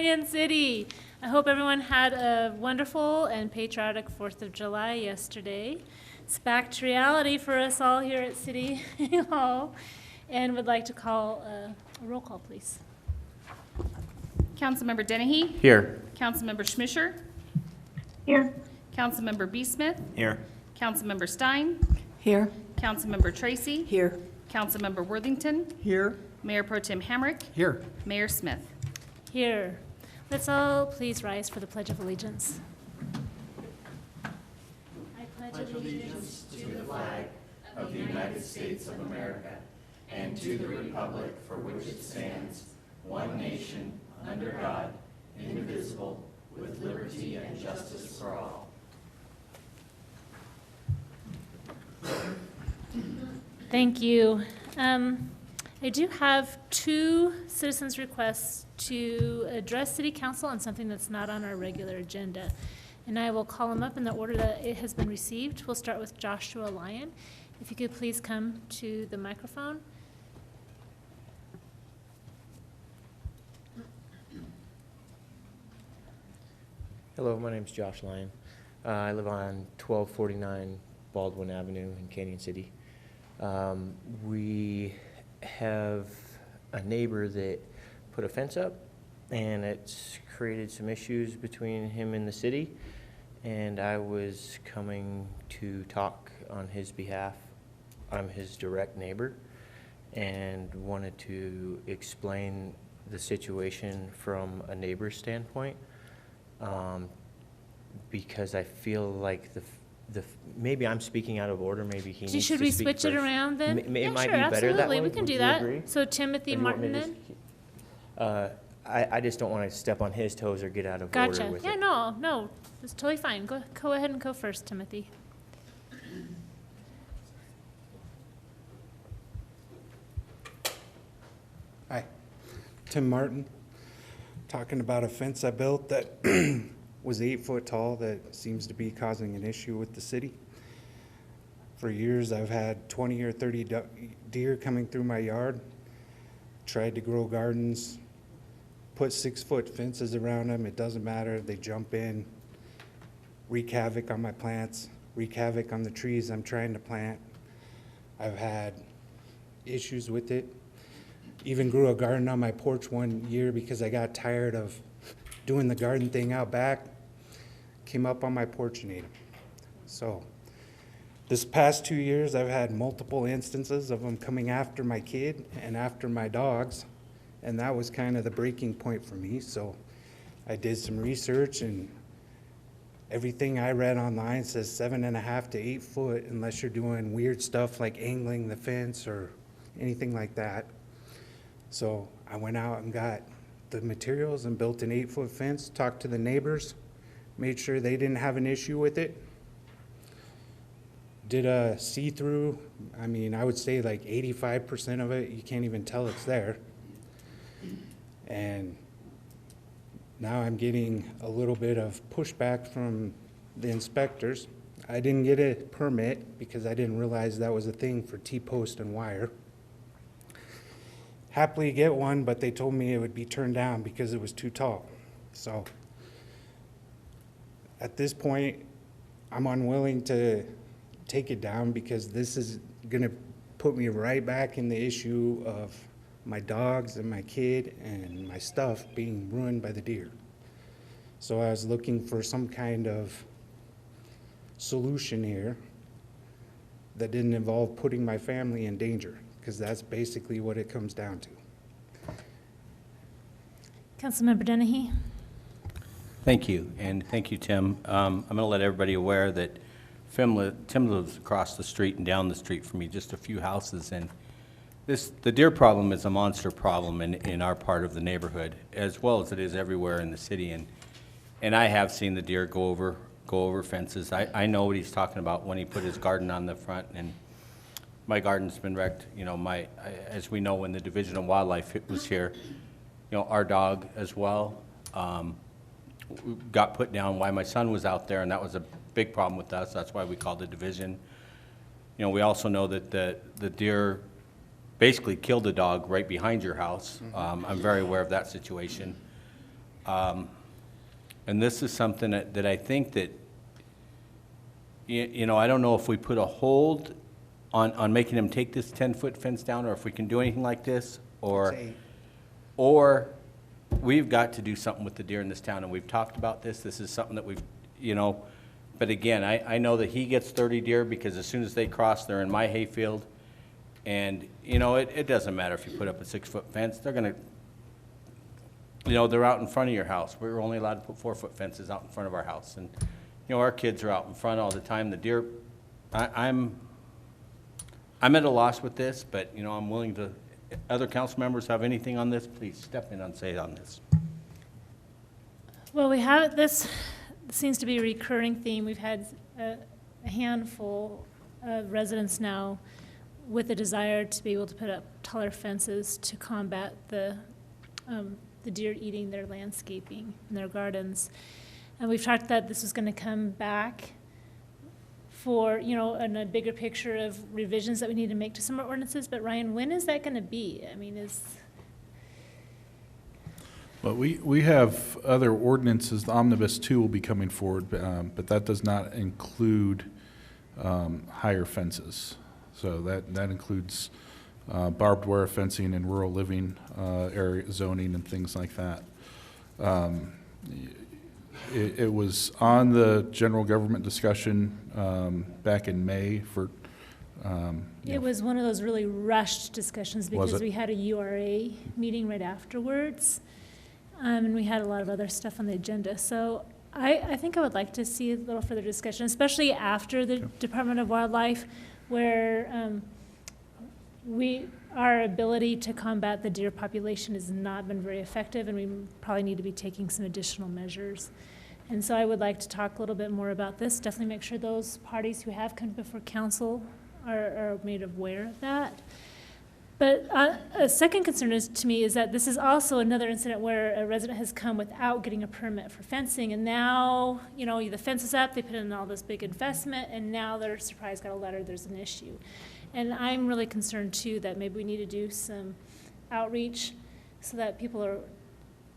Canyon City. I hope everyone had a wonderful and patriotic 4th of July yesterday. It's back to reality for us all here at City Hall, and would like to call a roll call, please. Councilmember Dennehy? Here. Councilmember Schmischer? Here. Councilmember B. Smith? Here. Councilmember Stein? Here. Councilmember Tracy? Here. Councilmember Worthington? Here. Mayor Pro Tem Hamrick? Here. Mayor Smith? Here. Let's all please rise for the Pledge of Allegiance. I pledge allegiance to the flag Of the United States of America and to the republic for which it stands, one nation, under God, indivisible, with liberty and justice for all. Thank you. I do have 2 citizens' requests to address City Council on something that's not on our regular agenda. And I will call them up in the order that it has been received. We'll start with Joshua Lyon. If you could please come to the microphone. Hello, my name's Josh Lyon. I live on 1249 Baldwin Avenue in Canyon City. We have a neighbor that put a fence up, and it's created some issues between him and the city, and I was coming to talk on his behalf. I'm his direct neighbor and wanted to explain the situation from a neighbor's standpoint. Because I feel like maybe I'm speaking out of order. Maybe he needs to speak Should we switch it first. around then? It Yeah, might sure, be better that absolutely. way. We can Would do you that. agree? So Timothy Or do you want me Martin to then? I just don't want to step on his toes or get out of order Gotcha. with Yeah, it. no, it's totally fine. Go ahead and go first, Timothy. Hi, Tim Martin, talking about a fence I built that was 8 foot tall that seems to be causing an issue with the city. For years, I've had 20 or 30 deer coming through my yard, tried to grow gardens, put 6 foot fences around them, it doesn't matter, they jump in, wreak havoc on my plants, wreak havoc on the trees I'm trying to plant. I've had issues with it. Even grew a garden on my porch one year because I got tired of doing the garden thing out back. Came up on my porch and ate them. So this past 2 years, I've had multiple instances of them coming after my kid and after my dogs. And that was kind of the breaking point for me. So I did some research, and everything I read online says 7.5 to 8 foot unless you're doing weird stuff like angling the fence or anything like that. So I went out and got the materials and built an 8 foot fence, talked to the neighbors, made sure they didn't have an issue with it. Did a see-through, I would say like 85% of it, you can't even tell it's there. And now I'm getting a little bit of pushback from the inspectors. I didn't get a permit because I didn't realize that was a thing for T-post and wire. Happily get one, but they told me it would be turned down because it was too tall. So at this point, I'm unwilling to take it down because this is gonna put me right back in the issue of my dogs and my kid and my stuff being ruined by the deer. So I was looking for some kind of solution here that didn't involve putting my family in danger, because that's basically what it comes down to. Councilmember Dennehy. Thank you, and thank you, Tim. I'm going to let everybody aware that Tim lives across the street and down the street from me, just a few houses, and the deer problem is a monster problem in our part of the neighborhood, as well as it is everywhere in the city, and I have seen the deer go over fences. I know what he's talking about when he put his garden on the front, and my garden's been wrecked. As we know, when the Division of Wildlife was here, our dog as well got put down while my son was out there, and that was a big problem with us. That's why we called the division. We also know that the deer basically killed a dog right behind your house. I'm very aware of that situation. And this is something that I think that, you know, I don't know if we put a hold on making them take this 10-foot fence down, or if we can do anything like this, or we've got to do something with the deer in this town, and we've talked about this. This is something that we've, you know, but again, I know that he gets 30 deer because as soon as they cross, they're in my hayfield. And, you know, it doesn't matter if you put up a 6-foot fence, they're gonna, you know, they're out in front of your house. We're only allowed to put 4-foot fences out in front of our house. And, you know, our kids are out in front all the time. The deer, I'm at a loss with this, but, you know, I'm willing to, other council members have anything on this, please step in and say on this. Well, we have, this seems to be a recurring theme. We've had a handful of residents now with a desire to be able to put up taller fences to combat the deer eating their landscaping and their gardens. And we've talked that this was going to come back for, you know, in a bigger picture of revisions that we need to make to some of our ordinances. But Ryan, when is that going to be? I mean, Well, we have other ordinances. The Omnibus 2 will be coming forward, but that does not include higher fences. So that includes barbed wire fencing and rural living area zoning and things like that. It was on the general government discussion back in May for. it was one of those really rushed discussions because it? we had a URA meeting right afterwards. And we had a lot of other stuff on the agenda. So I think I would like to see a little further discussion, especially after the Department of Wildlife, where our ability to combat the deer population has not been very effective, and we probably need to be taking some additional measures. And so I would like to talk a little bit more about this, definitely make sure those parties who have come before council are made aware of that. But a second concern to me is that this is also another incident where a resident has come without getting a permit for fencing, and now, you know, the fence is up, they put in all this big investment, and now they're surprised, got a letter, there's an issue. And I'm really concerned too that maybe we need to do some outreach so that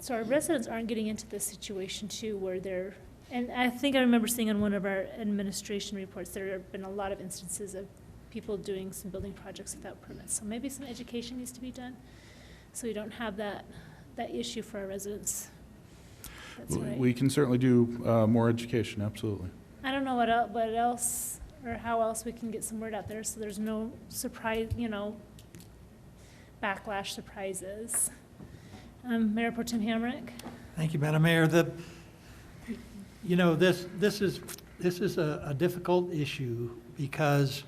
so our residents aren't getting into this situation too where they're, and I think I remember seeing on one of our administration reports, there have been a lot of instances of people doing some building projects without permits. So maybe some education needs to be done so we don't have that issue for our residents. That's right. We can certainly do more education, absolutely. I don't know what else or how else we can get some word out there so there's no surprise, you know, backlash surprises. Mayor Pro Tem Hamrick. Thank you, Madam Mayor. You know, this is a difficult issue because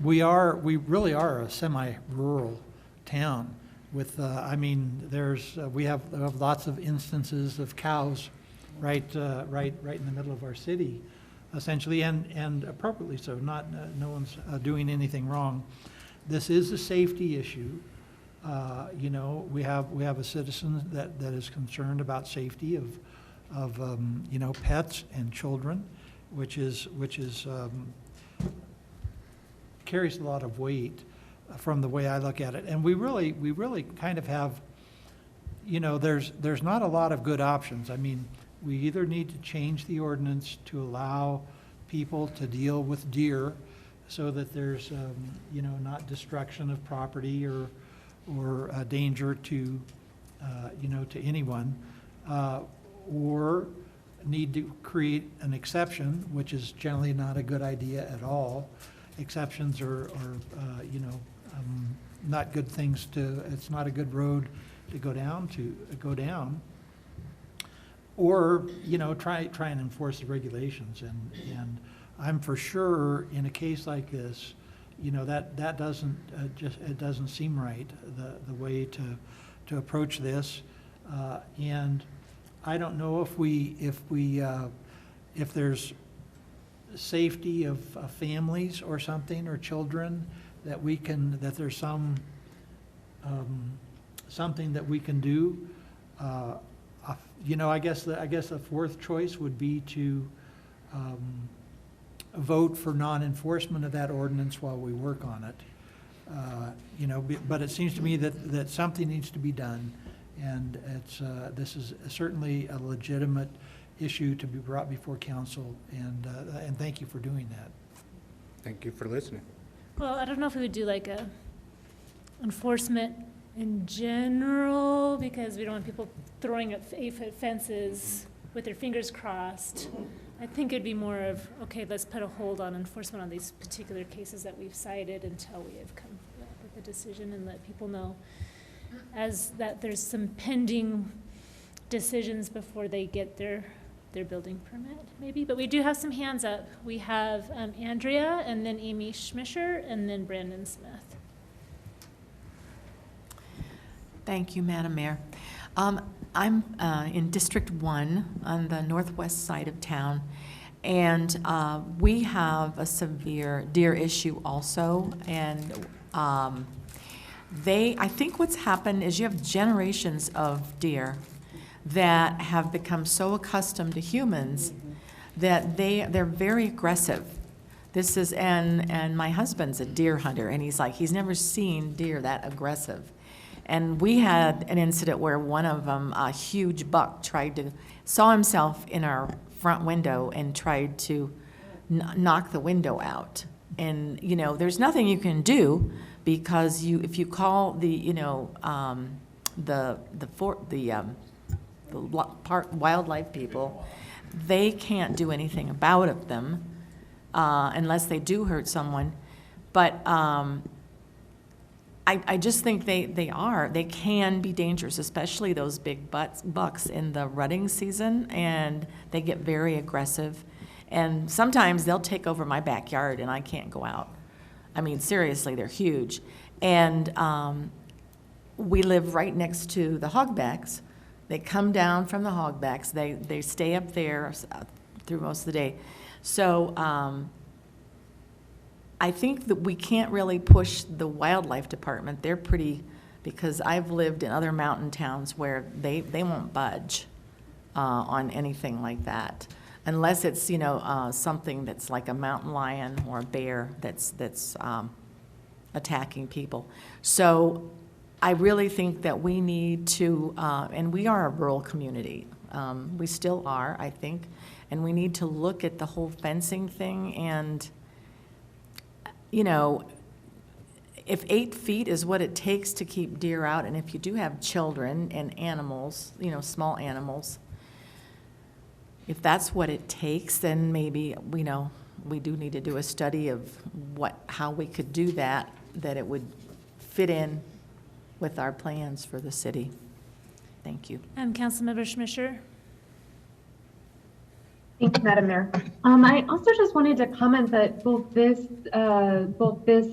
we really are a semi-rural town with, I mean, we have lots of instances of cows right in the middle of our city, essentially, and appropriately so. No one's doing anything wrong. This is a safety issue. You know, we have a citizen that is concerned about safety of you know, pets and children, which carries a lot of weight from the way I look at it. And we really kind of have, you know, there's not a lot of good options. I mean, we either need to change the ordinance to allow people to deal with deer so that there's, you know, not destruction of property or danger to, you know, to anyone, or need to create an exception, which is generally not a good idea at all. Exceptions are you know, not good things it's not a good road to go down. Or, you know, try and enforce the regulations. And I'm for sure in a case like this, you know, that doesn't it doesn't seem right, the way to approach this. And I don't know if there's safety of families or something, or children, that there's something that we can do. You know, I guess the fourth choice would be to vote for non-enforcement of that ordinance while we work on it. You know, but it seems to me that something needs to be done, And this is certainly a legitimate issue to be brought before council, and thank you for doing that. Thank you for listening. Well, I don't know if we would do like a enforcement in general, because we don't want people throwing up 8-foot fences with their fingers crossed. I think it'd be more of, okay, let's put a hold on enforcement on these particular cases that we've cited until we have come up with a decision, and let people know as that there's some pending decisions before they get their building permit, maybe. But we do have some hands up. We have Andrea, and then Amy Schmischer, and then Brandon Smith. Thank you, Madam Mayor. I'm in District 1 on the northwest side of town, and we have a severe deer issue also. And I think what's happened is you have generations of deer that have become so accustomed to humans that they're very aggressive. This is, and my husband's a deer hunter, and he's never seen deer that aggressive. And we had an incident where one of them, a huge buck, saw himself in our front window and tried to knock the window out. And, there's nothing you can do, because if you call the wildlife people, they can't do anything about them unless they do hurt someone. But I just think they can be dangerous, especially those big bucks in the rutting season, and they get very aggressive. And sometimes they'll take over my backyard and I can't go out. I mean, seriously, they're huge. And we live right next to the hogbacks. They come down from the hogbacks. They stay up there through most of the day. So I think that we can't really push the wildlife department. They're pretty, because I've lived in other mountain towns where they won't budge on anything like that, unless it's something that's like a mountain lion or a bear that's attacking people. So I really think that we need to, and we are a rural community. We still are, I think, and we need to look at the whole fencing thing. And if 8 feet is what it takes to keep deer out, and if you do have children and animals, small animals, if that's what it takes, then maybe, we do need to do a study of how we could do that it would fit in with our plans for the city. Thank you. Councilmember Schmischer. Thank you, Madam Mayor. I also just wanted to comment that both this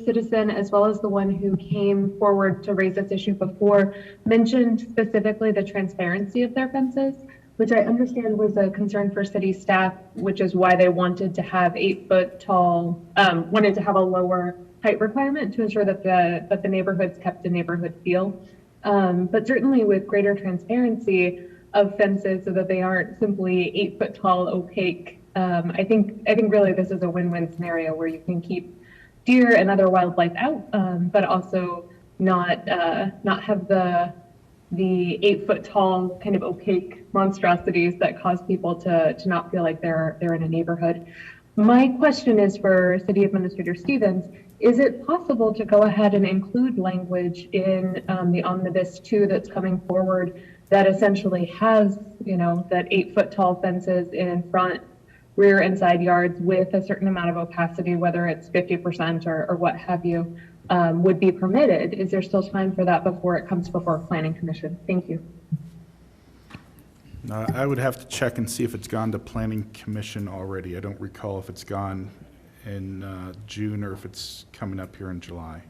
citizen as well as the one who came forward to raise this issue before mentioned specifically the transparency of their fences, which I understand was a concern for city staff, which is why they wanted to have 8-foot tall, wanted to have a lower height requirement to ensure that the neighborhoods kept a neighborhood feel. But certainly with greater transparency of fences so that they aren't simply 8-foot tall, opaque. I think really this is a win-win scenario where you can keep deer and other wildlife out, but also not have the 8-foot tall kind of opaque monstrosities that cause people to not feel like they're in a neighborhood. My question is for City Administrator Stevens. Is it possible to go ahead and include language in the Omnibus 2 that's coming forward that essentially has, that 8-foot tall fences in front, rear, and side yards with a certain amount of opacity, whether it's 50% or what have you, would be permitted? Is there still time for that before it comes before Planning Commission? Thank you. I would have to check and see if it's gone to Planning Commission already. I don't recall if it's gone in June or if it's coming up here in July.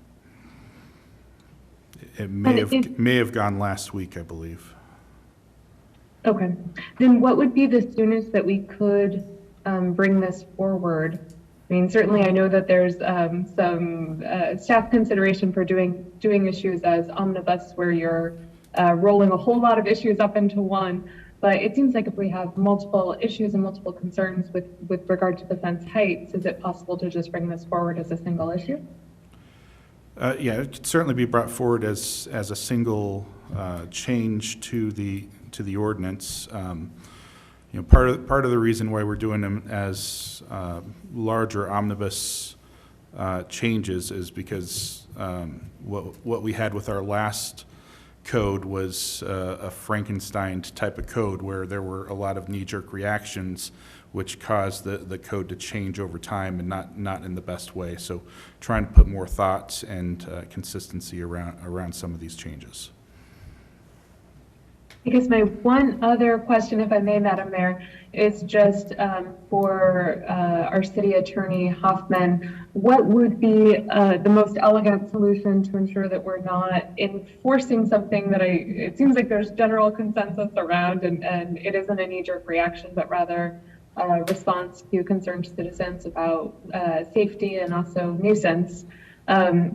It may have gone last week, I believe. Okay, then what would be the soonest that we could bring this forward? I mean, certainly I know that there's some staff consideration for doing issues as omnibus where you're rolling a whole lot of issues up into one, but it seems like if we have multiple issues and multiple concerns with regard to the fence heights, is it possible to just bring this forward as a single issue? Yeah, it could certainly be brought forward as a single change to the ordinance. You know, part of the reason why we're doing them as larger omnibus changes is because what we had with our last code was a Frankenstein type of code where there were a lot of knee-jerk reactions which caused the code to change over time and not in the best way. So trying to put more thought and consistency around some of these changes. I guess my one other question, if I may, Madam Mayor, is just for our city attorney Hoffman. What would be the most elegant solution to ensure that we're not enforcing something that it seems like there's general consensus around and it isn't a knee-jerk reaction, but rather a response to concerned citizens about safety and also nuisance.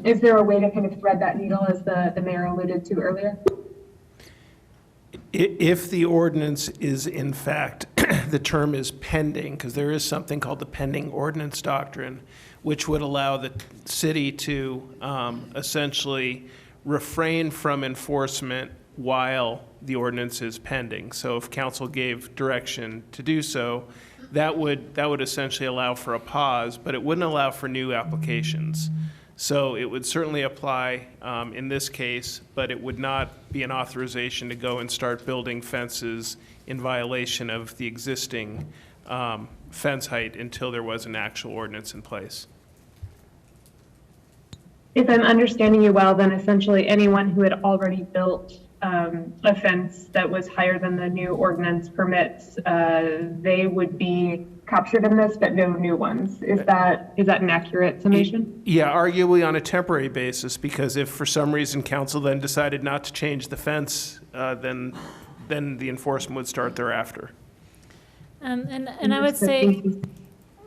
Is there a way to kind of thread that needle as the mayor alluded to earlier? If the ordinance is in fact, the term is pending, because there is something called the pending ordinance doctrine, which would allow the city to essentially refrain from enforcement while the ordinance is pending. So if council gave direction to do so, that would essentially allow for a pause, but it wouldn't allow for new applications. So it would certainly apply in this case, but it would not be an authorization to go and start building fences in violation of the existing fence height until there was an actual ordinance in place. If I'm understanding you well, then essentially anyone who had already built a fence that was higher than the new ordinance permits, they would be captured in this, but no new ones. Is that an accurate summation? Yeah, arguably on a temporary basis, because if for some reason council then decided not to change the fence, then the enforcement would start thereafter. And I would say,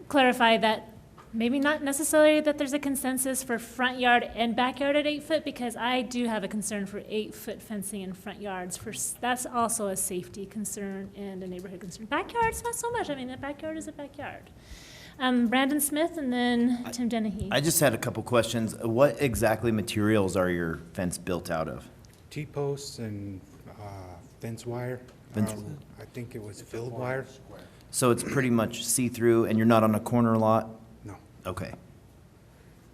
clarify that maybe not necessarily that there's a consensus for front yard and backyard at 8 foot, because I do have a concern for 8-foot fencing in front yards. That's also a safety concern and a neighborhood concern. Backyards, not so much. I mean, a backyard is a backyard. Brandon Smith and then Tim Dennehy. I just had a couple questions. What exactly materials are your fence built out of? T-posts and fence wire. Fence- I think it was filled wire. So it's pretty much see-through, and you're not on a corner lot? No. Okay.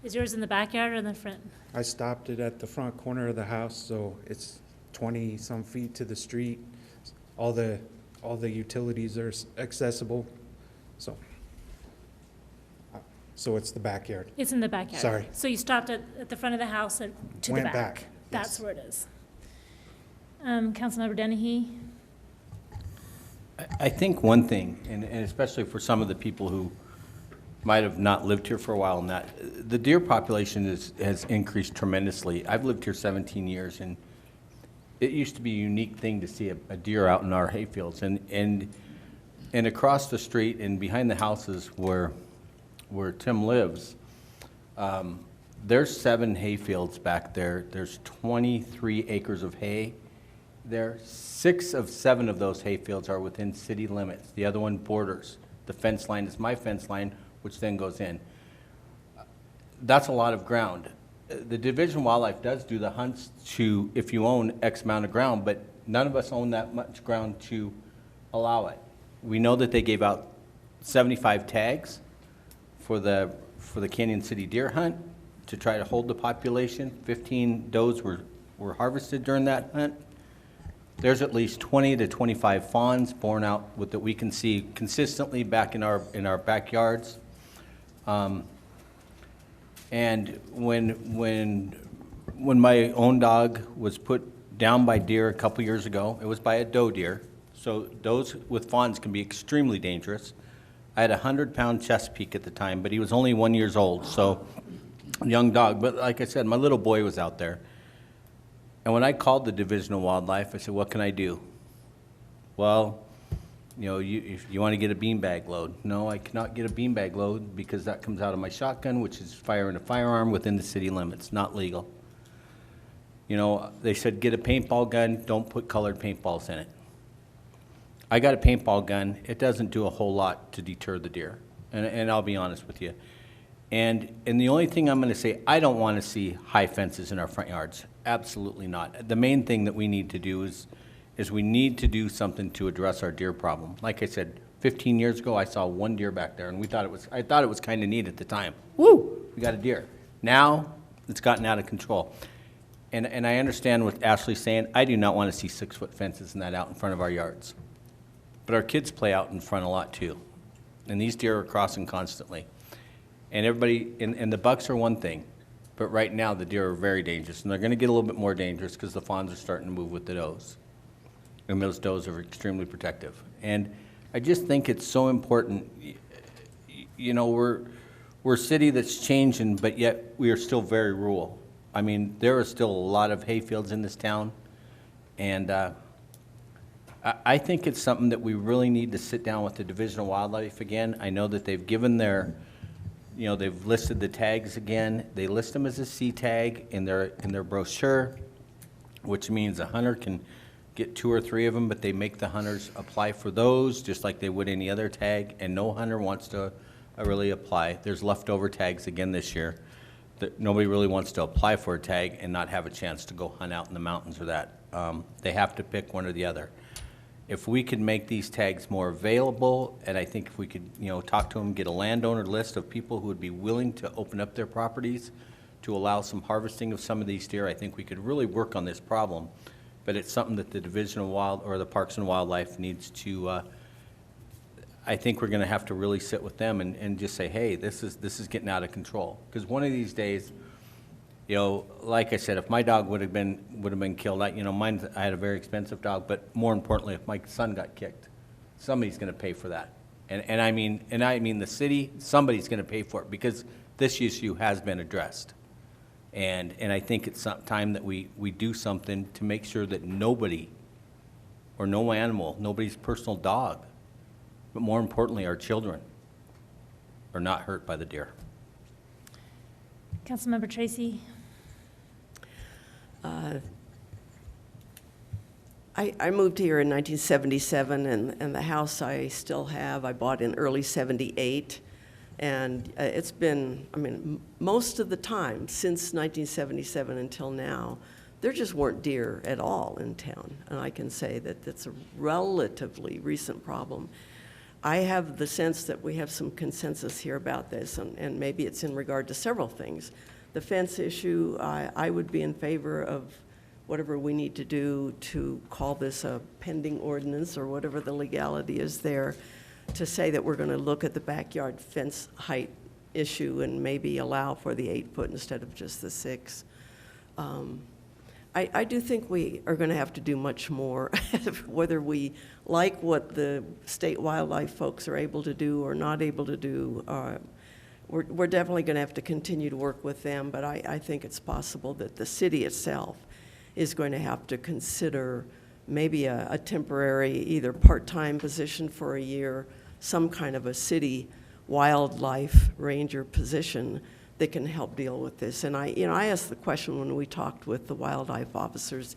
Is yours in the backyard or in the front? I stopped it at the front corner of the house, so it's 20-some feet to the street. All the utilities are accessible, so it's the backyard. It's in the backyard. Sorry. So you stopped at the front of the house and to Went the back. back, That's yes. where it is. Councilmember Dennehy. I think one thing, and especially for some of the people who might have not lived here for a while, and that the deer population has increased tremendously. I've lived here 17 years, and it used to be a unique thing to see a deer out in our hayfields, and across the street and behind the houses where Tim lives, there's 7 hayfields back there. There's 23 acres of hay there. 6 of 7 of those hayfields are within city limits. The other one borders. The fence line is my fence line, which then goes in. That's a lot of ground. The Division of Wildlife does do the hunts to, if you own X amount of ground, but none of us own that much ground to allow it. We know that they gave out 75 tags for the Canyon City deer hunt to try to hold the population. 15 does were harvested during that hunt. There's at least 20 to 25 fawns born out that we can see consistently back in our backyards. And when my own dog was put down by deer a couple years ago, it was by a doe deer. So does with fawns can be extremely dangerous. I had a 100-pound Chesapeake at the time, but he was only 1 year old, so young dog. But like I said, my little boy was out there. And when I called the Division of Wildlife, I said, what can I do? Well, if you want to get a beanbag load. No, I cannot get a beanbag load because that comes out of my shotgun, which is firing a firearm within the city limits, not legal. They said, get a paintball gun, don't put colored paintballs in it. I got a paintball gun. It doesn't do a whole lot to deter the deer. And I'll be honest with you. And the only thing I'm gonna say, I don't wanna see high fences in our front yards. Absolutely not. The main thing that we need to do is we need to do something to address our deer problem. Like I said, 15 years ago, I saw one deer back there, and I thought it was kinda neat at the time. Woo, we got a deer. Now, it's gotten out of control. And I understand what Ashley's saying. I do not wanna see 6-foot fences and that out in front of our yards. But our kids play out in front a lot too. And these deer are crossing constantly. And everybody, and the bucks are one thing, but right now the deer are very dangerous. And they're gonna get a little bit more dangerous because the fawns are starting to move with the does. And those does are extremely protective. And I just think it's so important, you know, we're a city that's changing, but yet we are still very rural. I mean, there are still a lot of hay fields in this town. And I think it's something that we really need to sit down with the Division of Wildlife again. I know that they've given their, you know, they've listed the tags again. They list them as a C tag in their brochure, which means a hunter can get 2 or 3 of them, but they make the hunters apply for those just like they would any other tag, and no hunter wants to really apply. There's leftover tags again this year. That nobody really wants to apply for a tag and not have a chance to go hunt out in the mountains or that. They have to pick one or the other. If we could make these tags more available, and I think if we could, you know, talk to them, get a landowner list of people who would be willing to open up their properties to allow some harvesting of some of these deer, I think we could really work on this problem. But it's something that the Division of the Parks and Wildlife needs to, I think we're gonna have to really sit with them and just say, hey, this is getting out of control. Because one of these days, you know, like I said, if my dog would have been killed, I had a very expensive dog, but more importantly, if my son got kicked, somebody's gonna pay for that. And I mean the city, somebody's gonna pay for it because this issue has been addressed. And I think it's time that we do something to make sure that nobody, or no animal, nobody's personal dog, but more importantly, our children, are not hurt by the deer. Councilmember Tracy? I moved here in 1977, and the house I still have, I bought in early '78. And it's been, I mean, most of the time since 1977 until now, there just weren't deer at all in town. And I can say that that's a relatively recent problem. I have the sense that we have some consensus here about this, and maybe it's in regard to several things. The fence issue, I would be in favor of whatever we need to do to call this a pending ordinance or whatever the legality is there, to say that we're going to look at the backyard fence height issue and maybe allow for the 8-foot instead of just the 6. I do think we are going to have to do much more, whether we like what the state wildlife folks are able to do or not able to do. We're definitely going to have to continue to work with them, but I think it's possible that the city itself is going to have to consider maybe a temporary, either part-time position for a year, some kind of a city wildlife ranger position that can help deal with this. And I asked the question when we talked with the wildlife officers,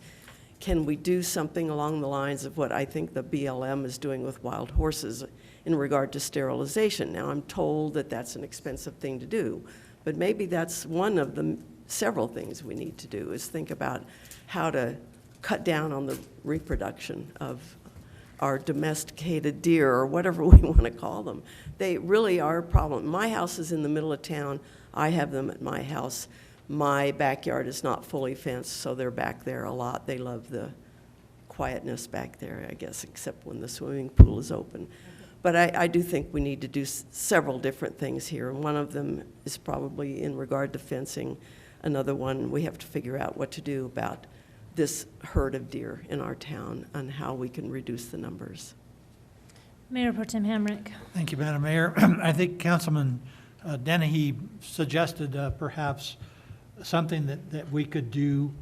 can we do something along the lines of what I think the BLM is doing with wild horses in regard to sterilization? Now, I'm told that that's an expensive thing to do, but maybe that's one of the several things we need to do, is think about how to cut down on the reproduction of our domesticated deer, or whatever we want to call them. They really are a problem. My house is in the middle of town. I have them at my house. My backyard is not fully fenced, so they're back there a lot. They love the quietness back there, I guess, except when the swimming pool is open. But I do think we need to do several different things here, and one of them is probably in regard to fencing. Another one, we have to figure out what to do about this herd of deer in our town and how we can reduce the numbers. Mayor Pro Tem Hamrick. Thank you, Madam Mayor. I think Councilman Dennehy suggested perhaps something that we could do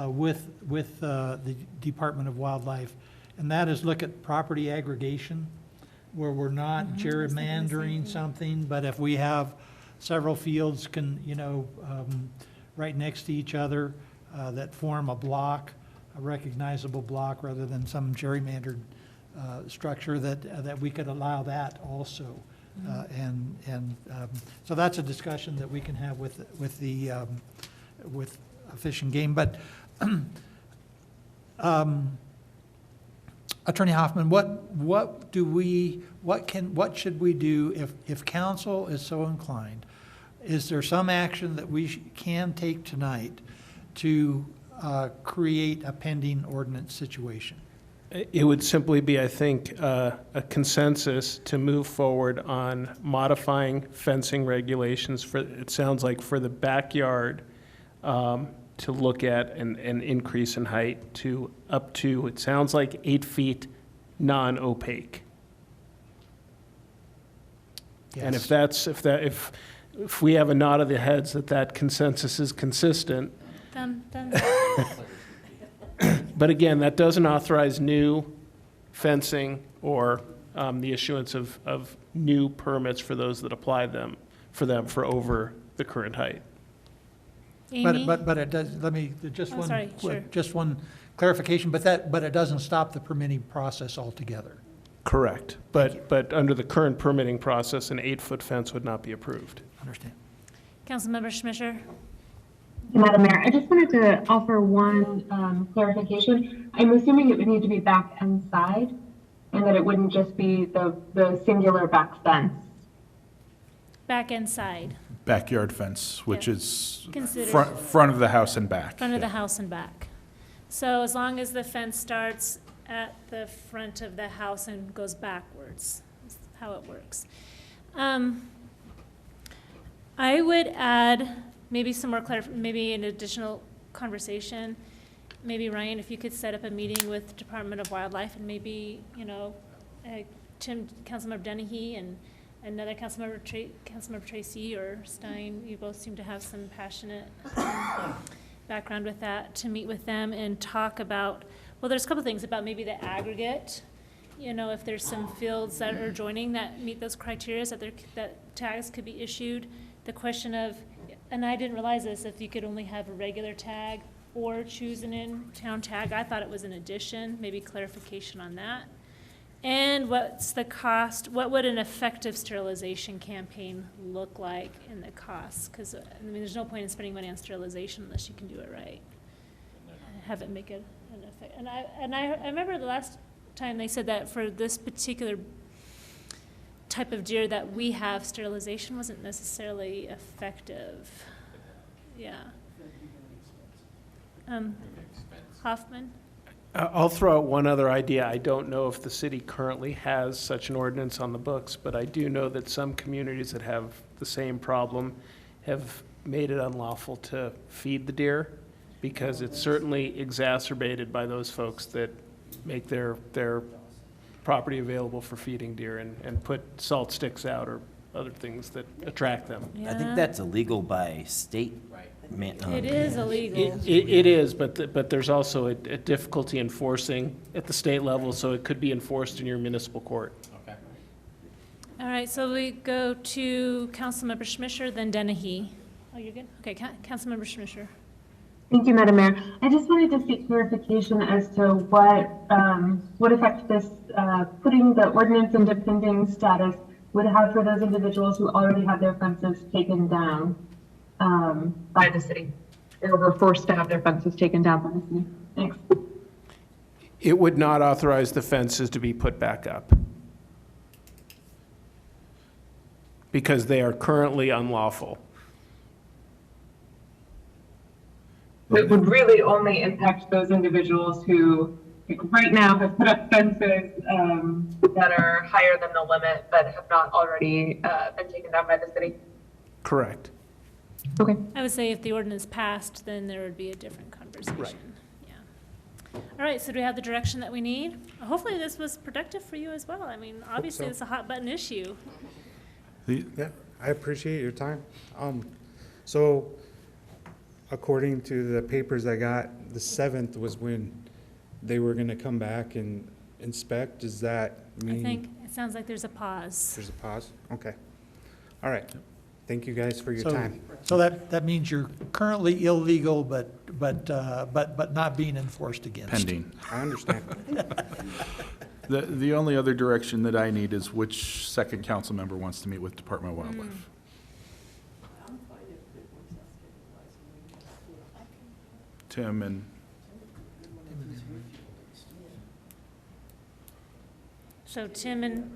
with the Department of Wildlife, and that is look at property aggregation, where we're not gerrymandering something, but if we have several fields right next to each other that form a block, a recognizable block, rather than some gerrymandered structure, that we could allow that also. So that's a discussion that we can have with Fish and Game. But Attorney Hoffman, what should we do if council is so inclined? Is there some action that we can take tonight to create a pending ordinance situation? It would simply be, I think, a consensus to move forward on modifying fencing regulations for, it sounds like for the backyard, to look at an increase in height to up to, it sounds like 8 feet non-opaque. And if we have a nod of the heads that consensus is consistent. Done. But again, that doesn't authorize new fencing or the issuance of new permits for those that apply for over the current height. Amy? But it does, let me, sorry, sure. just one clarification, but it doesn't stop the permitting process altogether. Correct. But under the current permitting process, an 8-foot fence would not be approved. Understand. Councilmember Schmisher? Madam Mayor, I just wanted to offer one clarification. I'm assuming it would need to be back and side, and that it wouldn't just be the singular back fence. Back and side, Backyard fence, which Yeah. is Considered- front of the house and back. front of the house and back. So as long as the fence starts at the front of the house and goes backwards, is how it works. I would add maybe some more maybe an additional conversation. Maybe Ryan, if you could set up a meeting with Department of Wildlife and maybe, Councilmember Dennehy and another Councilmember Tracy or Stein, you both seem to have some passionate background with that, to meet with them and talk about, well, there's a couple things about maybe the aggregate, if there's some fields that are joining that meet those criteria, that tags could be issued. The question of, and I didn't realize this, if you could only have a regular tag or choose an in-town tag. I thought it was an addition, maybe clarification on that. And what's the cost, what would an effective sterilization campaign look like in the costs? Because, there's no point in spending money on sterilization unless you can do it right. Have it make it an effect. And I remember the last time they said that for this particular type of deer that we have, sterilization wasn't necessarily effective. Yeah. Hoffman? I'll throw out one other idea. I don't know if the city currently has such an ordinance on the books, but I do know that some communities that have the same problem have made it unlawful to feed the deer, because it's certainly exacerbated by those folks that make their property available for feeding deer and put salt sticks out or other things that attract them. I think that's illegal by state. It is illegal. It is, but there's also a difficulty enforcing at the state level, so it could be enforced in your municipal court. Okay. All right, so we go to Councilmember Schmisher, then Dennehy. Oh, you're good? Okay, Councilmember Schmisher. Thank you, Madam Mayor. I just wanted to seek clarification as to what effect this putting the ordinance into pending status would have for those individuals who already have their fences taken down by the city, or were forced to have their fences taken down by the city. Thanks. It would not authorize the fences to be put back up because they are currently unlawful. It would really only impact those individuals who right now have put up fences that are higher than the limit, but have not already been taken down by the city. Correct. Okay. I would say if the ordinance passed, then there would be a different conversation. Right. Yeah. All right, so do we have the direction that we need? Hopefully this was productive for you as well. Obviously so. it's a hot button issue. Yeah, I appreciate your time. So according to the papers I got, the 7th was when they were gonna come back and inspect. Does that mean? I think it sounds like there's a pause. There's a pause? Okay. All right. Thank you guys for your So- time. So that means you're currently illegal, but not being enforced against. Pending. I understand. The only other direction that I need is which second council member wants to meet with Department of Wildlife. Tim and, So Tim and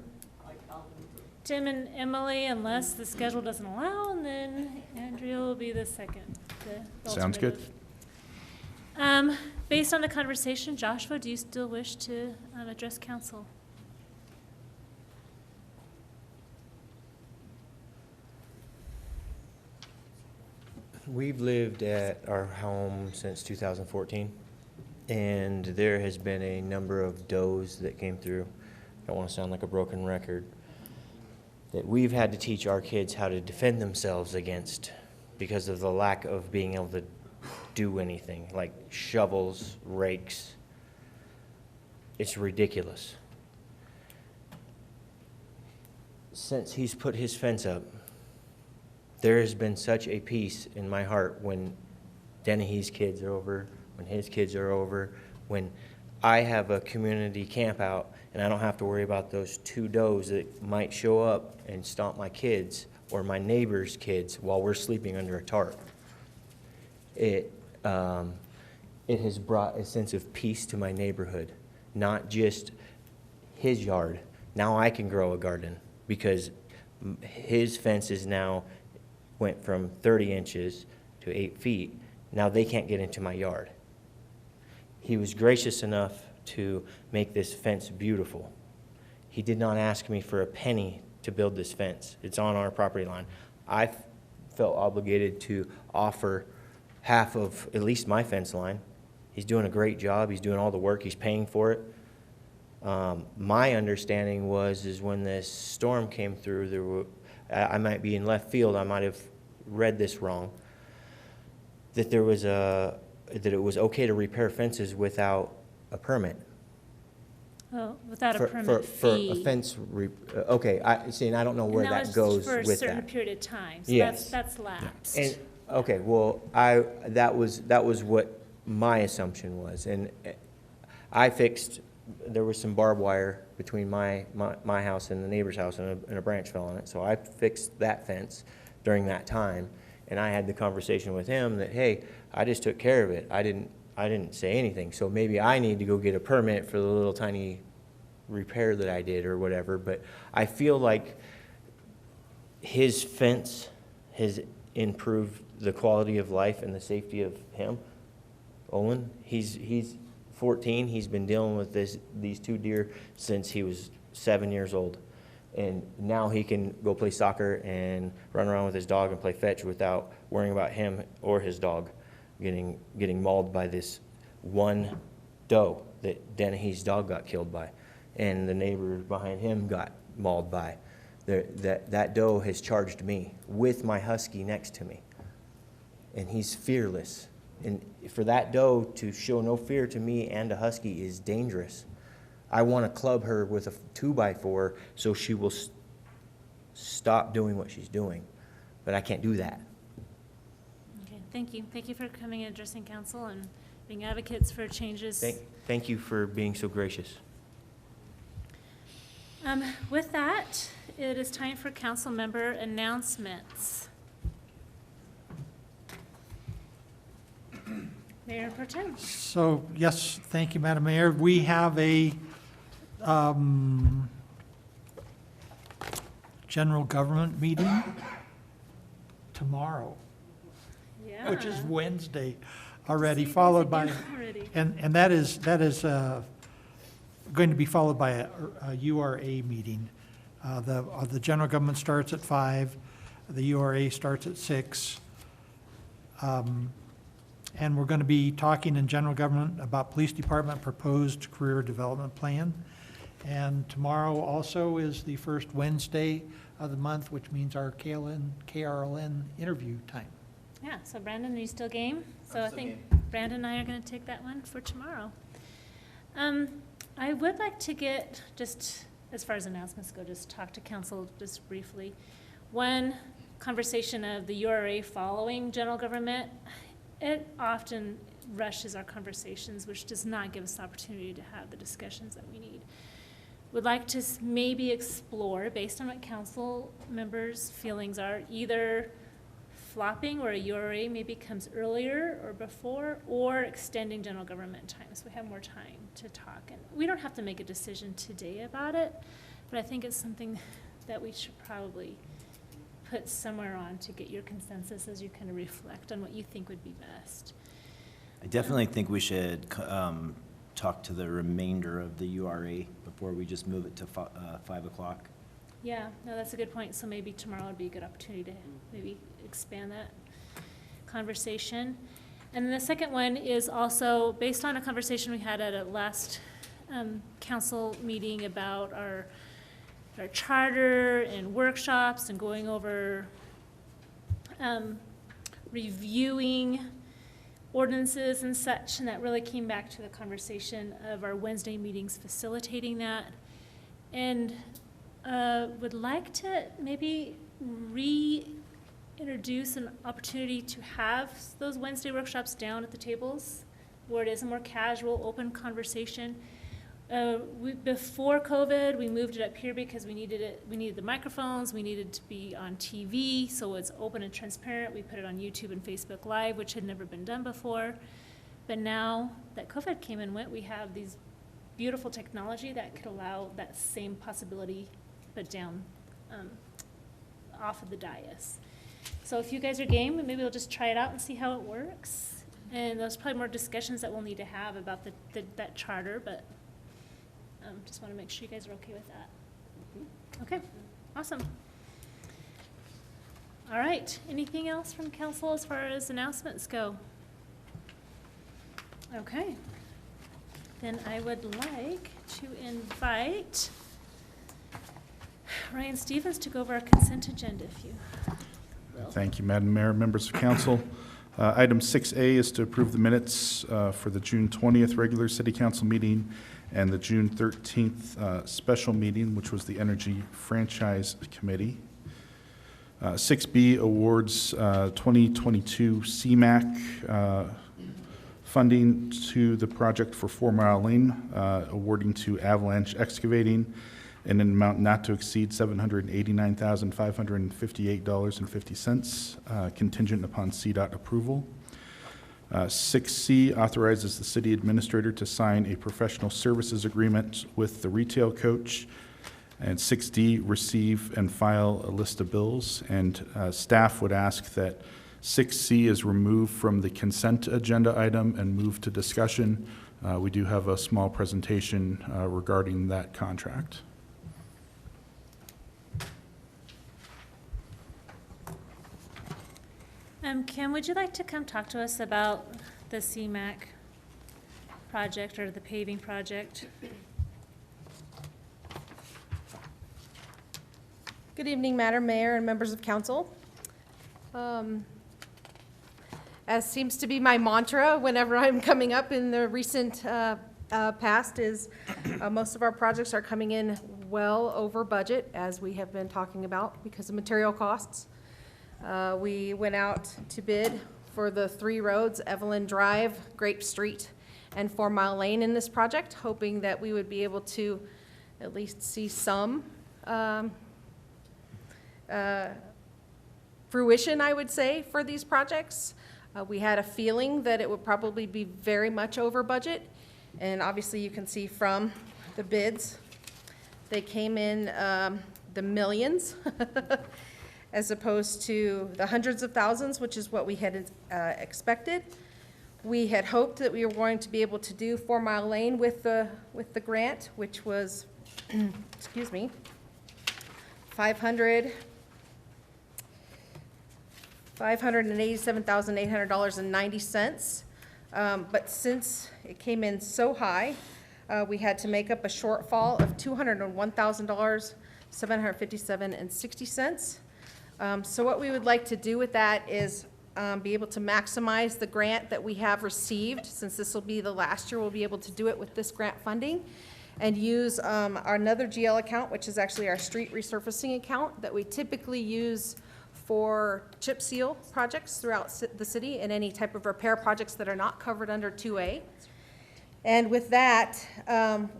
Emily, unless the schedule doesn't allow, and then Andrea will be the second. the sounds good. alternative. Based on the conversation, Joshua, do you still wish to address council? We've lived at our home since 2014, and there has been a number of does that came through. I don't want to sound like a broken record, that we've had to teach our kids how to defend themselves against because of the lack of being able to do anything, like shovels, rakes. It's ridiculous. Since he's put his fence up, there has been such a peace in my heart when Dennehy's kids are over, when his kids are over, when I have a community camp out and I don't have to worry about those two does that might show up and stomp my kids or my neighbor's kids while we're sleeping under a tarp. It has brought a sense of peace to my neighborhood, not just his yard. Now I can grow a garden because his fence is now went from 30 inches to 8 feet. Now they can't get into my yard. He was gracious enough to make this fence beautiful. He did not ask me for a penny to build this fence. It's on our property line. I felt obligated to offer half of at least my fence line. He's doing a great job. He's doing all the work. He's paying for it. My understanding is when this storm came through, I might be in left field. I might have read this wrong. That it was okay to repair fences without a permit. Oh, without a permit For a fee. fence, okay, I see, and I don't know where that goes with that. And that was for a certain period of time, so Yes. that's lapsed. And, okay, well, that was what my assumption was, and I fixed, there was some barbed wire between my house and the neighbor's house, and a branch fell on it, so I fixed that fence during that time, and I had the conversation with him that, hey, I just took care of it, I didn't say anything, so maybe I need to go get a permit for the little tiny repair that I did or whatever, but I feel like his fence has improved the quality of life and the safety of him. Owen, he's 14, he's been dealing with these two deer since he was 7 years old. And now he can go play soccer and run around with his dog and play fetch without worrying about him or his dog getting mauled by this one doe that Dennehy's dog got killed by, and the neighbor behind him got mauled by. That doe has charged me with my husky next to me, and he's fearless. And for that doe to show no fear to me and a husky is dangerous. I want to club her with a 2x4 so she will stop doing what she's doing, but I can't do that. Okay, thank you. Thank you for coming and addressing council and being advocates for changes. Thank you for being so gracious. With that, it is time for council member announcements. Mayor Pro Tem. So, yes, thank you, Madam Mayor. We have a general government meeting tomorrow, Yeah. which is Wednesday already, followed by, Already. and that is going to be followed by a URA meeting. The general government starts at 5, the URA starts at 6. And we're going to be talking in general government about police department proposed career development plan. And tomorrow also is the first Wednesday of the month, which means our KRLN interview time. Yeah, so Brandon, are you still game? So I think Brandon and I are going to take that one for tomorrow. I would like to get, just as far as announcements go, just talk to council just briefly. One conversation of the URA following general government, it often rushes our conversations, which does not give us the opportunity to have the discussions that we need. would like to maybe explore, based on what council members' feelings are, either flopping where a URA maybe comes earlier or before, or extending general government time, so we have more time to talk. And we don't have to make a decision today about it, but I think it's something that we should probably put somewhere on to get your consensus as you kind of reflect on what you think would be best. I definitely think we should talk to the remainder of the URA before we just move it to 5 o'clock. Yeah, no, that's a good point. So maybe tomorrow would be a good opportunity to maybe expand that conversation. And then the second one is also based on a conversation we had at a last council meeting about our charter and workshops and going over reviewing ordinances and such, and that really came back to the conversation of our Wednesday meetings facilitating that. And would like to maybe reintroduce an opportunity to have those Wednesday workshops down at the tables where it is a more casual, open conversation. Before COVID, we moved it up here because we needed it. We needed the microphones. We needed to be on TV, so it's open and transparent. We put it on YouTube and Facebook Live, which had never been done before. But now that COVID came and went, we have these beautiful technology that could allow that same possibility, but down off of the dais. So if you guys are game, maybe we'll just try it out and see how it works. And there's probably more discussions that we'll need to have about that charter, but just want to make sure you guys are okay with that. Okay, awesome. All right, anything else from council as far as announcements go? Okay, then I would like to invite Ryan Stevens to go over our consent agenda, if you will. Thank you, Madam Mayor, members of council. Item 6A is to approve the minutes for the June 20th regular city council meeting and the June 13th special meeting, which was the Energy Franchise Committee. 6B awards 2022 CMAQ funding to the project for 4 Mile Lane, awarding to Avalanche Excavating in an amount not to exceed $789,558.50, contingent upon CDOT approval. 6C authorizes the city administrator to sign a professional services agreement with the retail coach. And 6D, receive and file a list of bills. And staff would ask that 6C is removed from the consent agenda item and moved to discussion. We do have a small presentation regarding that contract. Kim, would you like to come talk to us about the CMAQ project or the paving project? Good evening, Madam Mayor and members of council. As seems to be my mantra whenever I'm coming up in the recent past is most of our projects are coming in well over budget, as we have been talking about, because of material costs. We went out to bid for the 3 roads, Evelyn Drive, Grape Street, and 4 Mile Lane in this project, hoping that we would be able to at least see some fruition, I would say, for these projects. We had a feeling that it would probably be very much over budget, and obviously you can see from the bids, they came in the millions as opposed to the hundreds of thousands, which is what we had expected. We had hoped that we were going to be able to do 4 Mile Lane with the grant, which was, excuse me, $587,800.90. But since it came in so high, we had to make up a shortfall of $201,757.60. So what we would like to do with that is be able to maximize the grant that we have received, since this will be the last year we'll be able to do it with this grant funding, and use our another GL account, which is actually our street resurfacing account that we typically use for chip seal projects throughout the city and any type of repair projects that are not covered under 2A. And with that,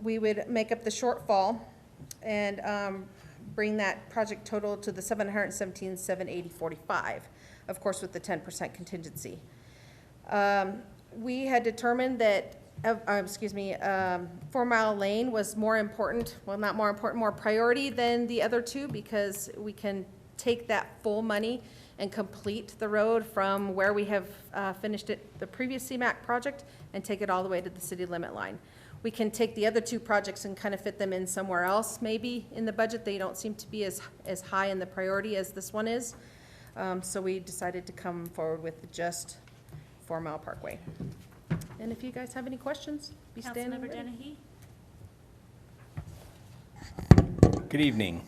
we would make up the shortfall and bring that project total to the $717,780.45, of course, with the 10% contingency. We had determined that, 4 Mile Lane was more important, well, not more important, more priority than the other two, because we can take that full money and complete the road from where we have finished it, the previous CMAQ project, and take it all the way to the city limit line. We can take the other two projects and kind of fit them in somewhere else, maybe in the budget. They don't seem to be as high in the priority as this one is. So we decided to come forward with just 4 Mile Parkway. And if you guys have any questions, be standing Councilmember ready. Dennehy? Good evening.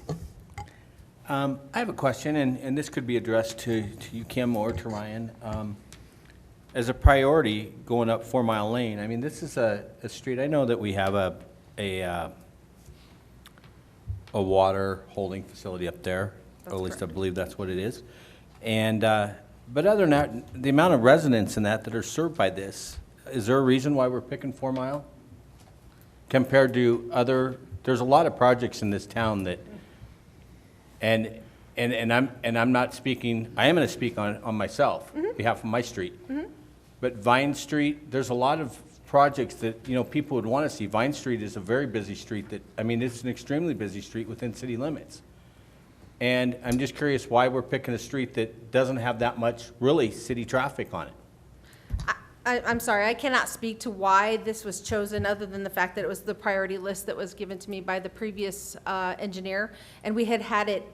I have a question, and this could be addressed to you, Kim, or to Ryan. As a priority, going up 4 Mile Lane, I mean, this is a street, I know that we have a water holding facility up there, or at least I believe that's what it is. And, but other than that, the amount of residents in that are served by this, is there a reason why we're picking 4 Mile? Compared to other, there's a lot of projects in this town that, and I'm not speaking, I am gonna speak on myself, behalf of my street. But Vine Street, there's a lot of projects that, you know, people would wanna see. Vine Street is a very busy street that, I mean, it's an extremely busy street within city limits. And I'm just curious why we're picking a street that doesn't have that much, really, city traffic on it. I'm sorry, I cannot speak to why this was chosen, other than the fact that it was the priority list that was given to me by the previous engineer, and we had had it,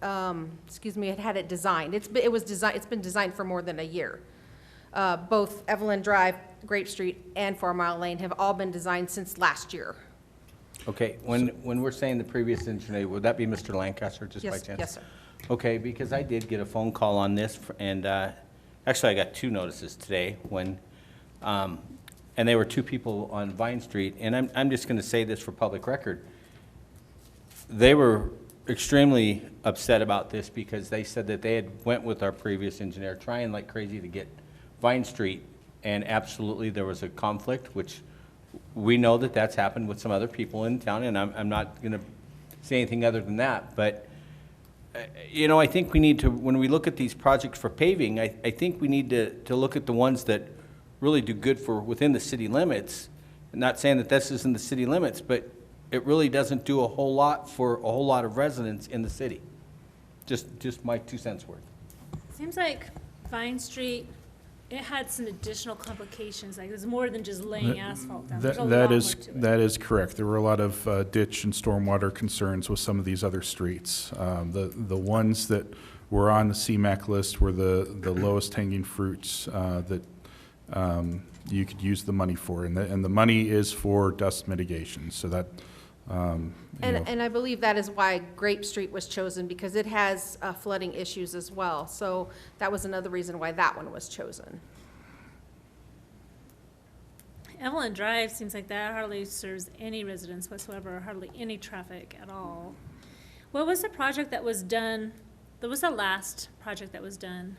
had it designed. It's been designed for more than a year. Both Evelyn Drive, Grape Street, and 4 Mile Lane have all been designed since last year. Okay, when we're saying the previous engineer, would that be Mr. Lancaster, just by Yes, chance? yes, sir. Okay, because I did get a phone call on this, and actually, I got 2 notices today when, and they were 2 people on Vine Street, and I'm just gonna say this for public record. They were extremely upset about this because they said that they had went with our previous engineer, trying like crazy to get Vine Street, and absolutely there was a conflict, which we know that that's happened with some other people in town, and I'm not gonna say anything other than that, but you know, I think we need to, when we look at these projects for paving, I think we need to look at the ones that really do good for within the city limits. I'm not saying that this isn't the city limits, but it really doesn't do a whole lot for a whole lot of residents in the city. Just my 2 cents worth. Seems like Vine Street, it had some additional complications, like there's more than just laying asphalt down. There's a lot more to it. That is correct. There were a lot of ditch and stormwater concerns with some of these other streets. The ones that were on the CMAQ list were the lowest hanging fruits that you could use the money for. And the money is for dust mitigation, so that, you know. And I believe that is why Grape Street was chosen, because it has flooding issues as well. So that was another reason why that one was chosen. Evelyn Drive seems like that hardly serves any residents whatsoever, hardly any traffic at all. What was the project that was done, what was the last project that was done?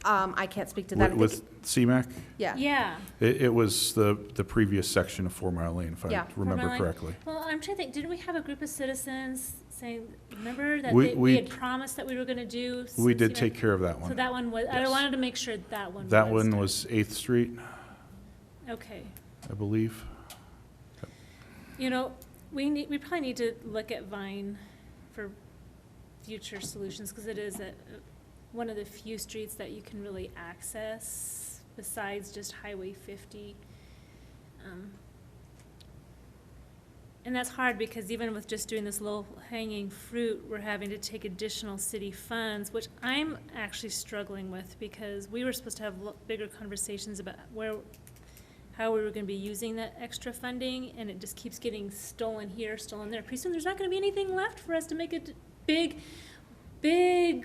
I can't speak to that. I think With CMAQ? Yeah. Yeah. It was the previous section of 4 Mile Lane, if Yeah. I remember Formerly. correctly. Well, I'm trying to think, didn't we have a group of citizens saying, remember that We- we had promised that we were gonna do? We did CMAQ? take care of that So one. that one was, I Yes. wanted to make sure that one was. That one done. was 8th Street, Okay. I believe. You know, we probably need to look at Vine for future solutions, because it is one of the few streets that you can really access besides just Highway 50. And that's hard, because even with just doing this low hanging fruit, we're having to take additional city funds, which I'm actually struggling with, because we were supposed to have bigger conversations about how we were gonna be using that extra funding, and it just keeps getting stolen here, stolen there. Pretty soon, there's not gonna be anything left for us to make big,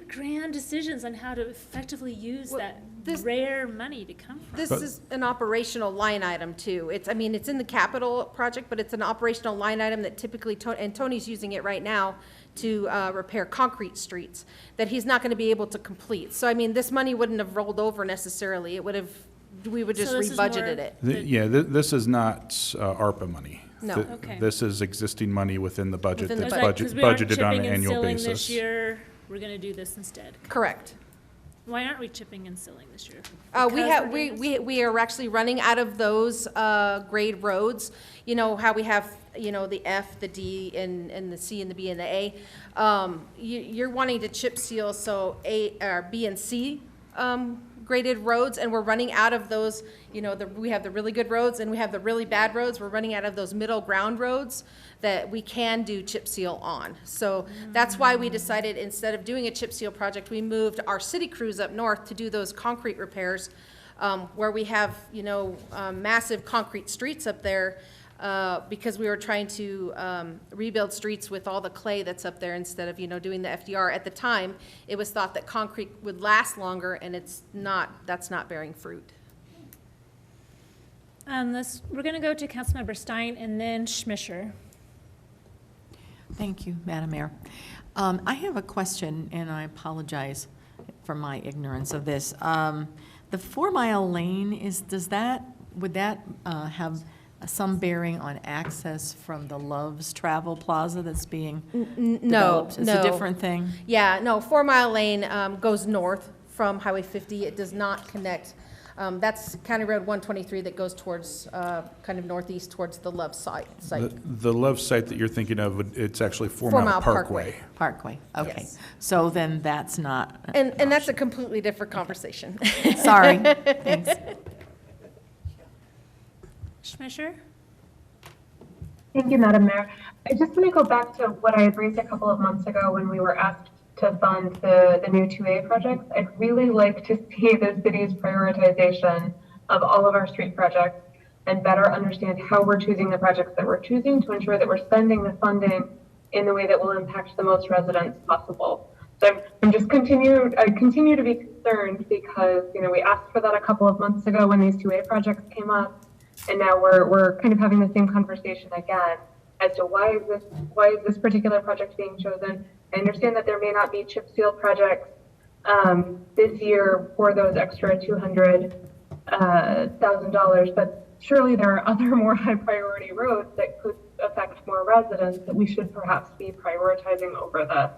grand decisions on how to effectively use Well, that this- rare money to come from. This is an operational line item too. It's in the capital project, but it's an operational line item that typically, and Tony's using it right now to repair concrete streets that he's not gonna be able to complete. So, this money wouldn't have rolled over necessarily. It would have we would just So this is rebudgeted more- it. Yeah, this is not ARPA money. No. Okay. This is existing money within the budget Within the that's budget. Because we aren't budgeted on an chipping and annual sealing basis. this year, we're gonna do this instead. Correct. Why aren't we chipping and sealing this year? We Because have, we're doing this? we are actually running out of those grade roads. You know, how we have, you know, the F, the D, and the C, and the B, and the A. You're wanting to chip seal, so A, or B and C graded roads, and we're running out of those, you know, we have the really good roads and we have the really bad roads. We're running out of those middle ground roads that we can do chip seal on. So that's why we decided, instead of doing a chip seal project, we moved our city crews up north to do those concrete repairs, where we have, you know, massive concrete streets up there, because we were trying to rebuild streets with all the clay that's up there instead of, you know, doing the FDR. At the time, it was thought that concrete would last longer, and that's not bearing fruit. We're gonna go to Councilmember Stein and then Schmischer. Thank you, Madam Mayor. I have a question, and I apologize for my ignorance of this. The 4-mile lane would that have some bearing on access from the Love's Travel Plaza that's being No, developed? It's no. a different thing? Yeah, no, 4-mile lane goes north from Highway 50. It does not connect. That's County Road 123 that goes towards, kind of northeast towards the Love site. The Love site that you're thinking of, it's actually 4 4 Mile Mile Parkway. Parkway, okay. Yes. So then that's not. And that's a completely different conversation. Sorry, thanks. Schmischer? Thank you, Madam Mayor. I just want to go back to what I had raised a couple of months ago when we were asked to fund the new 2A projects. I'd really like to see the city's prioritization of all of our street projects and better understand how we're choosing the projects that we're choosing to ensure that we're spending the funding in the way that will impact the most residents possible. So I continue to be concerned because, you know, we asked for that a couple of months ago when these 2A projects came up, and now we're kind of having the same conversation again as to why is this particular project being chosen. I understand that there may not be chip seal projects this year for those extra $200,000, but surely there are other more high priority roads that could affect more residents that we should perhaps be prioritizing over this.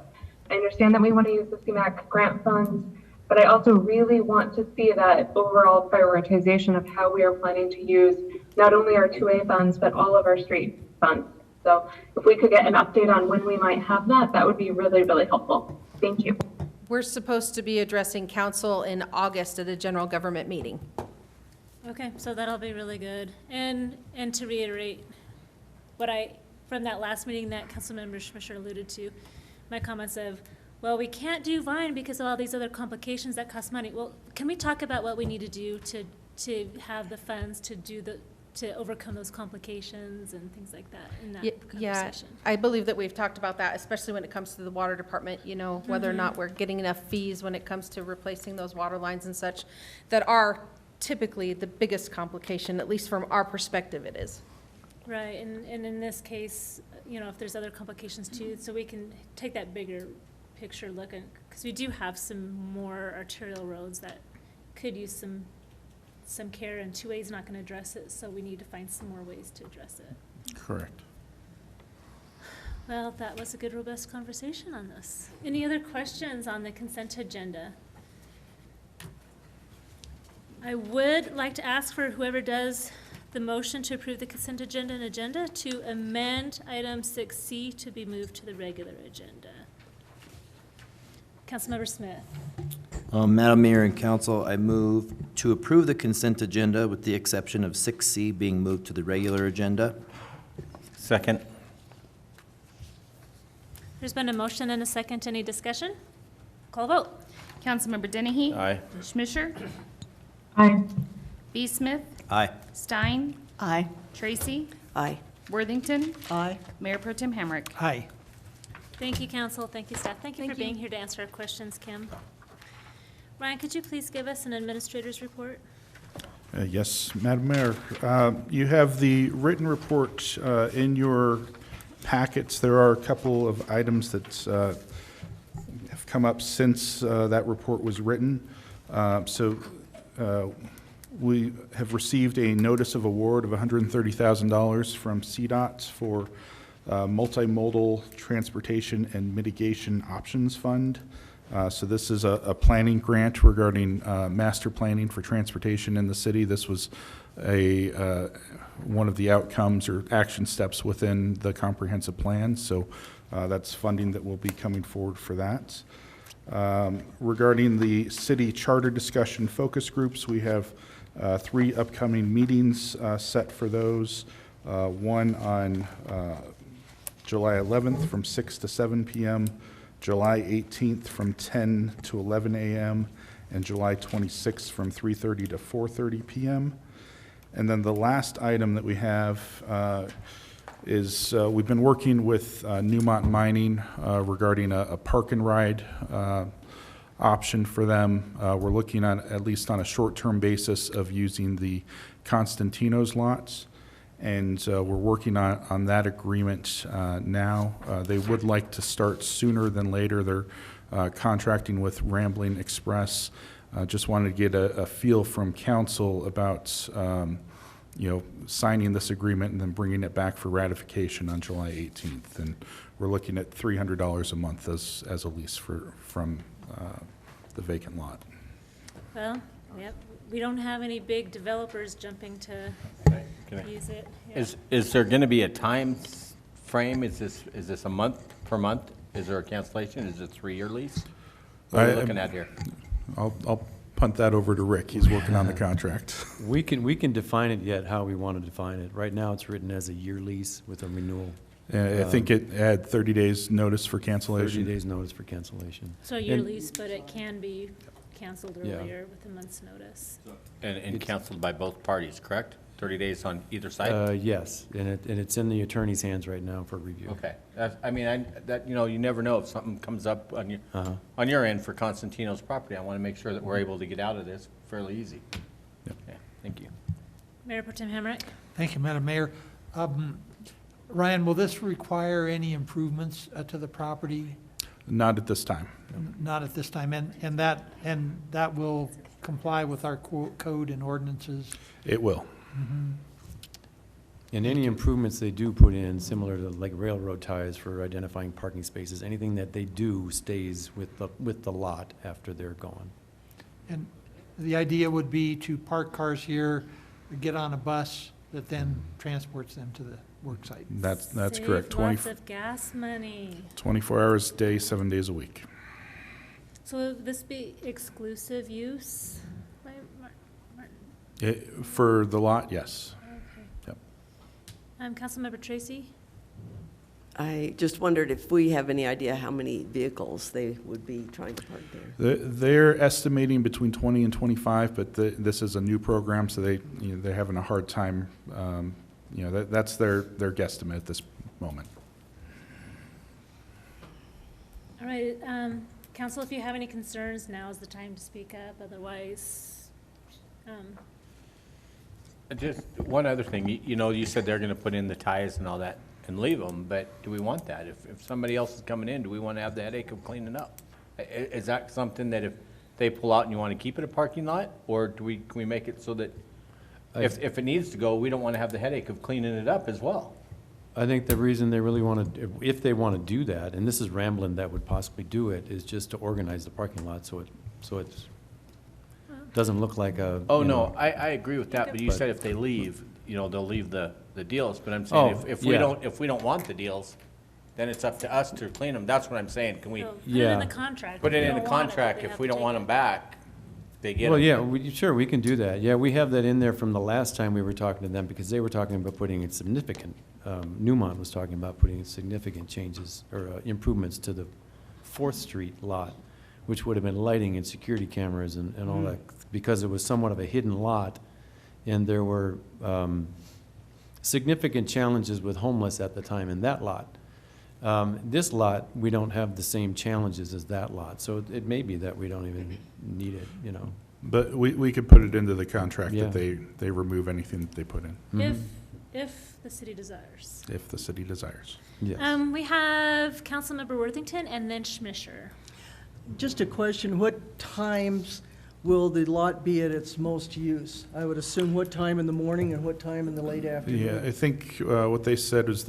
I understand that we want to use the CMAQ grant funds, but I also really want to see that overall prioritization of how we are planning to use not only our 2A funds, but all of our street funds. So if we could get an update on when we might have that, that would be really, really helpful. Thank you. We're supposed to be addressing council in August at a general government meeting. Okay, so that'll be really good. And to reiterate from that last meeting that Councilmember Schmischer alluded to, my comments of, well, we can't do Vine because of all these other complications that cost money. Well, can we talk about what we need to do to have the funds to overcome those complications and things like that in that conversation? Yeah, I believe that we've talked about that, especially when it comes to the water department, you know, whether or not we're getting enough fees when it comes to replacing those water lines and such, that are typically the biggest complication, at least from our perspective it is. Right, and in this case, you know, if there's other complications too, so we can take that bigger picture look, because we do have some more arterial roads that could use some care, and 2A is not going to address it, so we need to find some more ways to address it. Correct. Well, that was a good, robust conversation on this. Any other questions on the consent agenda? I would like to ask for whoever does the motion to approve the consent agenda to amend item 6C to be moved to the regular agenda. Councilmember Smith. Madam Mayor and Council, I move to approve the consent agenda with the exception of 6C being moved to the regular agenda. Second. There's been a motion and a second. Any discussion? Call vote. Councilmember Dennehy? Aye. Schmischer? Aye. B. Smith? Aye. Stein? Aye. Tracy? Aye. Worthington? Aye. Mayor Pro Tem Hamrick? Hi. Thank you, council. Thank you, staff. Thank you for being here to answer our questions, Kim. Ryan, could you please give us an administrator's report? Yes, Madam Mayor. You have the written report in your packets. There are a couple of items that have come up since that report was written. We have received a notice of award of $130,000 from CDOT for Multimodal Transportation and Mitigation Options Fund. So this is a planning grant regarding master planning for transportation in the city. This was one of the outcomes or action steps within the comprehensive plan. So that's funding that will be coming forward for that. Regarding the city charter discussion focus groups, we have 3 upcoming meetings set for those. One on July 11th from 6 to 7 p.m., July 18th from 10 to 11 a.m., and July 26th from 3:30 to 4:30 p.m. And then the last item that we have is we've been working with Newmont Mining regarding a park and ride option for them. We're looking at least on a short-term basis of using the Constantino's lots, and we're working on that agreement now. They would like to start sooner than later. They're contracting with Rambling Express. Just wanted to get a feel from council about signing this agreement and then bringing it back for ratification on July 18th. And we're looking at $300 a month as a lease from the vacant lot. Well, yep, we don't have any big developers jumping to use it. Yeah. Is there going to be a time frame? Is this a month per month? Is there a cancellation? Is it a 3-year lease? What are we looking at here? I'll punt that over to Rick. He's working on the contract. We can define it yet how we want to define it. Right now, it's written as a year lease with a renewal. I think it had 30 days notice for cancellation. 30 days notice for cancellation. So year lease, but it can be canceled earlier with a month's notice. And canceled by both parties, correct? 30 days on either side? Yes, and it's in the attorney's hands right now for review. Okay. You never know if something comes up on your end for Constantino's property. I want to make sure that we're able to get out of this fairly easy. Yep. Okay, thank you. Mayor Pro Tem Hamrick? Thank you, Madam Mayor. Ryan, will this require any improvements to the property? Not at this time. Not at this time, and that will comply with our code and ordinances? It will. Mm-hmm. And any improvements they do put in, similar to like railroad ties for identifying parking spaces, anything that they do stays with the lot after they're gone. And the idea would be to park cars here, get on a bus that then transports them to the work site. That's Save correct. lots of gas money. 24 hours a day, 7 days a week. So will this be exclusive use? For the lot, yes. Okay. Yep. Councilmember Tracy? I just wondered if we have any idea how many vehicles they would be trying to park there. They're estimating between 20 and 25, but this is a new program, so they're having a hard time. That's their guesstimate at this moment. All right, council, if you have any concerns, now is the time to speak up. Otherwise, Just one other thing, you said they're going to put in the ties and all that and leave them, but do we want that? If somebody else is coming in, do we want to have the headache of cleaning up? Is that something that if they pull out and you want to keep it a parking lot, or can we make it so that if it needs to go, we don't want to have the headache of cleaning it up as well? I think the reason they really want to, if they want to do that, and this is Ramblin' that would possibly do it, is just to organize the parking lot so it doesn't look like a. Oh, no, I agree with that, but you said if they leave, they'll leave the deals, but I'm saying if we don't want the deals, then it's up to us to clean them. That's what I'm saying. Can we put it in the contract? put it If in they the don't want it, contract? they If have we to don't take want it. them back, they get them. Well, yeah, sure, we can do that. Yeah, we have that in there from the last time we were talking to them, because they were talking about putting in significant, Newmont was talking about putting in significant changes or improvements to the 4th Street lot, which would have been lighting and security cameras and all that, because it was somewhat of a hidden lot, and there were significant challenges with homeless at the time in that lot. This lot, we don't have the same challenges as that lot, so it may be that we don't even need it, But we could put it into the contract Yeah. that they remove anything that they put in. If the city desires. If the city desires. Yes. We have Councilmember Worthington and then Schmischer. Just a question, what times will the lot be at its most use? I would assume what time in the morning and what time in the late afternoon? Yeah, I think what they said was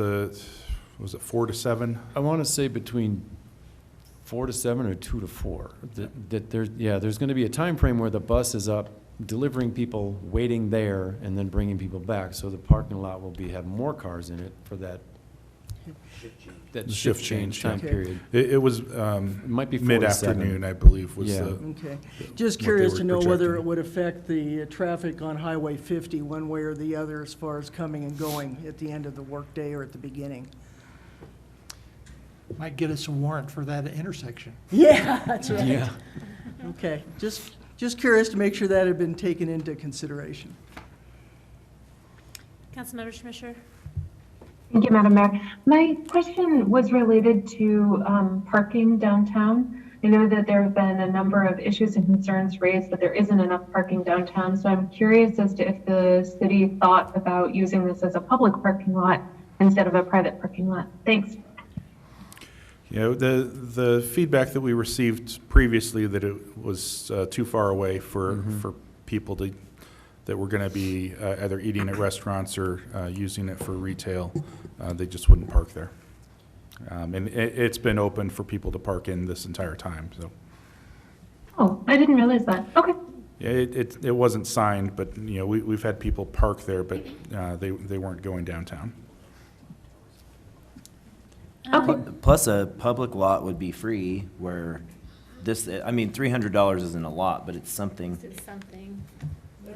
was it 4 to 7? I want to say between 4 to 7 or 2 to 4. That there's going to be a time frame where the bus is up, delivering people, waiting there, and then bringing people back. So the parking lot will have more cars in it for that shift change time Okay. period. It was might be 4 to 7. mid-afternoon, I believe, was Yeah. the. Okay. Just what they curious were to know whether projecting. it would affect the traffic on Highway 50 one way or the other as far as coming and going at the end of the workday or at the beginning. Might get us a warrant for that intersection. Yeah, that's right. Yeah. Okay, just curious to make sure that had been taken into consideration. Councilmember Schmisher? Thank you, Madam Mayor. My question was related to parking downtown. I know that there have been a number of issues and concerns raised that there isn't enough parking downtown. So I'm curious as to if the city thought about using this as a public parking lot instead of a private parking lot. Thanks. You know, the feedback that we received previously that it was too far away for people that were going to be either eating at restaurants or using it for retail, they just wouldn't park there. And it's been open for people to park in this entire time, so. Oh, I didn't realize that. Okay. Yeah, it wasn't signed, but, you know, we've had people park there, but they weren't going downtown. Plus, a public lot would be free, where this, I mean, $300 isn't a lot, but it's something. It's something. Yeah.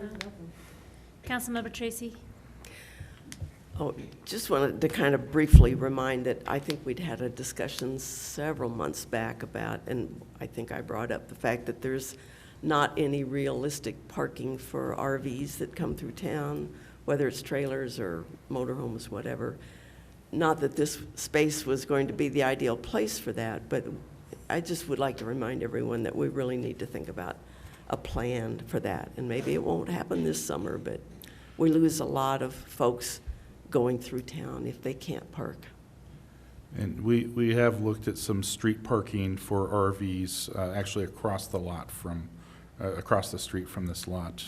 Councilmember Tracy? Oh, just wanted to kind of briefly remind that I think we'd had a discussion several months back about, and I think I brought up the fact that there's not any realistic parking for RVs that come through town, whether it's trailers or motorhomes, whatever. Not that this space was going to be the ideal place for that, but I just would like to remind everyone that we really need to think about a plan for that. And maybe it won't happen this summer, but we lose a lot of folks going through town if they can't park. And we have looked at some street parking for RVs, actually across the lot across the street from this lot.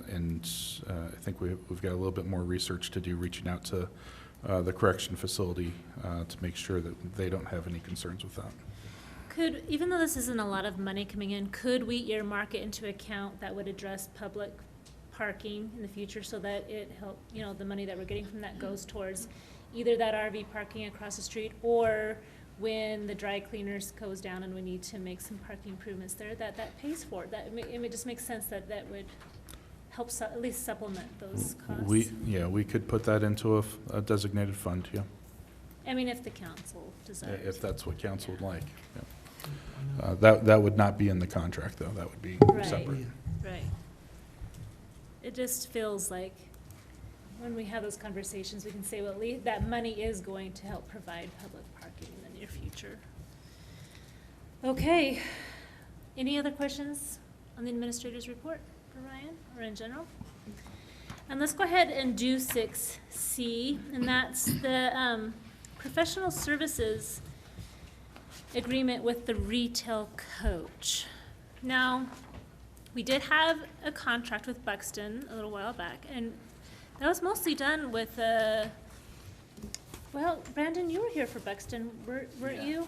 And I think we've got a little bit more research to do, reaching out to the correction facility to make sure that they don't have any concerns with that. Even though this isn't a lot of money coming in, could we earmark it into account that would address public parking in the future so that it help, the money that we're getting from that goes towards either that RV parking across the street or when the dry cleaners goes down and we need to make some parking improvements there, that pays for it. It just makes sense that would help at least supplement those costs. We could put that into a designated fund, yeah. I mean, if the council desires. If that's what council would like, yeah. That would not be in the contract, though. That would be separate. Right. It just feels like when we have those conversations, we can say, well, at least that money is going to help provide public parking in the near future. Okay. Any other questions on the administrator's report for Ryan or in general? And let's go ahead and do 6C, and that's the professional services agreement with the retail coach. Now, we did have a contract with Buxton a little while back, and that was mostly done with, well, Brandon, you were here for Buxton, weren't you?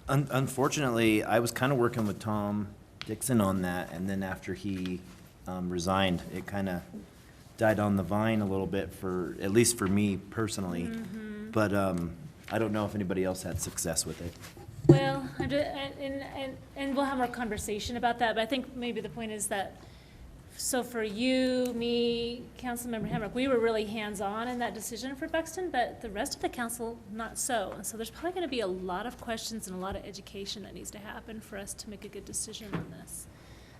Unfortunately, I was kind of working with Tom Dixon on that, and then after he resigned, it kind of died on the vine a little bit at least for me personally. Mm-hmm. But I don't know if anybody else had success with it. Well, and we'll have more conversation about that, but I think maybe the point is that, so for you, me, Councilmember Hamrick, we were really hands-on in that decision for Buxton, but the rest of the council, not so. And so there's probably going to be a lot of questions and a lot of education that needs to happen for us to make a good decision on this.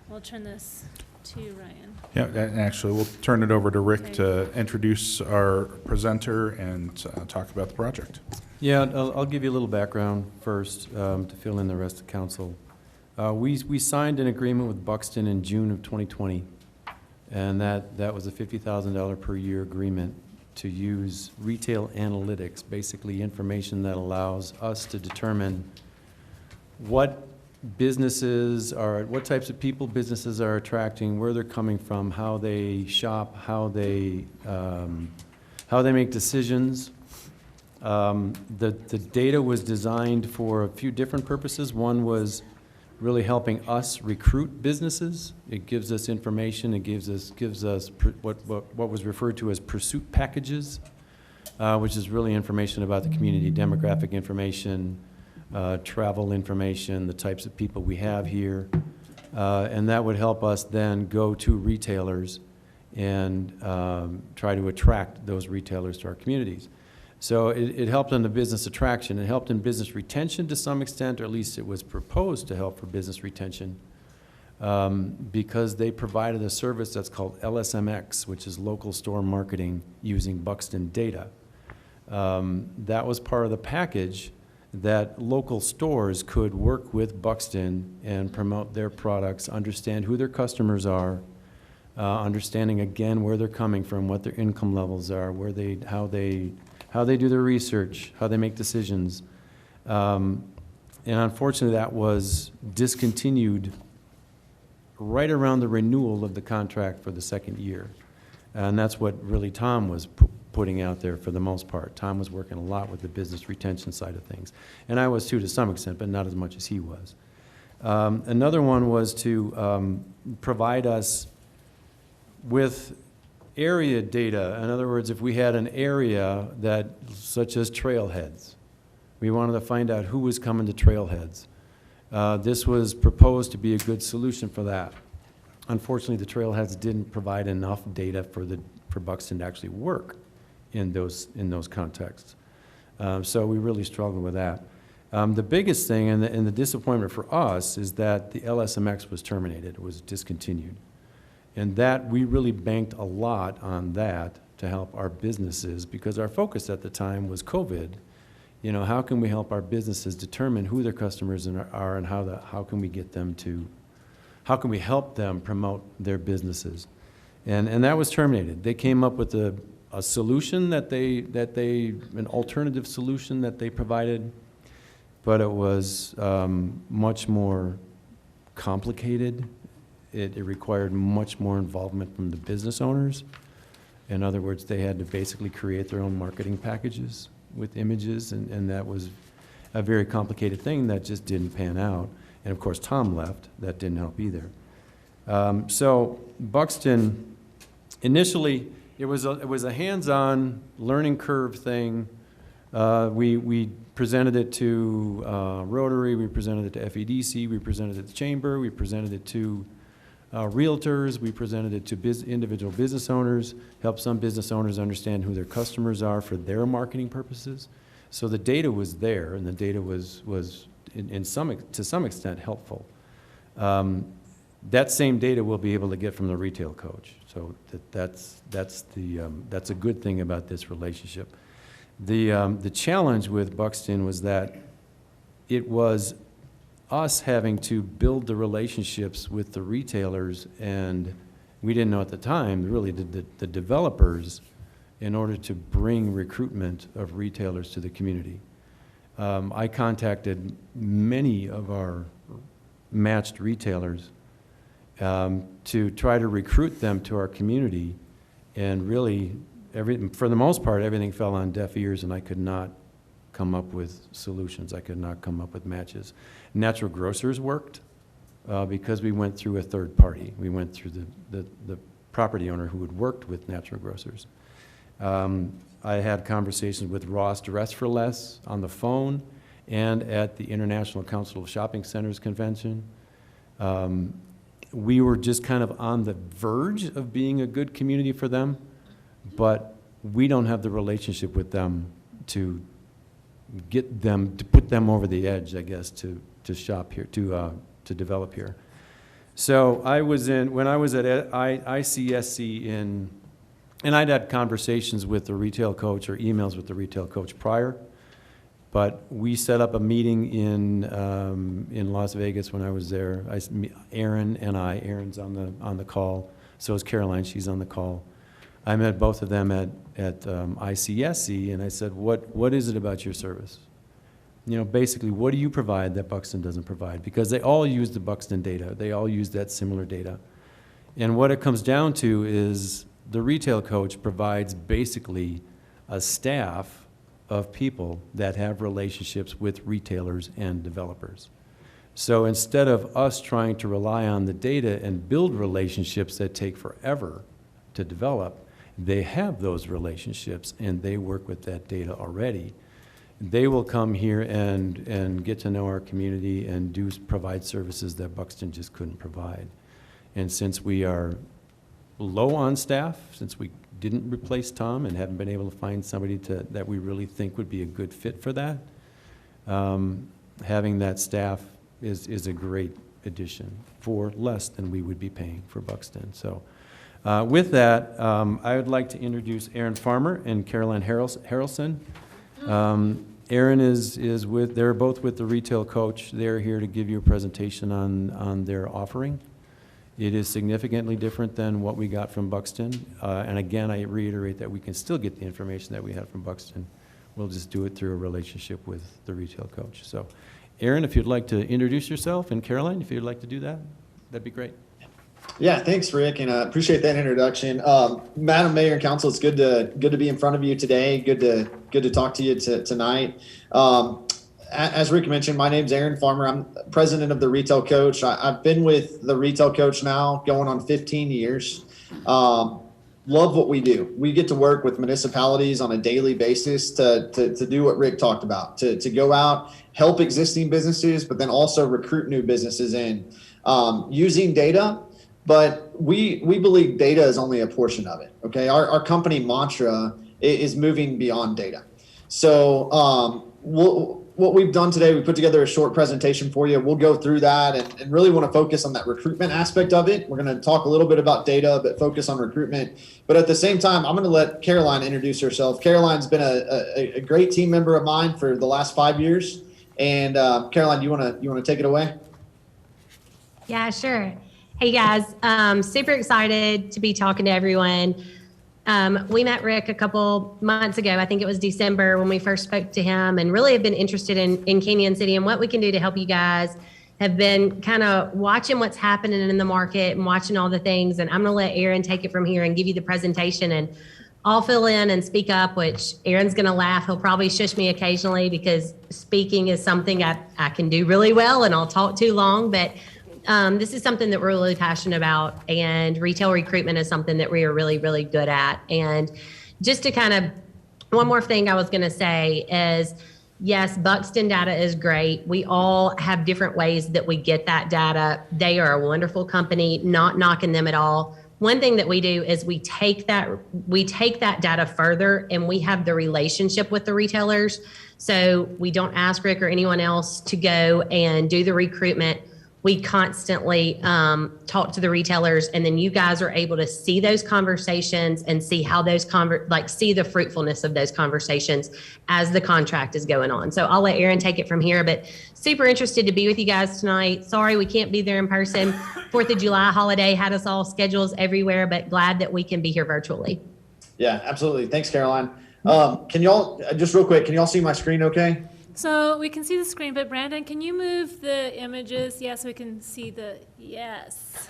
We'll turn this to you, Ryan. Yeah, and actually, we'll turn it over to Rick Okay. to introduce our presenter and talk about the project. Yeah, I'll give you a little background first to fill in the rest of council. We signed an agreement with Buxton in June of 2020, and that was a $50,000 per year agreement to use retail analytics, basically information that allows us to determine what businesses are, what types of people businesses are attracting, where they're coming from, how they shop, how they make decisions. The data was designed for a few different purposes. One was really helping us recruit businesses. It gives us information. It gives us what was referred to as pursuit packages, which is really information about the community, demographic information, travel information, the types of people we have here. And that would help us then go to retailers and try to attract those retailers to our communities. So it helped in the business attraction. It helped in business retention to some extent, or at least it was proposed to help for business retention, because they provided a service that's called LSMX, which is local store marketing using Buxton data. That was part of the package, that local stores could work with Buxton and promote their products, understand who their customers are, understanding again where they're coming from, what their income levels are, how they do their research, how they make decisions. And unfortunately, that was discontinued right around the renewal of the contract for the second year. And that's what really Tom was putting out there for the most part. Tom was working a lot with the business retention side of things. And I was too, to some extent, but not as much as he was. Another one was to provide us with area data. In other words, if we had an area that, such as trailheads, we wanted to find out who was coming to trailheads. This was proposed to be a good solution for that. Unfortunately, the trailheads didn't provide enough data for Buxton to actually work in those contexts. So we really struggled with that. The biggest thing and the disappointment for us is that the LSMX was terminated. It was discontinued. And that, we really banked a lot on that to help our businesses, because our focus at the time was COVID. You know, how can we help our businesses determine who their customers are, and how can we get them to, how can we help them promote their businesses? And that was terminated. They came up with a solution an alternative solution that they provided, but it was much more complicated. It required much more involvement from the business owners. In other words, they had to basically create their own marketing packages with images, and that was a very complicated thing that just didn't pan out. And of course, Tom left. That didn't help either. So Buxton, initially, it was a hands-on learning curve thing. We presented it to Rotary, we presented it to FEDC, we presented it to Chamber, we presented it to realtors, we presented it to individual business owners, helped some business owners understand who their customers are for their marketing purposes. So the data was there, and the data was to some extent helpful. That same data we'll be able to get from the retail coach. So that's a good thing about this relationship. The challenge with Buxton was that it was us having to build the relationships with the retailers, and we didn't know at the time, really, the developers, in order to bring recruitment of retailers to the community. I contacted many of our matched retailers to try to recruit them to our community, and really, for the most part, everything fell on deaf ears, and I could not come up with solutions. I could not come up with matches. Natural Grocers worked because we went through a third party. We went through the property owner who had worked with Natural Grocers. I had conversations with Ross Dress for Less on the phone and at the International Council of Shopping Centers convention. We were just kind of on the verge of being a good community for them, but we don't have the relationship with them to get them, to put them over the edge, I guess, to shop here, to develop here. So when I was at ICSC and I'd had conversations with the retail coach or emails with the retail coach prior, but we set up a meeting in Las Vegas when I was there. Aaron's on the call, so is Caroline, she's on the call. I met both of them at ICSC, and I said, what is it about your service Basically, what do you provide that Buxton doesn't provide? Because they all use the Buxton data. They all use that similar data. And what it comes down to is the retail coach provides basically a staff of people that have relationships with retailers and developers. So instead of us trying to rely on the data and build relationships that take forever to develop, they have those relationships and they work with that data already. They will come here and get to know our community and provide services that Buxton just couldn't provide. And since we are low on staff, since we didn't replace Tom and haven't been able to find somebody that we really think would be a good fit for that, having that staff is a great addition for less than we would be paying for Buxton. So with that, I would like to introduce Aaron Farmer and Caroline Harrelson. Aaron they're both with the Retail Coach. They're here to give you a presentation on their offering. It is significantly different than what we got from Buxton. And again, I reiterate that we can still get the information that we had from Buxton. We'll just do it through a relationship with the Retail Coach. So Aaron, if you'd like to introduce yourself, and Caroline, if you'd like to do that, that'd be great. Yeah, thanks, Rick, and appreciate that introduction. Madam Mayor and Council, it's good to be in front of you today. Good to talk to you tonight. As Rick mentioned, my name's Aaron Farmer. I'm president of the Retail Coach. I've been with the Retail Coach now going on 15 years. Love what we do. We get to work with municipalities on a daily basis to do what Rick talked about, to go out, help existing businesses, but then also recruit new businesses in using data. But we believe data is only a portion of it. Okay, our company mantra is moving beyond data. So what we've done today, we put together a short presentation for you. We'll go through that and really want to focus on that recruitment aspect of it. We're going to talk a little bit about data, but focus on recruitment. But at the same time, I'm going to let Caroline introduce herself. Caroline's been a great team member of mine for the last 5 years. And Caroline, you want to take it away? Yeah, sure. Hey guys, super excited to be talking to everyone. We met Rick a couple months ago. I think it was December when we first spoke to him, and really have been interested in Canyon City and what we can do to help you guys. Have been kind of watching what's happening in the market and watching all the things. And I'm going to let Aaron take it from here and give you the presentation, and I'll fill in and speak up, which Aaron's going to laugh. He'll probably shush me occasionally because speaking is something I can do really well, and I'll talk too long. But this is something that we're really passionate about, and retail recruitment is something that we are really, really good at. And just to kind of, one more thing I was going to say is, yes, Buxton data is great. We all have different ways that we get that data. They are a wonderful company, not knocking them at all. One thing that we do is we take that data further, and we have the relationship with the retailers. So we don't ask Rick or anyone else to go and do the recruitment. We constantly talk to the retailers, and then you guys are able to see those conversations and see how those see the fruitfulness of those conversations as the contract is going on. So I'll let Aaron take it from here, but super interested to be with you guys tonight. Sorry we can't be there in person. 4th of July holiday had us all schedules everywhere, but glad that we can be here virtually. Yeah, absolutely. Thanks, Caroline. Can y'all, just real quick, can y'all see my screen okay? So we can see the screen, but Brandon, can you move the images? Yeah, so we can see yes.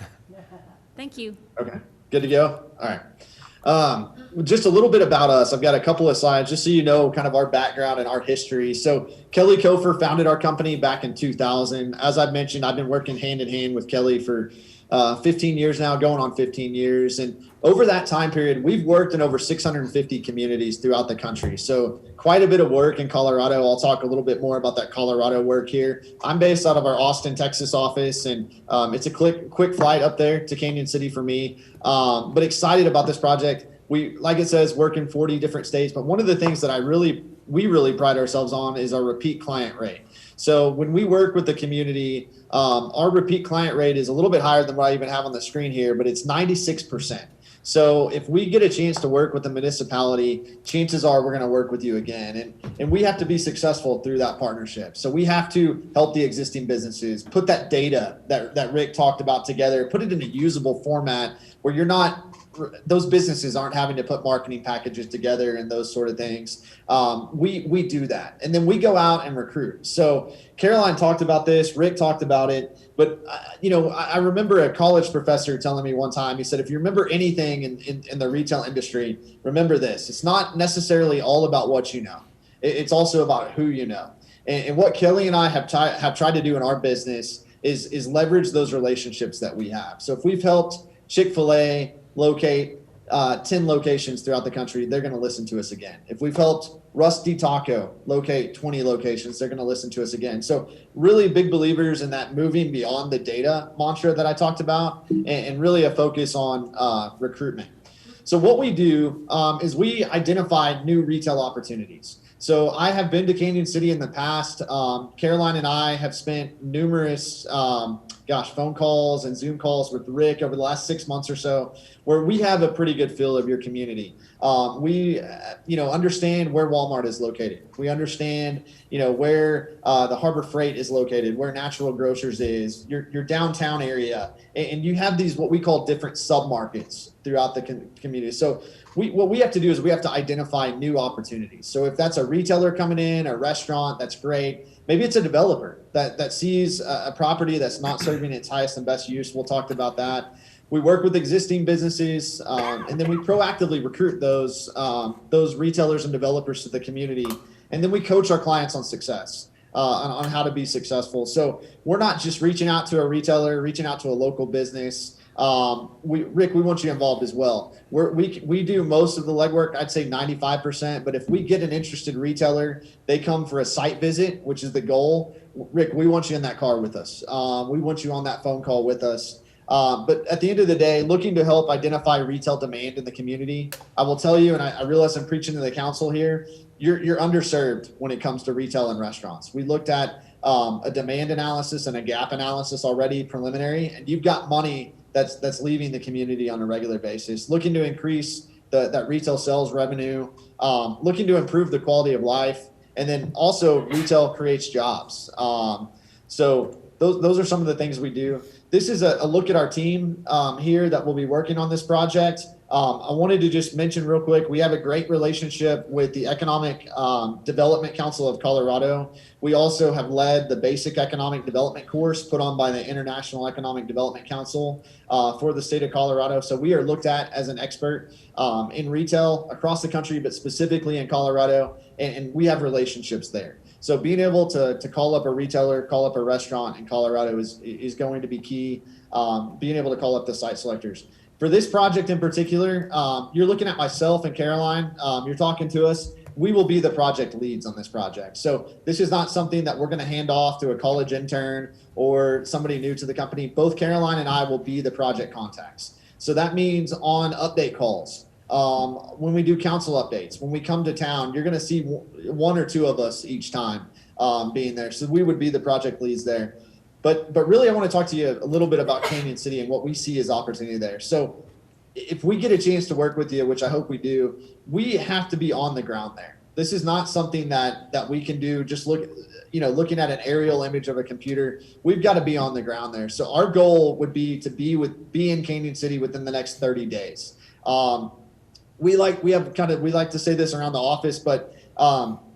Thank you. Okay, good to go? All right. Just a little bit about us. I've got a couple of slides just so you know kind of our background and our history. So Kelly Kofer founded our company back in 2000. As I've mentioned, I've been working hand in hand with Kelly for 15 years now, going on 15 years. And over that time period, we've worked in over 650 communities throughout the country. So quite a bit of work in Colorado. I'll talk a little bit more about that Colorado work here. I'm based out of our Austin, Texas office, and it's a quick flight up there to Canyon City for me. But excited about this project. We, like it says, work in 40 different states. But one of the things that we really pride ourselves on is our repeat client rate. So when we work with the community, our repeat client rate is a little bit higher than what I even have on the screen here, but it's 96%. So if we get a chance to work with the municipality, chances are we're going to work with you again. And we have to be successful through that partnership. So we have to help the existing businesses, put that data that Rick talked about together, put it in a usable format where you're not those businesses aren't having to put marketing packages together and those sort of things. We do that, and then we go out and recruit. So Caroline talked about this, Rick talked about it, but I remember a college professor telling me one time. He said, if you remember anything in the retail industry, remember this: it's not necessarily all about what you know; it's also about who you know. And what Kelly and I have tried to do in our business is leverage those relationships that we have. So if we've helped Chick-fil-A locate 10 locations throughout the country, they're going to listen to us again. If we've helped Rusty Taco locate 20 locations, they're going to listen to us again. So really big believers in that moving beyond the data mantra that I talked about, and really a focus on recruitment. So what we do is we identify new retail opportunities. So I have been to Canyon City in the past. Caroline and I have spent numerous, phone calls and Zoom calls with Rick over the last 6 months or so, where we have a pretty good feel of your community. We understand where Walmart is located. We understand, where the Harbor Freight is located, where Natural Grocers is, your downtown area, and you have these what we call different submarkets throughout the community. So what we have to do is we have to identify new opportunities. So if that's a retailer coming in, a restaurant, that's great. Maybe it's a developer that sees a property that's not serving its highest and best use. We'll talk about that. We work with existing businesses, and then we proactively recruit those retailers and developers to the community. And then we coach our clients on success, on how to be successful. So we're not just reaching out to a retailer, reaching out to a local business. Rick, we want you involved as well. We do most of the legwork, I'd say 95%, but if we get an interested retailer, they come for a site visit, which is the goal. Rick, we want you in that car with us. We want you on that phone call with us. But at the end of the day, looking to help identify retail demand in the community, I will tell you, and I realize I'm preaching to the council here, you're underserved when it comes to retail and restaurants. We looked at a demand analysis and a gap analysis already preliminary, and you've got money that's leaving the community on a regular basis, looking to increase that retail sales revenue, looking to improve the quality of life, and then also retail creates jobs. So those are some of the things we do. This is a look at our team here that will be working on this project. I wanted to just mention real quick, we have a great relationship with the Economic Development Council of Colorado. We also have led the basic economic development course put on by the International Economic Development Council for the state of Colorado. So we are looked at as an expert in retail across the country, but specifically in Colorado, and we have relationships there. So being able to call up a retailer, call up a restaurant in Colorado is going to be key. Being able to call up the site selectors. For this project in particular, you're looking at myself and Caroline. You're talking to us. We will be the project leads on this project. So this is not something that we're going to hand off to a college intern or somebody new to the company. Both Caroline and I will be the project contacts. So that means on update calls, when we do council updates, when we come to town, you're going to see one or two of us each time being there. So we would be the project leads there. But really, I want to talk to you a little bit about Canyon City and what we see as opportunity there. So if we get a chance to work with you, which I hope we do, we have to be on the ground there. This is not something that we can do just looking at an aerial image of a computer. We've got to be on the ground there. So our goal would be to be in Canyon City within the next 30 days. We like to say this around the office, but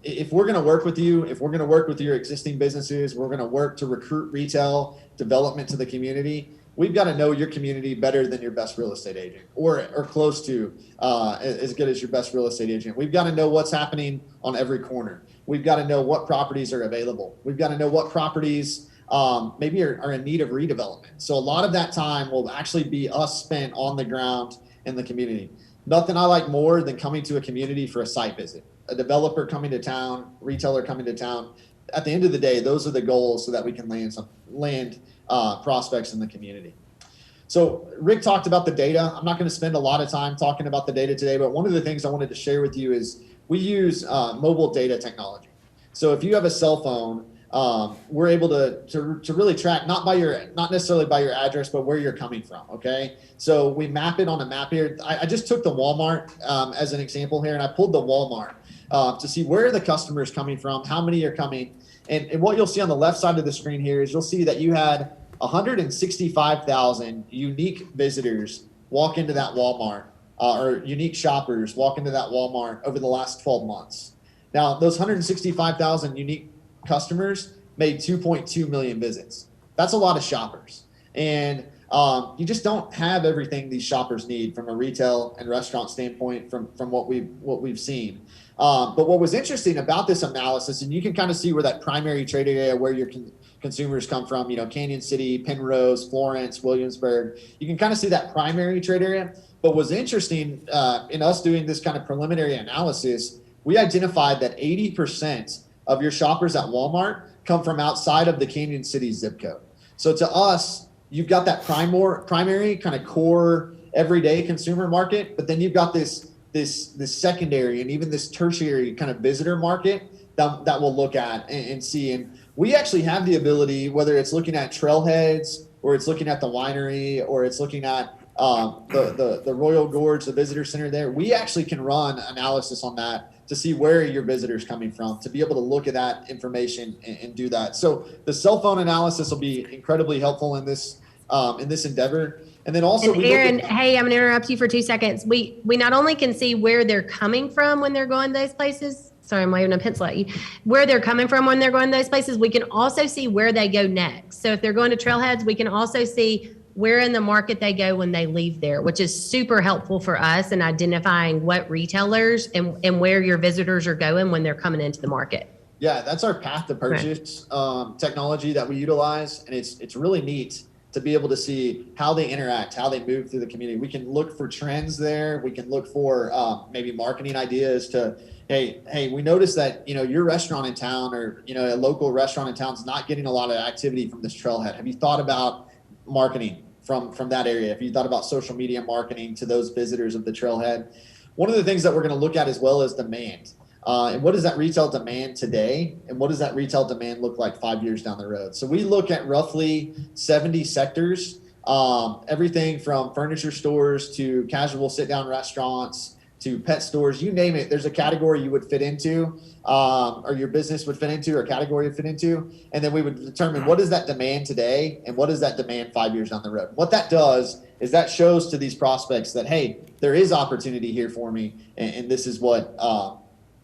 if we're going to work with you, if we're going to work with your existing businesses, we're going to work to recruit retail development to the community. We've got to know your community better than your best real estate agent, or close to as good as your best real estate agent. We've got to know what's happening on every corner. We've got to know what properties are available. We've got to know what properties maybe are in need of redevelopment. So a lot of that time will actually be us spent on the ground in the community. Nothing I like more than coming to a community for a site visit. A developer coming to town, retailer coming to town. At the end of the day, those are the goals so that we can land prospects in the community. So Rick talked about the data. I'm not going to spend a lot of time talking about the data today, but one of the things I wanted to share with you is we use mobile data technology. So if you have a cell phone, we're able to really track not necessarily by your address, but where you're coming from. Okay, so we map it on a map here. I just took the Walmart as an example here, and I pulled the Walmart to see where are the customers coming from, how many are coming, and what you'll see on the left side of the screen here is you'll see that you had 165,000 unique visitors walk into that Walmart or unique shoppers walk into that Walmart over the last 12 months. Now, those 165,000 unique customers made 2.2 million visits. That's a lot of shoppers. And you just don't have everything these shoppers need from a retail and restaurant standpoint from what we've seen. But what was interesting about this analysis, and you can kind of see where that primary trade area where your consumers come from, you know, Canyon City, Penrose, Florence, Williamsburg, you can kind of see that primary trade area. But what's interesting in us doing this kind of preliminary analysis, we identified that 80% of your shoppers at Walmart come from outside of the Canyon City zip code. So to us, you've got that primary kind of core everyday consumer market, but then you've got this secondary and even this tertiary kind of visitor market that we'll look at and see. And we actually have the ability, whether it's looking at trailheads or it's looking at the winery or it's looking at the Royal Gorge, the visitor center there, we actually can run analysis on that to see where are your visitors coming from, to be able to look at that information and do that. So the cell phone analysis will be incredibly helpful in this endeavor. And then also, and Aaron, hey, I'm gonna interrupt you for 2 seconds. We not only can see where they're coming from when they're going those places. Sorry, I'm waving a pencil at you. Where they're coming from when they're going those places, we can also see where they go next. So if they're going to trailheads, we can also see where in the market they go when they leave there, which is super helpful for us in identifying what retailers and where your visitors are going when they're coming into the market. Yeah, that's our path to purchase technology that we utilize. And it's really neat to be able to see how they interact, how they move through the community. We can look for trends there. We can look for maybe marketing ideas to, hey, we noticed that, you know, your restaurant in town or, you know, a local restaurant in town is not getting a lot of activity from this trailhead. Have you thought about marketing from that area? Have you thought about social media marketing to those visitors of the trailhead? One of the things that we're going to look at as well is demand. And what is that retail demand today? And what does that retail demand look like 5 years down the road? So we look at roughly 70 sectors, everything from furniture stores to casual sit-down restaurants to pet stores, you name it. There's a category you would fit into, or your business would fit into, or category would fit into. And then we would determine what is that demand today and what is that demand 5 years down the road. What that does is that shows to these prospects that, hey, there is opportunity here for me. And this is what,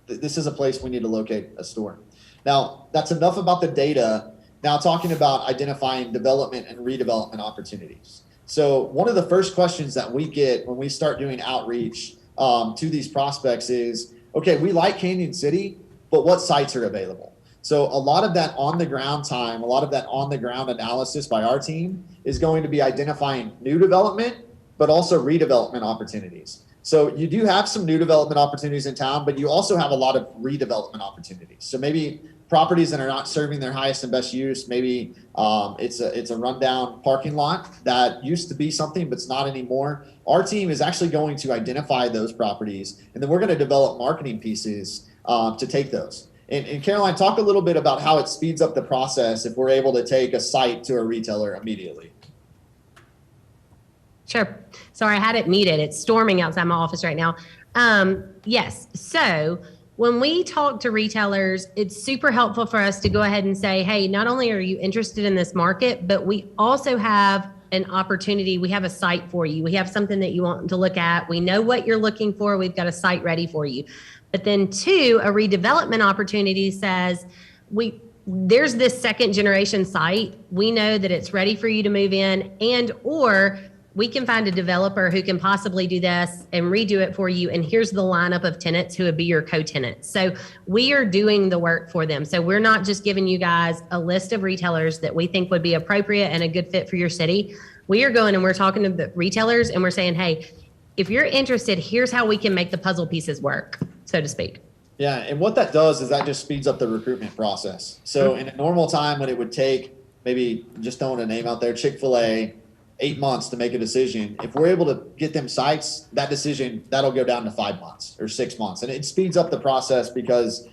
this is a place we need to locate a store. Now, that's enough about the data. Now talking about identifying development and redevelopment opportunities. So one of the first questions that we get when we start doing outreach to these prospects is, okay, we like Canyon City, but what sites are available? So a lot of that on the ground time, a lot of that on the ground analysis by our team is going to be identifying new development, but also redevelopment opportunities. So you do have some new development opportunities in town, but you also have a lot of redevelopment opportunities. So maybe properties that are not serving their highest and best use, maybe it's a rundown parking lot that used to be something, but it's not anymore. Our team is actually going to identify those properties, and then we're going to develop marketing pieces to take those. And Caroline, talk a little bit about how it speeds up the process if we're able to take a site to a retailer immediately. Sure. Sorry, I had it muted. It's storming outside my office right now. Yes. So when we talk to retailers, it's super helpful for us to go ahead and say, hey, not only are you interested in this market, but we also have an opportunity. We have a site for you. We have something that you want to look at. We know what you're looking for. We've got a site ready for you. But then two, a redevelopment opportunity says, there's this second generation site. We know that it's ready for you to move in, and or we can find a developer who can possibly do this and redo it for you. And here's the lineup of tenants who would be your co-tenants. So we are doing the work for them. So we're not just giving you guys a list of retailers that we think would be appropriate and a good fit for your city. We are going and we're talking to the retailers and we're saying, hey, if you're interested, here's how we can make the puzzle pieces work, so to speak. Yeah, and what that does is that just speeds up the recruitment process. So in a normal time when it would take, maybe just throwing a name out there, Chick-fil-A, 8 months to make a decision. If we're able to get them sites, that decision, that'll go down to 5 months or 6 months. And it speeds up the process because,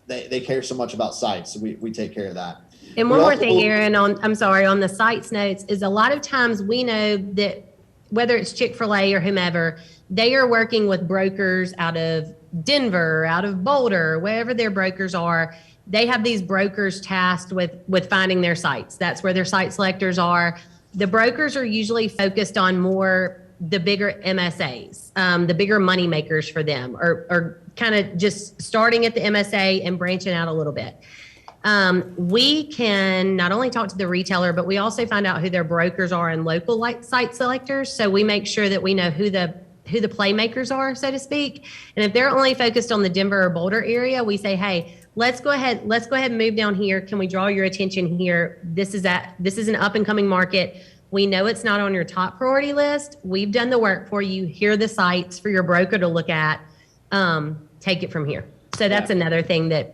they care so much about sites. So we take care of that. And one more thing, Aaron, on the sites notes is a lot of times we know that whether it's Chick-fil-A or whomever, they are working with brokers out of Denver, out of Boulder, wherever their brokers are. They have these brokers tasked with finding their sites. That's where their site selectors are. the brokers are usually focused on more the bigger MSAs, the bigger money makers for them, or kind of just starting at the MSA and branching out a little bit. We can not only talk to the retailer, but we also find out who their brokers are and local site selectors. So we make sure that we know who the playmakers are, so to speak. And if they're only focused on the Denver or Boulder area, we say, hey, let's go ahead and move down here. Can we draw your attention here? This is an up and coming market. We know it's not on your top priority list. We've done the work for you. Here are the sites for your broker to look at. Take it from here. So that's another thing that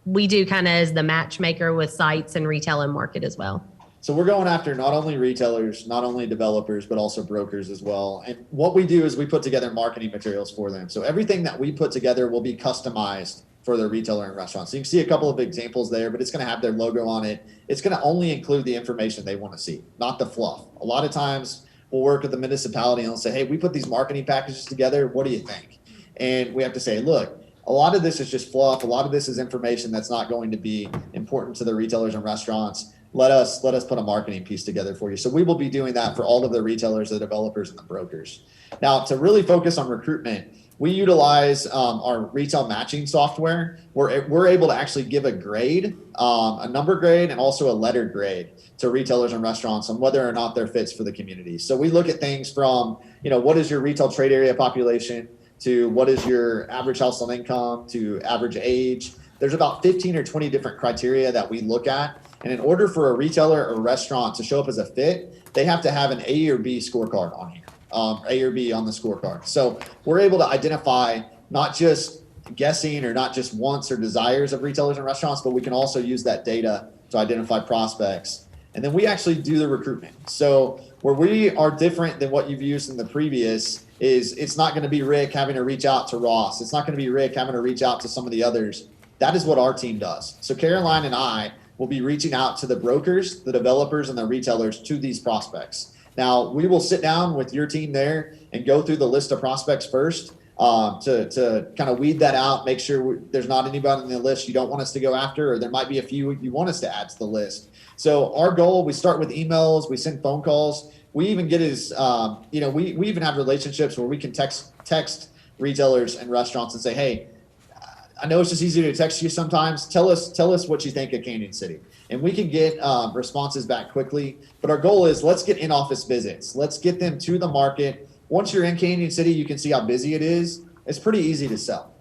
we do kind of as the matchmaker with sites and retail and market as well. So we're going after not only retailers, not only developers, but also brokers as well. And what we do is we put together marketing materials for them. So everything that we put together will be customized for the retailer and restaurant. So you can see a couple of examples there, but it's going to have their logo on it. It's going to only include the information they want to see, not the fluff. A lot of times we'll work with the municipality and they'll say, hey, we put these marketing packages together. What do you think? And we have to say, look, a lot of this is just fluff. A lot of this is information that's not going to be important to the retailers and restaurants. Let us put a marketing piece together for you. So we will be doing that for all of the retailers, the developers, and the brokers. Now, to really focus on recruitment, we utilize our retail matching software where we're able to actually give a grade, a number grade, and also a letter grade to retailers and restaurants on whether or not they're fits for the community. So we look at things from, what is your retail trade area population, to what is your average household income, to average age. There's about 15 or 20 different criteria that we look at. And in order for a retailer or restaurant to show up as a fit, they have to have an A or B scorecard on here, A or B on the scorecard. So we're able to identify not just guessing or not just wants or desires of retailers and restaurants, but we can also use that data to identify prospects. And then we actually do the recruitment. So where we are different than what you've used in the previous is it's not going to be Rick having to reach out to Ross. It's not going to be Rick having to reach out to some of the others. That is what our team does. So Caroline and I will be reaching out to the brokers, the developers, and the retailers to these prospects. Now, we will sit down with your team there and go through the list of prospects first to kind of weed that out, make sure there's not anybody on the list you don't want us to go after, or there might be a few you want us to add to the list. So our goal, we start with emails, we send phone calls. We even get we even have relationships where we can text retailers and restaurants and say, hey, I know it's just easy to text you sometimes. Tell us what you think of Canyon City. And we can get responses back quickly. But our goal is let's get in-office visits. Let's get them to the market. Once you're in Canyon City, you can see how busy it is. It's pretty easy to sell.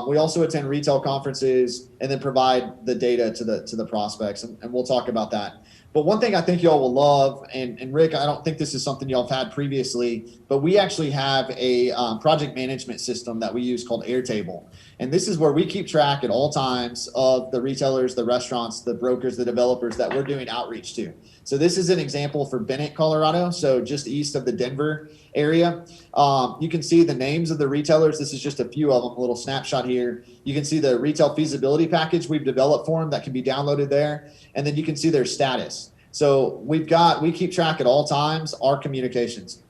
We also attend retail conferences and then provide the data to the prospects. And we'll talk about that. But one thing I think y'all will love, and Rick, I don't think this is something y'all have had previously, but we actually have a project management system that we use called Airtable. And this is where we keep track at all times of the retailers, the restaurants, the brokers, the developers that we're doing outreach to. So this is an example for Bennett, Colorado, so just east of the Denver area. You can see the names of the retailers. This is just a few of them, a little snapshot here. You can see the retail feasibility package we've developed for them that can be downloaded there. And then you can see their status. So we keep track at all times, our communications.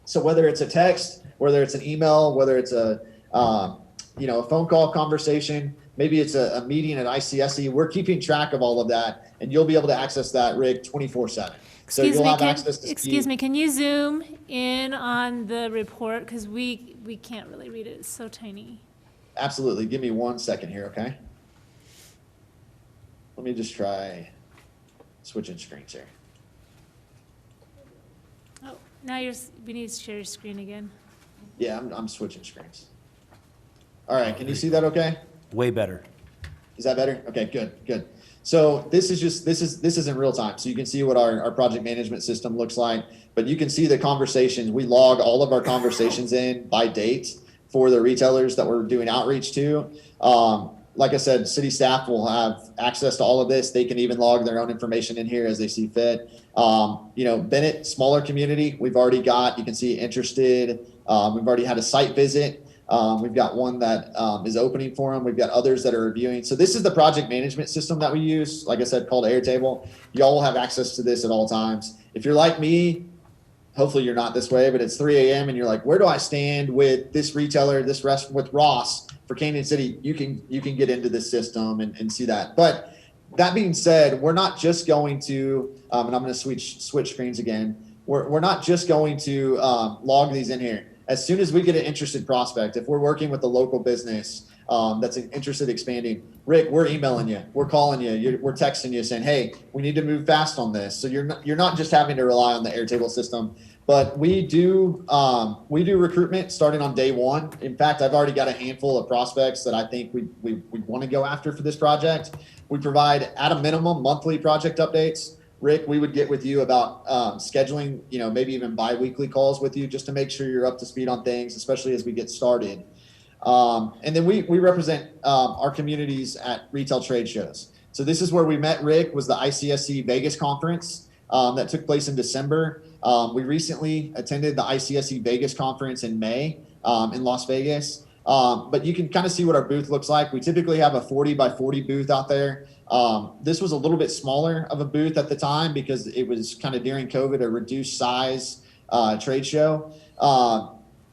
So whether it's a text, whether it's an email, whether it's a phone call conversation, maybe it's a meeting at ICSC, we're keeping track of all of that, and you'll be able to access that, Rick, 24/7. So you'll have access to Excuse me, can you zoom in on the report? Because we can't really read it, it's so tiny. Absolutely, give me 1 second here, okay? Let me just try switching screens here. Oh, now we need to share your screen again. Yeah, I'm switching screens. All right, can you see that okay? Way better. Is that better? Okay, good. So this is in real time. So you can see what our project management system looks like, but you can see the conversations. We log all of our conversations in by date for the retailers that we're doing outreach to. Like I said, city staff will have access to all of this. They can even log their own information in here as they see fit. Bennett, smaller community, we've already got, you can see interested. We've already had a site visit. We've got one that is opening for them. We've got others that are reviewing. So this is the project management system that we use, like I said, called Airtable. Y'all will have access to this at all times. If you're like me, hopefully you're not this way, but it's 3 a.m. and you're like, where do I stand with this retailer, with Ross for Canyon City? You can get into this system and see that. But that being said, we're not just going to, and I'm going to switch screens again. We're not just going to log these in here. As soon as we get an interested prospect, if we're working with a local business that's interested in expanding, Rick, we're emailing you, we're calling you, we're texting you saying, hey, we need to move fast on this. So you're not just having to rely on the Airtable system, but we do recruitment starting on day one. In fact, I've already got a handful of prospects that I think we want to go after for this project. We provide at a minimum monthly project updates. Rick, we would get with you about scheduling, maybe even bi-weekly calls with you just to make sure you're up to speed on things, especially as we get started. And then we represent our communities at retail trade shows. So this is where we met Rick, was the ICSC Vegas conference that took place in December. We recently attended the ICSC Vegas conference in May in Las Vegas. But you can kind of see what our booth looks like. We typically have a 40 by 40 booth out there. This was a little bit smaller of a booth at the time because it was kind of during COVID, a reduced size trade show.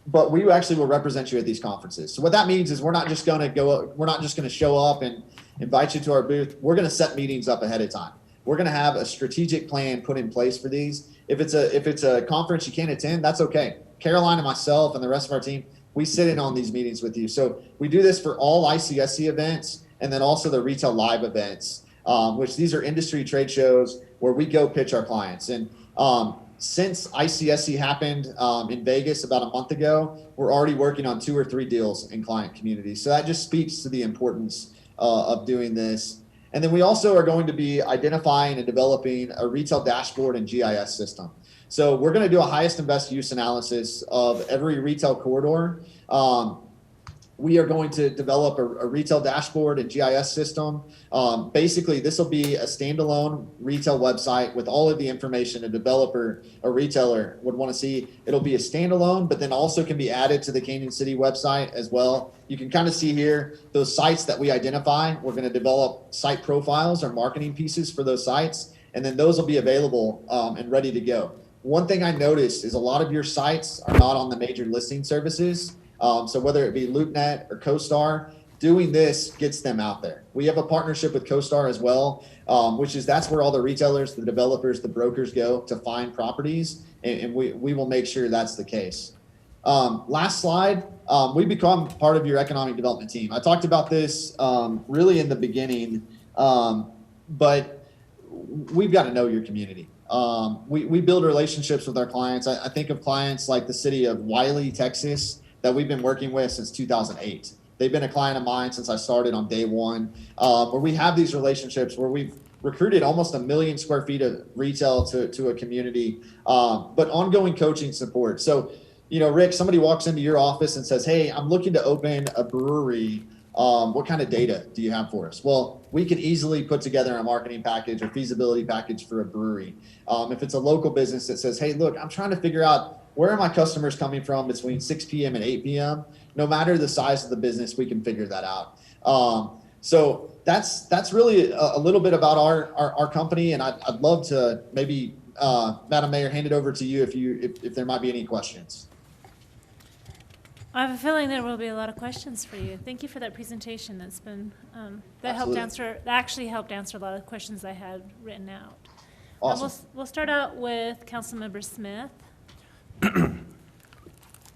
But we actually will represent you at these conferences. So what that means is we're not just going to show up and invite you to our booth. We're going to set meetings up ahead of time. We're going to have a strategic plan put in place for these. If it's a conference you can't attend, that's okay. Caroline and myself and the rest of our team, we sit in on these meetings with you. So we do this for all ICSC events and then also the retail live events, which these are industry trade shows where we go pitch our clients. And since ICSC happened in Vegas about a month ago, we're already working on 2 or 3 deals in client communities. So that just speaks to the importance of doing this. And then we also are going to be identifying and developing a retail dashboard and GIS system. So we're going to do a highest and best use analysis of every retail corridor. We are going to develop a retail dashboard and GIS system. Basically, this will be a standalone retail website with all of the information a developer, a retailer would want to see. It'll be a standalone, but then also can be added to the Canyon City website as well. You can kind of see here those sites that we identify. We're going to develop site profiles or marketing pieces for those sites, and then those will be available and ready to go. One thing I noticed is a lot of your sites are not on the major listing services. So whether it be LoopNet or CoStar, doing this gets them out there. We have a partnership with CoStar as well, that's where all the retailers, the developers, the brokers go to find properties, and we will make sure that's the case. Last slide, we become part of your economic development team. I talked about this really in the beginning, but we've got to know your community. We build relationships with our clients. I think of clients like the city of Wiley, Texas, that we've been working with since 2008. They've been a client of mine since I started on day one, where we have these relationships where we've recruited almost 1 million square feet of retail to a community, but ongoing coaching support. So, Rick, somebody walks into your office and says, hey, I'm looking to open a brewery. What kind of data do you have for us? Well, we can easily put together a marketing package or feasibility package for a brewery. If it's a local business that says, hey, look, I'm trying to figure out where are my customers coming from between 6 p.m. and 8 p.m. No matter the size of the business, we can figure that out. So that's really a little bit about our company, and I'd love to maybe, Madam Mayor, hand it over to you if there might be any questions. I have a feeling there will be a lot of questions for you. Thank you for that presentation. That's been that actually helped answer a lot of questions I had written out. Awesome. We'll start out with Councilmember Smith.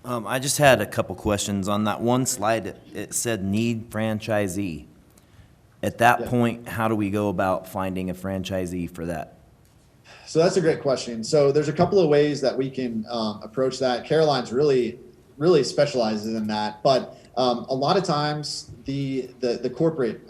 I just had a couple questions. On that one slide, it said need franchisee. At that point, how do we go about finding a franchisee for that? So that's a great question. So there's a couple of ways that we can approach that. Caroline's really specializes in that, but a lot of times the corporate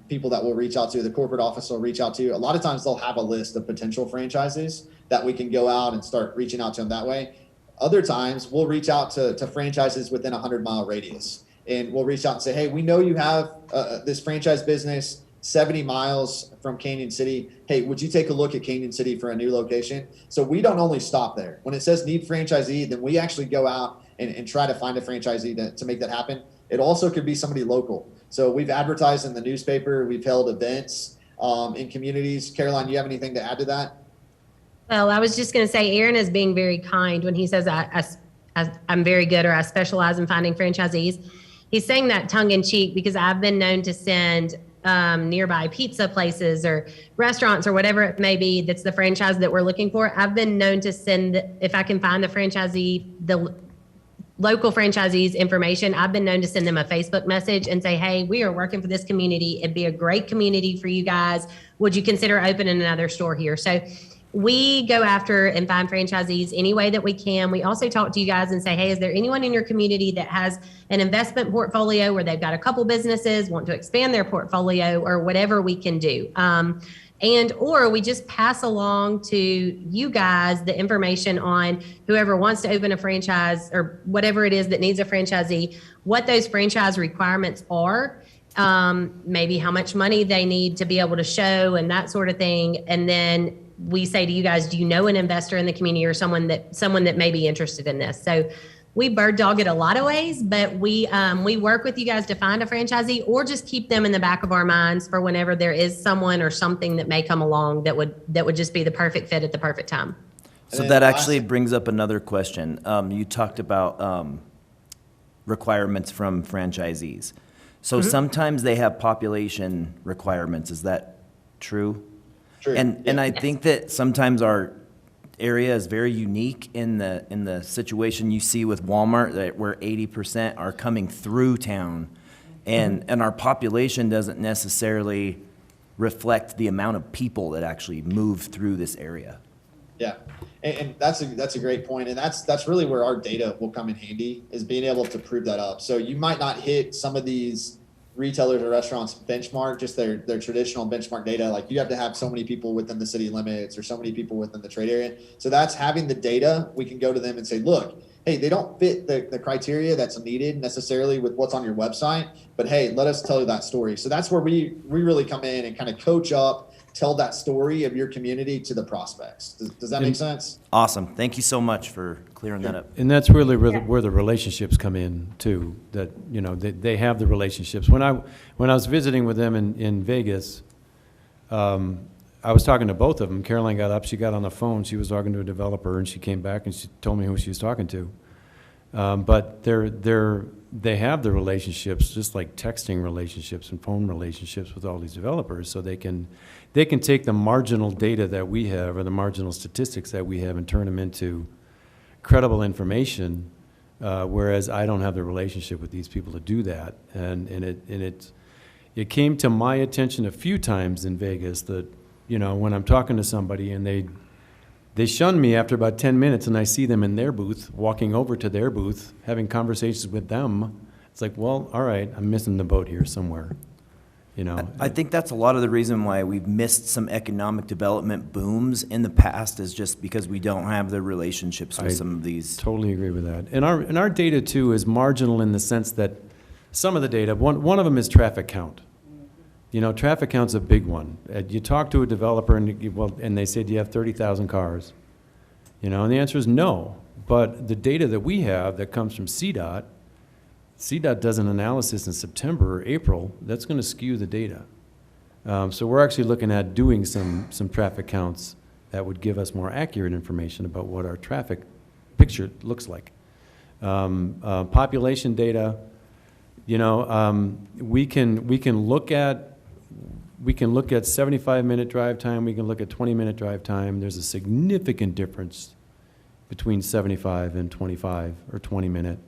people that we'll reach out to, the corporate office will reach out to, a lot of times they'll have a list of potential franchises that we can go out and start reaching out to them that way. Other times we'll reach out to franchises within a 100-mile radius, and we'll reach out and say, hey, we know you have this franchise business 70 miles from Canyon City. Hey, would you take a look at Canyon City for a new location? So we don't only stop there. When it says need franchisee, then we actually go out and try to find a franchisee to make that happen. It also could be somebody local. So we've advertised in the newspaper. We've held events in communities. Caroline, do you have anything to add to that? Well, I was just going to say, Aaron is being very kind when he says I'm very good or I specialize in finding franchisees. He's saying that tongue in cheek because I've been known to send nearby pizza places or restaurants or whatever it may be that's the franchise that we're looking for, I've been known to send, if I can find the franchisee, the local franchisees information, I've been known to send them a Facebook message and say, hey, we are working for this community. It'd be a great community for you guys. Would you consider opening another store here? So we go after and find franchisees any way that we can. We also talk to you guys and say, hey, is there anyone in your community that has an investment portfolio where they've got a couple businesses, want to expand their portfolio, or whatever we can do. Or we just pass along to you guys the information on whoever wants to open a franchise or whatever it is that needs a franchisee, what those franchise requirements are, maybe how much money they need to be able to show and that sort of thing. And then we say to you guys, do you know an investor in the community or someone that may be interested in this? So we bird dog it a lot of ways, but we work with you guys to find a franchisee or just keep them in the back of our minds for whenever there is someone or something that may come along that would just be the perfect fit at the perfect time. So that actually brings up another question. You talked about requirements from franchisees. So sometimes they have population requirements. Is that true? True. And I think that sometimes our area is very unique in the situation you see with Walmart, that where 80% are coming through town, and our population doesn't necessarily reflect the amount of people that actually move through this area. Yeah, and that's a great point, and that's really where our data will come in handy, is being able to prove that up. So you might not hit some of these retailers or restaurants benchmark, just their traditional benchmark data, like you have to have so many people within the city limits or so many people within the trade area. So that's having the data. We can go to them and say, look, hey, they don't fit the criteria that's needed necessarily with what's on your website, but hey, let us tell you that story. So that's where we really come in and kind of coach up, tell that story of your community to the prospects. Does that make sense? Awesome. Thank you so much for clearing that up. And that's really where the relationships come in too, that, you know, they have the relationships. When I was visiting with them in Vegas, I was talking to both of them. Caroline got up, she got on the phone, she was talking to a developer, and she came back and she told me who she was talking to. But they have the relationships, just like texting relationships and phone relationships with all these developers, so they can take the marginal data that we have or the marginal statistics that we have and turn them into credible information, whereas I don't have the relationship with these people to do that. And it came to my attention a few times in Vegas that, you know, when I'm talking to somebody and they shun me after about 10 minutes and I see them in their booth, walking over to their booth, having conversations with them, it's like, well, all right, I'm missing the boat here somewhere. You know, I think that's a lot of the reason why we've missed some economic development booms in the past, is just because we don't have the relationships with some of these. Totally agree with that. And our data too is marginal in the sense that some of the data, one of them is traffic count. You know, traffic count's a big one. You talk to a developer and they say, do you have 30,000 cars? You know, and the answer is no. But the data that we have that comes from CDOT does an analysis in September or April, that's going to skew the data. So we're actually looking at doing some traffic counts that would give us more accurate information about what our traffic picture looks like. Population data, you know, we can look at 75-minute drive time, we can look at 20-minute drive time. There's a significant difference between 75 and 25 or 20-minute.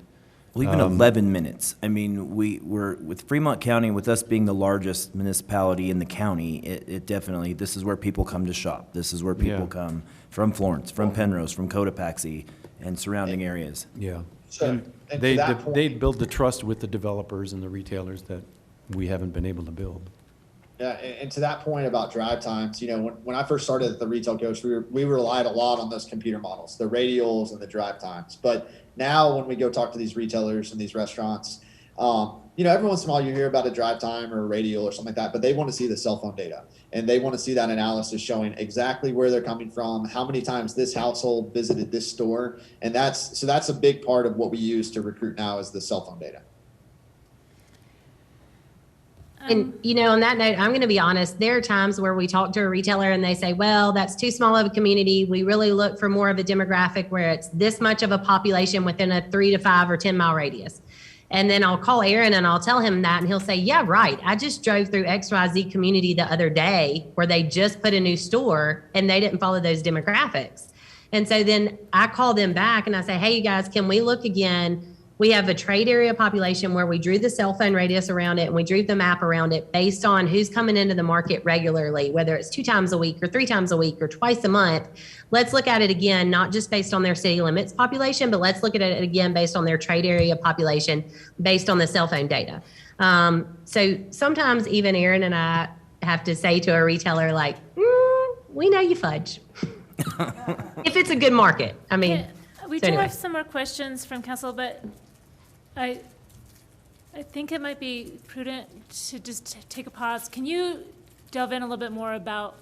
Well, even 11 minutes. I mean, we're with Fremont County, with us being the largest municipality in the county, it definitely, this is where people come to shop. This is where people come from Florence, from Penrose, from Cotopaxi, and surrounding areas. Yeah. So, and they build the trust with the developers and the retailers that we haven't been able to build. Yeah, and to that point about drive times, you know, when I first started at the Retail Coach, we relied a lot on those computer models, the radials and the drive times. But now when we go talk to these retailers and these restaurants, you know, every once in a while you hear about a drive time or a radial or something like that, but they want to see the cell phone data, and they want to see that analysis showing exactly where they're coming from, how many times this household visited this store, and that's a big part of what we use to recruit now, is the cell phone data. And, you know, on that note, I'm going to be honest, there are times where we talk to a retailer and they say, well, that's too small of a community. We really look for more of a demographic where it's this much of a population within a 3 to 5 or 10 mile radius. And then I'll call Aaron and I'll tell him that, and he'll say, yeah, right. I just drove through XYZ community the other day where they just put a new store and they didn't follow those demographics. And so then I call them back and I say, hey, you guys, can we look again? We have a trade area population where we drew the cell phone radius around it and we drew the map around it based on who's coming into the market regularly, whether it's 2 times a week or 3 times a week or twice a month. Let's look at it again, not just based on their city limits population, but let's look at it again based on their trade area population, based on the cell phone data. So sometimes even Aaron and I have to say to a retailer like, we know you fudge. If it's a good market. I mean, Okay, we so do anyway. have some more questions from council, but I think it might be prudent to just take a pause. Can you delve in a little bit more about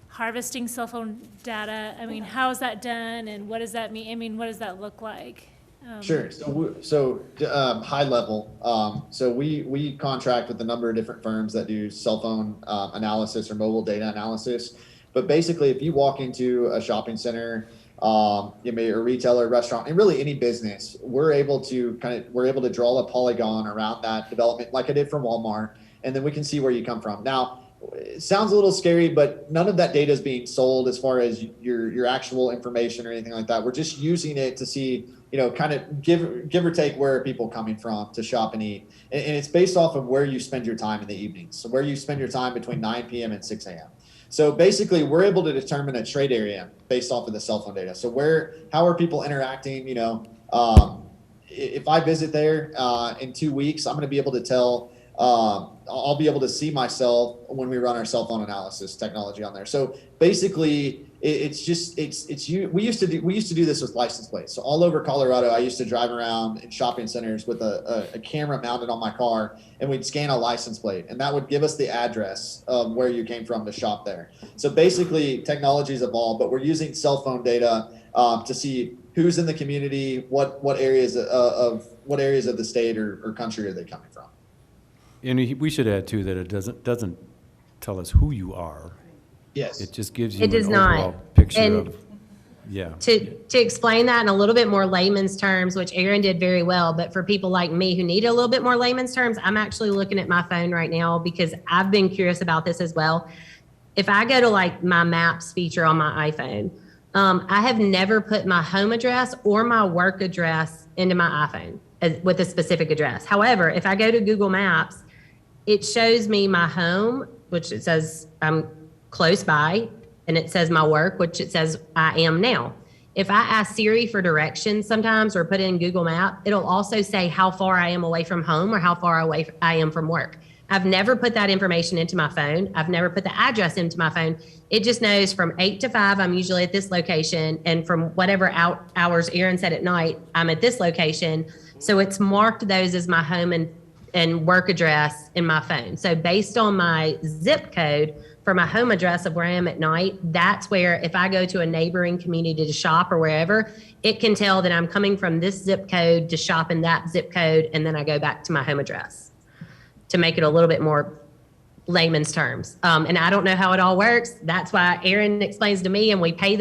harvesting cell phone data? I mean, how is that done and what does that mean? I mean, what does that look like? Sure. So high level. So we contract with a number of different firms that do cell phone analysis or mobile data analysis. But basically, if you walk into a shopping center, you may a retailer, restaurant, and really any business, we're able to draw a polygon around that development, like I did for Walmart, and then we can see where you come from. Now, it sounds a little scary, but none of that data is being sold as far as your actual information or anything like that. We're just using it to see, kind of give or take where are people coming from to shop and eat. And it's based off of where you spend your time in the evenings. So where you spend your time between 9 p.m. and 6 a.m. So basically, we're able to determine a trade area based off of the cell phone data. So how are people interacting? If I visit there in 2 weeks, I'm going to be able to tell. I'll be able to see myself when we run our cell phone analysis technology on there. So basically, we used to do this with license plates. So all over Colorado, I used to drive around in shopping centers with a camera mounted on my car, and we'd scan a license plate, and that would give us the address of where you came from to shop there. So basically, technology's evolved, but we're using cell phone data to see who's in the community, what areas of the state or country are they coming from. And we should add too that it doesn't tell us who you are. Yes. It just gives you It does an not. overall picture And of, yeah. To explain that in a little bit more layman's terms, which Aaron did very well, but for people like me who need a little bit more layman's terms, I'm actually looking at my phone right now because I've been curious about this as well. If I go to like my maps feature on my iPhone, I have never put my home address or my work address into my iPhone with a specific address. However, if I go to Google Maps, it shows me my home, which it says I'm close by, and it says my work, which it says I am now. If I ask Siri for directions sometimes or put it in Google Map, it'll also say how far I am away from home or how far away I am from work. I've never put that information into my phone. I've never put the address into my phone. It just knows from 8 to 5, I'm usually at this location, and from whatever hours Aaron said at night, I'm at this location. So it's marked those as my home and work address in my phone. So based on my zip code for my home address of where I am at night, that's where if I go to a neighboring community to shop or wherever, it can tell that I'm coming from this zip code to shop in that zip code, and then I go back to my home address to make it a little bit more layman's terms. And I don't know how it all works. That's why Aaron explains to me, and we pay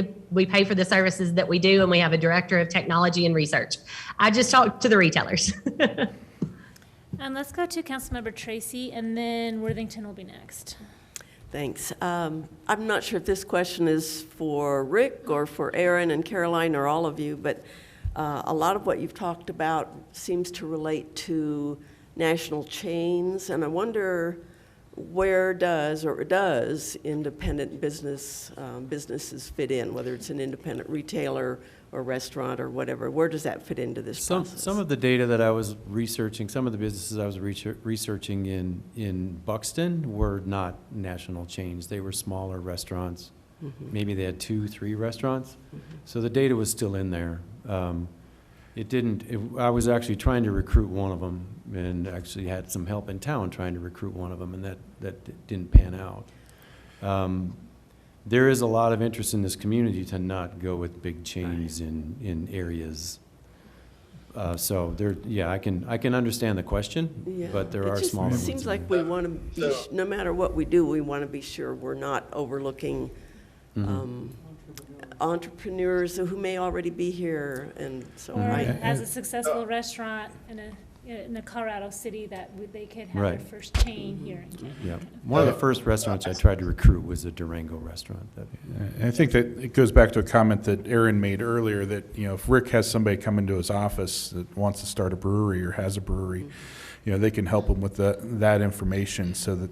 for the services that we do, and we have a director of technology and research. I just talk to the retailers. And let's go to Councilmember Tracy, and then Worthington will be next. Thanks. I'm not sure if this question is for Rick or for Aaron and Caroline or all of you, but a lot of what you've talked about seems to relate to national chains, and I wonder where does independent businesses fit in, whether it's an independent retailer or restaurant or whatever. Where does that fit into this process? Some of the data that I was researching, some of the businesses I was researching in Buxton were not national chains. They were smaller restaurants. Mm-hmm. Maybe they had 2-3 restaurants. Mm-hmm. So the data was still in there. I was actually trying to recruit one of them, and actually had some help in town trying to recruit one of them, and that didn't pan out. There is a lot of interest in this community to not go with big chains in areas. So there, yeah, I can understand the question, but there are smaller ones. It seems like we want to be, no matter what we do, we want to be sure we're not overlooking entrepreneurs who may already be here, and so. Or has a successful restaurant in a in a Colorado city that they could have their Right. first chain here in Canada. Yeah. One of the first restaurants I tried to recruit was a Durango restaurant. And I think that it goes back to a comment that Aaron made earlier, that, you know, if Rick has somebody come into his office that wants to start a brewery or has a brewery, you know, they can help him with that information so that,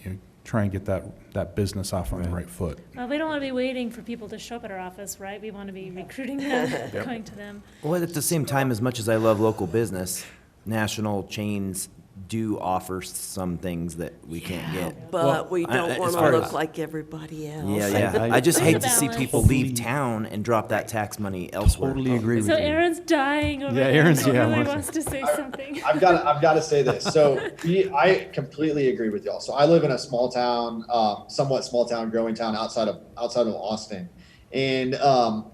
you know, try and get that business off on the right foot. Well, we don't want to be waiting for people to show up at our office, right? We want to be recruiting them, Yep. going to them. Well, at the same time, as much as I love local business, national chains do offer some things that we can't get. But we don't as want to far look as- like everybody else. Yeah, yeah. I just hate to see people leave town and drop that tax money elsewhere. Totally agree with So you. Aaron's dying over Yeah, there. Aaron's- He yeah, really wants- wants to say something. I've got to say this. So I completely agree with y'all. So I live in a small town, somewhat small town, growing town outside of Austin. And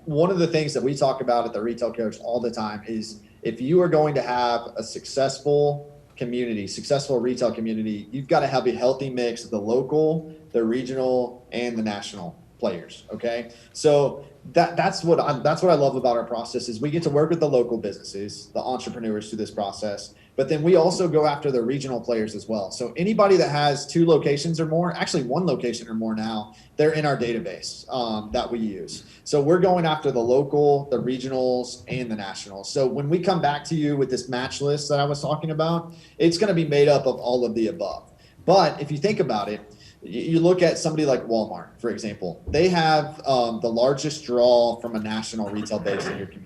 one of the things that we talk about at the Retail Coach all the time is if you are going to have a successful retail community, you've got to have a healthy mix of the local, the regional, and the national players. Okay, so that's what I love about our process is we get to work with the local businesses, the entrepreneurs through this process, but then we also go after the regional players as well. So anybody that has 2 locations or more, actually 1 location or more now, they're in our database that we use. So we're going after the local, the regionals, and the nationals. So when we come back to you with this match list that I was talking about, it's going to be made up of all of the above. But if you think about it, you look at somebody like Walmart, for example, they have the largest draw from a national retail base in your community.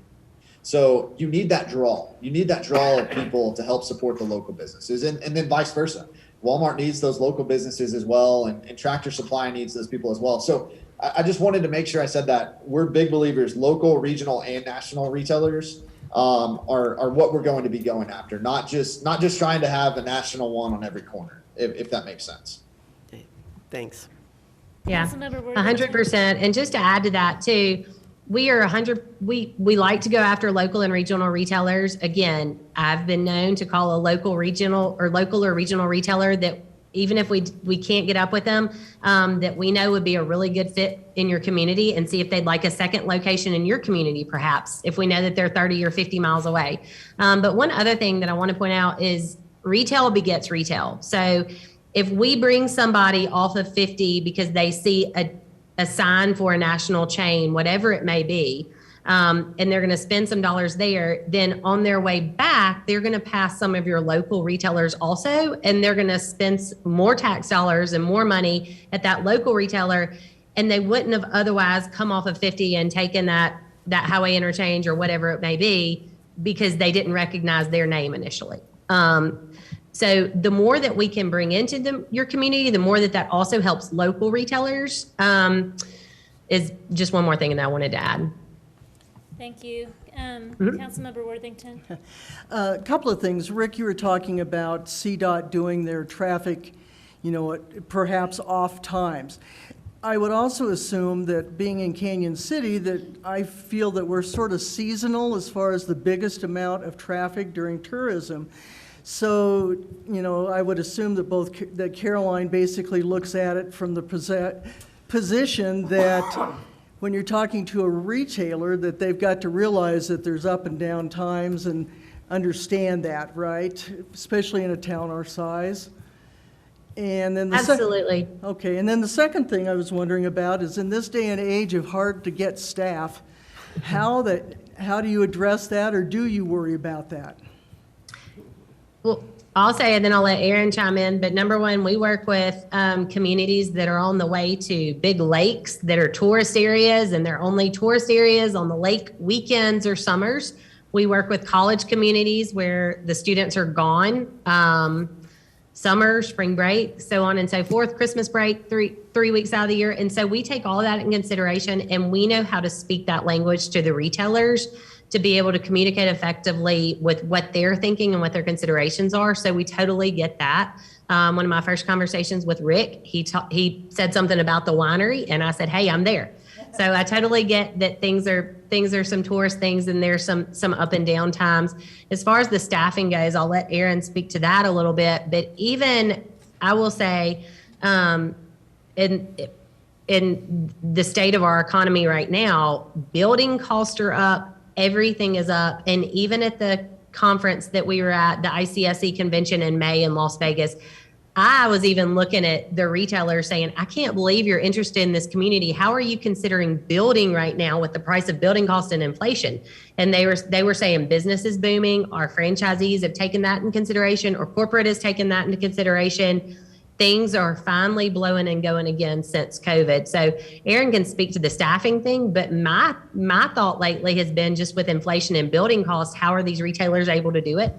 So you need that draw. You need that draw of people to help support the local businesses, and then vice versa. Walmart needs those local businesses as well, and Tractor Supply needs those people as well. So I just wanted to make sure I said that we're big believers, local, regional, and national retailers are what we're going to be going after, not just trying to have a national one on every corner, if that makes sense. Thanks. Yeah, Councilmember Worthington. 100%. And just to add to that too, we are 100, we like to go after local and regional retailers. Again, I've been known to call a local or regional retailer that even if we can't get up with them, that we know would be a really good fit in your community, and see if they'd like a second location in your community, perhaps, if we know that they're 30 or 50 miles away. But one other thing that I want to point out is retail begets retail. So if we bring somebody off of 50 because they see a sign for a national chain, whatever it may be, and they're going to spend some dollars there, then on their way back, they're going to pass some of your local retailers also, and they're going to spend more tax dollars and more money at that local retailer, and they wouldn't have otherwise come off of 50 and taken that highway interchange or whatever it may be because they didn't recognize their name initially. So the more that we can bring into your community, the more that also helps local retailers, is just one more thing that I wanted to add. Thank you. Mm-hmm. Councilmember Worthington. A couple of things. Rick, you were talking about CDOT doing their traffic, at perhaps off times. I would also assume that being in Canyon City, that I feel that we're sort of seasonal as far as the biggest amount of traffic during tourism. So, I would assume that that Caroline basically looks at it from the position that when you're talking to a retailer, that they've got to realize that there's up and down times and understand that, right? Especially in a town our size. And then Absolutely. Okay, and then the second thing I was wondering about is in this day and age of hard to get staff, how do you address that, or do you worry about that? Well, I'll say, and then I'll let Aaron chime in, but number one, we work with communities that are on the way to big lakes that are tourist areas, and they're only tourist areas on the lake weekends or summers. We work with college communities where the students are gone, summer, spring break, so on and so forth, Christmas break, three weeks out of the year. And so we take all of that in consideration, and we know how to speak that language to the retailers to be able to communicate effectively with what they're thinking and what their considerations are. So we totally get that. One of my first conversations with Rick, he said something about the winery, and I said, hey, I'm there. So I totally get that things are some tourist things, and there's some up and down times. As far as the staffing goes, I'll let Aaron speak to that a little bit. But even I will say, in the state of our economy right now, building costs are up, everything is up, and even at the conference that we were at, the ICSC convention in May in Las Vegas, I was even looking at the retailers saying, I can't believe you're interested in this community. How are you considering building right now with the price of building cost and inflation? And they were saying business is booming. Our franchisees have taken that in consideration, or corporate has taken that into consideration. Things are finally blowing and going again since COVID. So Aaron can speak to the staffing thing, but my thought lately has been just with inflation and building costs, how are these retailers able to do it?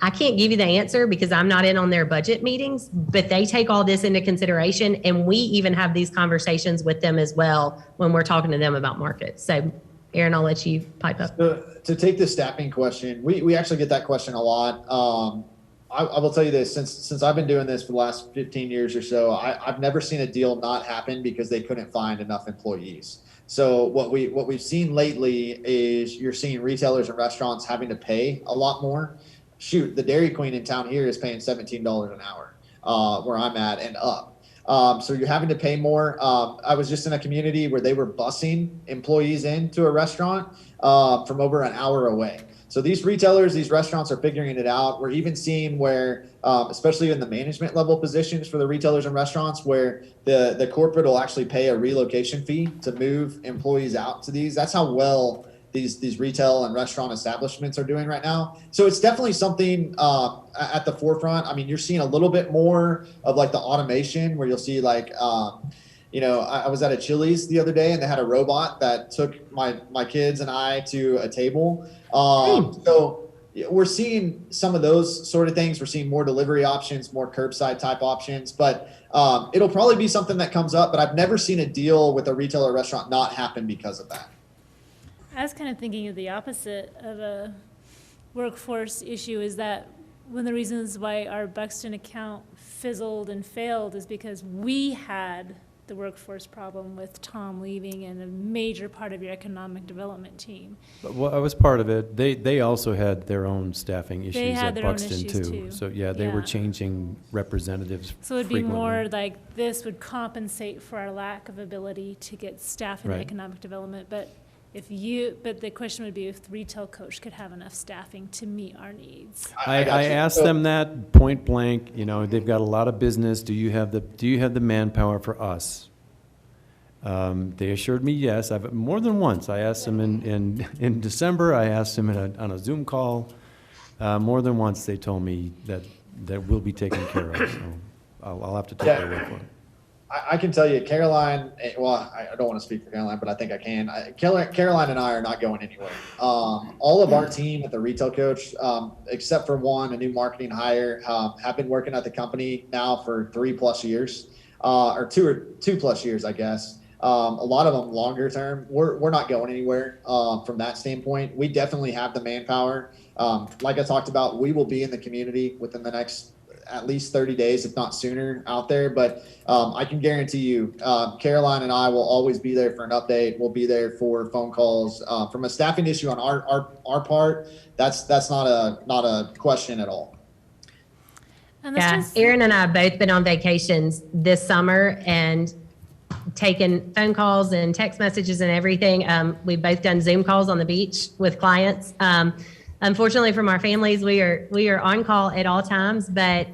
I can't give you the answer because I'm not in on their budget meetings, but they take all this into consideration, and we even have these conversations with them as well when we're talking to them about markets. So Aaron, I'll let you pipe up. To take the staffing question, we actually get that question a lot. I will tell you this, since I've been doing this for the last 15 years or so, I've never seen a deal not happen because they couldn't find enough employees. So what we've seen lately is you're seeing retailers and restaurants having to pay a lot more. Shoot, the Dairy Queen in town here is paying $17 an hour where I'm at and up. So you're having to pay more. I was just in a community where they were busing employees into a restaurant from over an hour away. So these retailers, these restaurants are figuring it out. We're even seeing where, especially in the management level positions for the retailers and restaurants, where the corporate will actually pay a relocation fee to move employees out to these. That's how well these retail and restaurant establishments are doing right now. So it's definitely something at the forefront. I mean, you're seeing a little bit more of like the automation where you'll see like, I was at a Chili's the other day and they had a robot that took my kids and I to a table. So we're seeing some of those sort of things. We're seeing more delivery options, more curbside type options, but it'll probably be something that comes up, but I've never seen a deal with a retailer or restaurant not happen because of that. I was kind of thinking of the opposite of a workforce issue, is that one of the reasons why our Buxton account fizzled and failed is because we had the workforce problem with Tom leaving and a major part of your economic development team. Well, I was part of it. They also had their own staffing issues had at their own Buxton issues too. So yeah, they were changing representatives So it'd frequently. be more like this would compensate for our lack of ability to get staff in Right. economic development. But the question would be if the retail coach could have enough staffing to meet our needs. I asked them that point blank. They've got a lot of business. Do you have the manpower for us? They assured me yes. I've more than once. I asked them in December. I asked them on a Zoom call. More than once, they told me that will be taken care of. So I'll have to take their word for it. I can tell you, Caroline, well, I don't want to speak for Caroline, but I think I can. Caroline and I are not going anywhere. All of our team at the retail coach, except for one, a new marketing hire, have been working at the company now for 3+ years, or 2+ years, I guess. A lot of them longer term. We're not going anywhere from that standpoint. We definitely have the manpower. Like I talked about, we will be in the community within the next at least 30 days, if not sooner, out there. But I can guarantee you, Caroline and I will always be there for an update. We'll be there for phone calls. From a staffing issue on our part, that's not a question at all. Yeah, Aaron and I have both been on vacations this summer and taken phone calls and text messages and everything. We've both done Zoom calls on the beach with clients. Unfortunately, from our families, we are on call at all times, but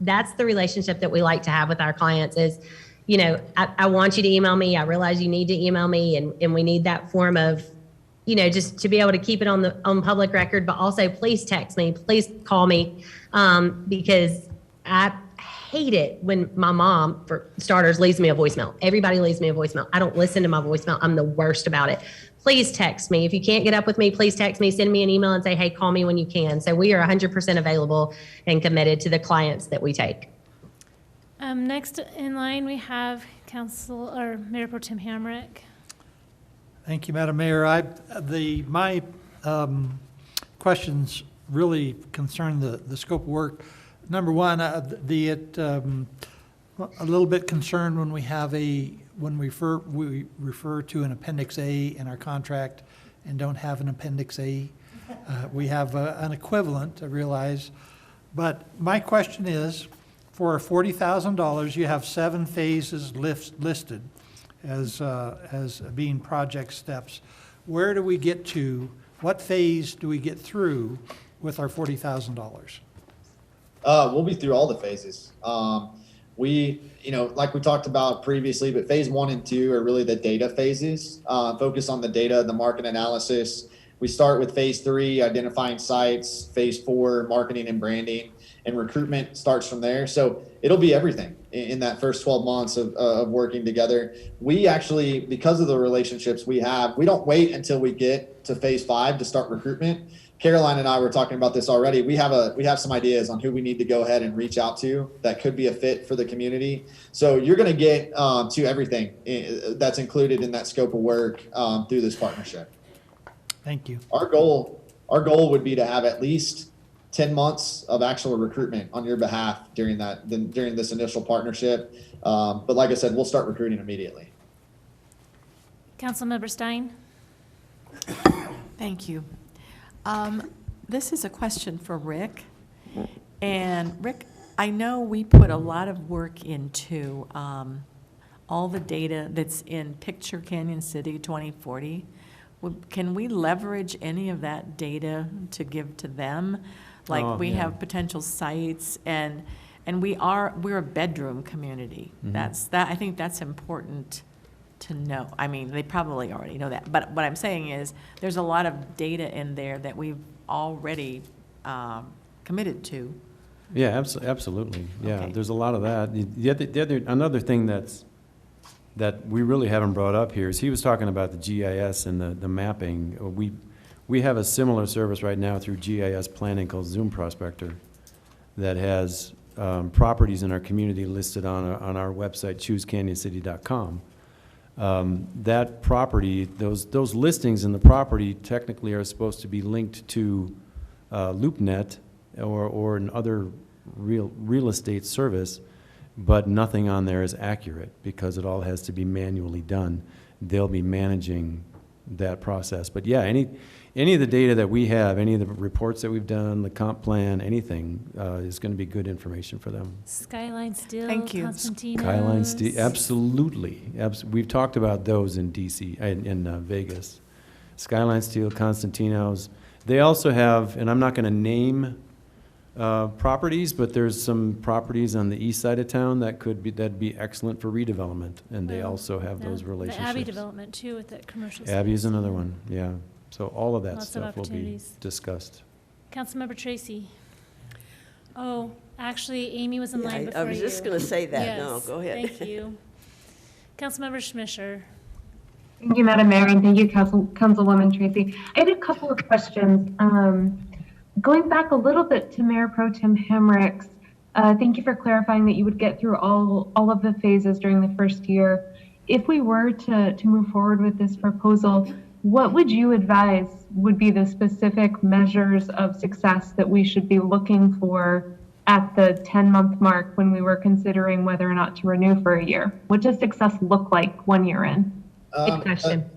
that's the relationship that we like to have with our clients is, I want you to email me. I realize you need to email me, and we need that form of, just to be able to keep it on public record, but also please text me, please call me, because I hate it when my mom, for starters, leaves me a voicemail. Everybody leaves me a voicemail. I don't listen to my voicemail. I'm the worst about it. Please text me. If you can't get up with me, please text me, send me an email and say, hey, call me when you can. So we are 100% available and committed to the clients that we take. Next in line, we have Mayor Pro Tem Hamrick. Thank you, Madam Mayor. My questions really concern the scope of work. Number one, a little bit concerned when we refer to an Appendix A in our contract and don't have an Appendix A. We have an equivalent, I realize. But my question is, for $40,000, you have 7 phases listed as being project steps. Where do we get to? What phase do we get through with our $40,000? We'll be through all the phases. We, like we talked about previously, but phase 1 and 2 are really the data phases. Focus on the data, the market analysis. We start with phase 3, identifying sites, phase 4, marketing and branding, and recruitment starts from there. So it'll be everything in that first 12 months of working together. We actually, because of the relationships we have, we don't wait until we get to phase 5 to start recruitment. Caroline and I were talking about this already. We have some ideas on who we need to go ahead and reach out to that could be a fit for the community. So you're going to get to everything that's included in that scope of work through this partnership. Thank you. Our goal would be to have at least 10 months of actual recruitment on your behalf during this initial partnership. But like I said, we'll start recruiting immediately. Councilmember Stein? Thank you. This is a question for Rick. And Rick, I know we put a lot of work into all the data that's in Picture Canyon City 2040. Can we leverage any of that data to give to them? Like we have potential sites and we're a bedroom community. Mm-hmm. I think that's important to know. I mean, they probably already know that, but what I'm saying is there's a lot of data in there that we've already committed to. Yeah, absolutely. Yeah, Okay. there's a lot of that. Another thing that we really haven't brought up here is he was talking about the GIS and the mapping. We have a similar service right now through GIS planning called Zoom Prospector that has properties in our community listed on our website, choosecanyonscity.com. That property, those listings in the property technically are supposed to be linked to LoopNet or another real estate service, but nothing on there is accurate because it all has to be manually done. They'll be managing that process. But yeah, any of the data that we have, any of the reports that we've done, the comp plan, anything is going to be good information for them. Skyline Steel, Thank you. Constantino's. Skyline Steel, absolutely. We've talked about those in DC, in Vegas. Skyline Steel, Constantino's. They also have, and I'm not going to name properties, but there's some properties on the east side of town that'd be excellent for redevelopment, and they also have Yeah, those relationships. The Abbey development too with that commercial. Abbey is space. another one, yeah. So all of that Lots of stuff will be opportunities. discussed. Councilmember Tracy. Oh, actually, Amy was in Yeah, line before I you. was just going to say that. No, Yes, go ahead. Thank you. Councilmember Schmischer. Thank you, Madam Mayor, and thank you, Councilwoman Tracy. I had a couple of questions. Going back a little bit to Mayor Pro Tem Hamrick's, thank you for clarifying that you would get through all of the phases during the first year. If we were to move forward with this proposal, what would you advise would be the specific measures of success that we should be looking for at the 10-month mark when we were considering whether or not to renew for a year? What does success look like 1 year in? Good question.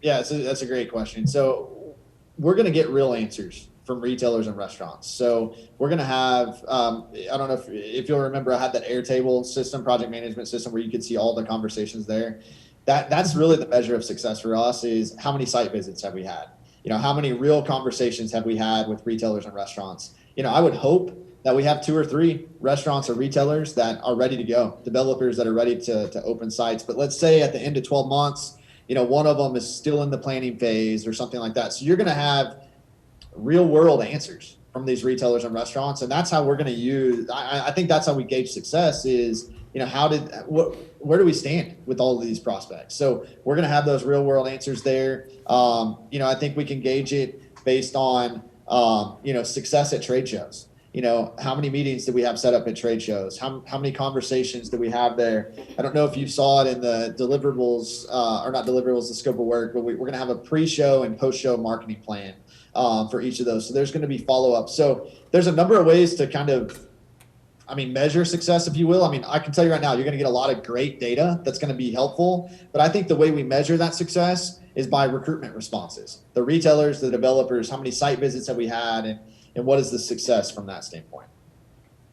Yeah, that's a great question. So we're going to get real answers from retailers and restaurants. So we're going to have, I don't know if you'll remember, I had that Airtable system, project management system, where you could see all the conversations there. That's really the measure of success for us, is how many site visits have we had? How many real conversations have we had with retailers and restaurants? I would hope that we have 2 or 3 restaurants or retailers that are ready to go, developers that are ready to open sites. But let's say at the end of 12 months, one of them is still in the planning phase or something like that. So you're going to have real world answers from these retailers and restaurants. And that's how we're going to use, I think that's how we gauge success is, where do we stand with all of these prospects? So we're going to have those real world answers there. I think we can gauge it based on, success at trade shows. How many meetings did we have set up at trade shows? How many conversations did we have there? I don't know if you saw it in the deliverables, or not deliverables, the scope of work, but we're going to have a pre-show and post-show marketing plan for each of those. So there's going to be follow-up. So there's a number of ways to kind of, measure success, if you will. I can tell you right now, you're going to get a lot of great data that's going to be helpful. But I think the way we measure that success is by recruitment responses. The retailers, the developers, how many site visits have we had, and what is the success from that standpoint?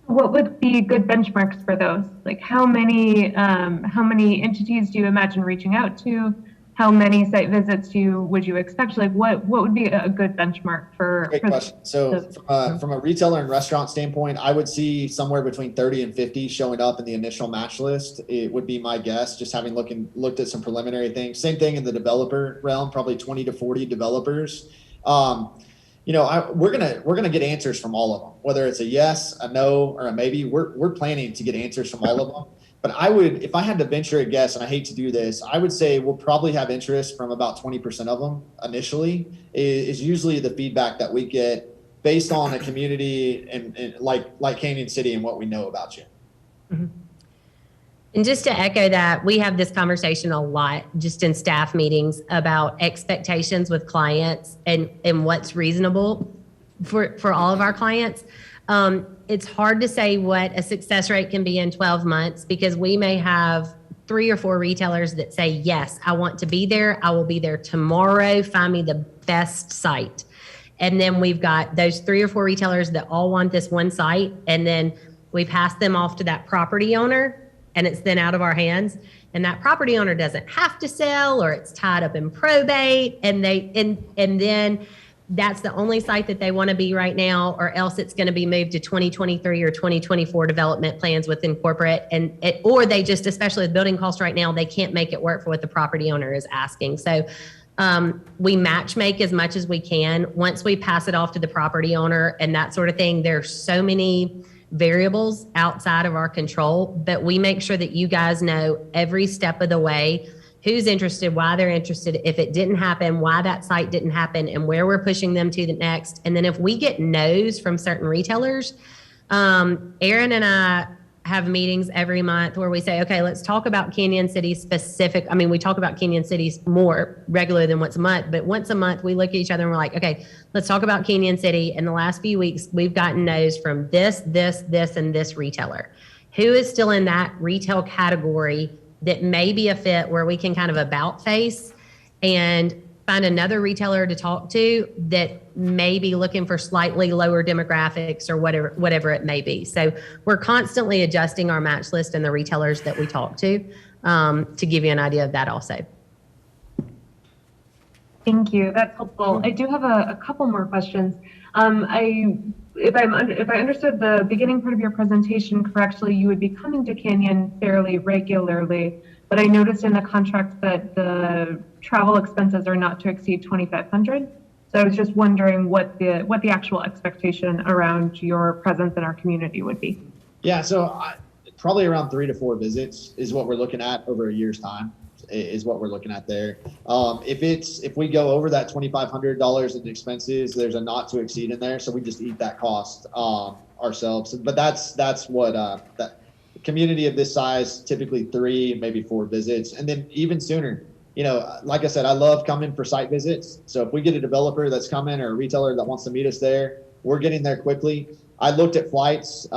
What would be good benchmarks for those? Like how many entities do you imagine reaching out to? how many site visits would you expect? Like what would be a good benchmark for? Great for question. So from a retailer and restaurant standpoint, I would see somewhere between 30 and 50 showing up in the initial match list. It would be my guess, just having looked at some preliminary things. Same thing in the developer realm, probably 20 to 40 developers. You know, we're gonna get answers from all of them, whether it's a yes, a no, or a maybe. We're planning to get answers from all of them. But I would, if I had to venture a guess, and I hate to do this, I would say we'll probably have interest from about 20% of them initially, is usually the feedback that we get based on a community and like Canyon City and what we know about you. Mm-hmm. And just to echo that, we have this conversation a lot just in staff meetings about expectations with clients and what's reasonable for all of our clients. It's hard to say what a success rate can be in 12 months because we may have 3 or 4 retailers that say, yes, I want to be there. I will be there tomorrow. Find me the best site. And then we've got those 3 or 4 retailers that all want this one site. And then we pass them off to that property owner and it's then out of our hands. And that property owner doesn't have to sell or it's tied up in probate. And then that's the only site that they want to be right now, or else it's going to be moved to 2023 or 2024 development plans within corporate. Or they just, especially with building costs right now, they can't make it work for what the property owner is asking. So we match make as much as we can. Once we pass it off to the property owner and that sort of thing, there's so many variables outside of our control, but we make sure that you guys know every step of the way who's interested, why they're interested, if it didn't happen, why that site didn't happen, and where we're pushing them to the next. And then if we get no's from certain retailers, Aaron and I have meetings every month where we say, okay, let's talk about Canyon City specific. I mean, we talk about Canyon City more regular than once a month, but once a month we look at each other and we're like, okay, let's talk about Canyon City. In the last few weeks, we've gotten no's from this, and this retailer. Who is still in that retail category that may be a fit where we can kind of about face and find another retailer to talk to that may be looking for slightly lower demographics or whatever it may be. So we're constantly adjusting our match list and the retailers that we talk to give you an idea of that also. Thank you. That's helpful. I do have a couple more questions. If I understood the beginning part of your presentation correctly, you would be coming to Canyon fairly regularly, but I noticed in the contract that the travel expenses are not to exceed $2,500. So I was just wondering what the actual expectation around your presence in our community would be. Yeah, so probably around 3 to 4 visits is what we're looking at over a year's time. Is what we're looking at there. If we go over that $2,500 in expenses, there's a not to exceed in there, so we just eat that cost ourselves. But that's what that community of this size, typically 3, maybe 4 visits, and then even sooner. You know, like I said, I love coming for site visits. So if we get a developer that's coming or a retailer that wants to meet us there, we're getting there quickly. I looked at flights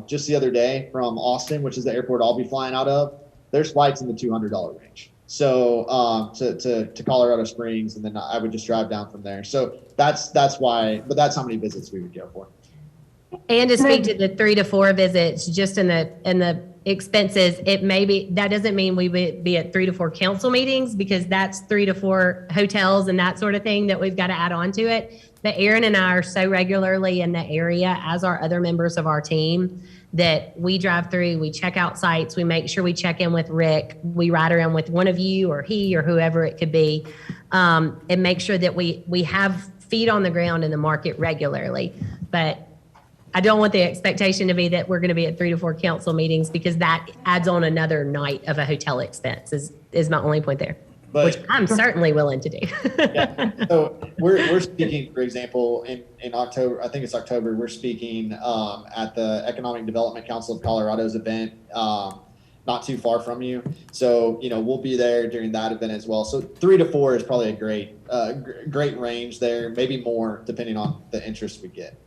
just the other day from Austin, which is the airport I'll be flying out of. There's flights in the $200 range. So to Colorado Springs, and then I would just drive down from there. So that's why, but that's how many visits we would go for. And to speak to the 3 to 4 visits, just in the expenses, it may be, that doesn't mean we would be at 3 to 4 council meetings, because that's 3 to 4 hotels and that sort of thing that we've got to add on to it. But Aaron and I are so regularly in the area, as are other members of our team, that we drive through, we check out sites, we make sure we check in with Rick, we ride around with one of you or he or whoever it could be, and make sure that we have feet on the ground in the market regularly. But I don't want the expectation to be that we're going to be at 3 to 4 council meetings, because that adds on another night of a hotel expense is my only point there. But, which I'm certainly willing to do. Yeah. So we're speaking, for example, in October, I think it's October, we're speaking at the Economic Development Council of Colorado's event, not too far from you. So, you know, we'll be there during that event as well. So 3 to 4 is probably a great range there, maybe more depending on the interest we get.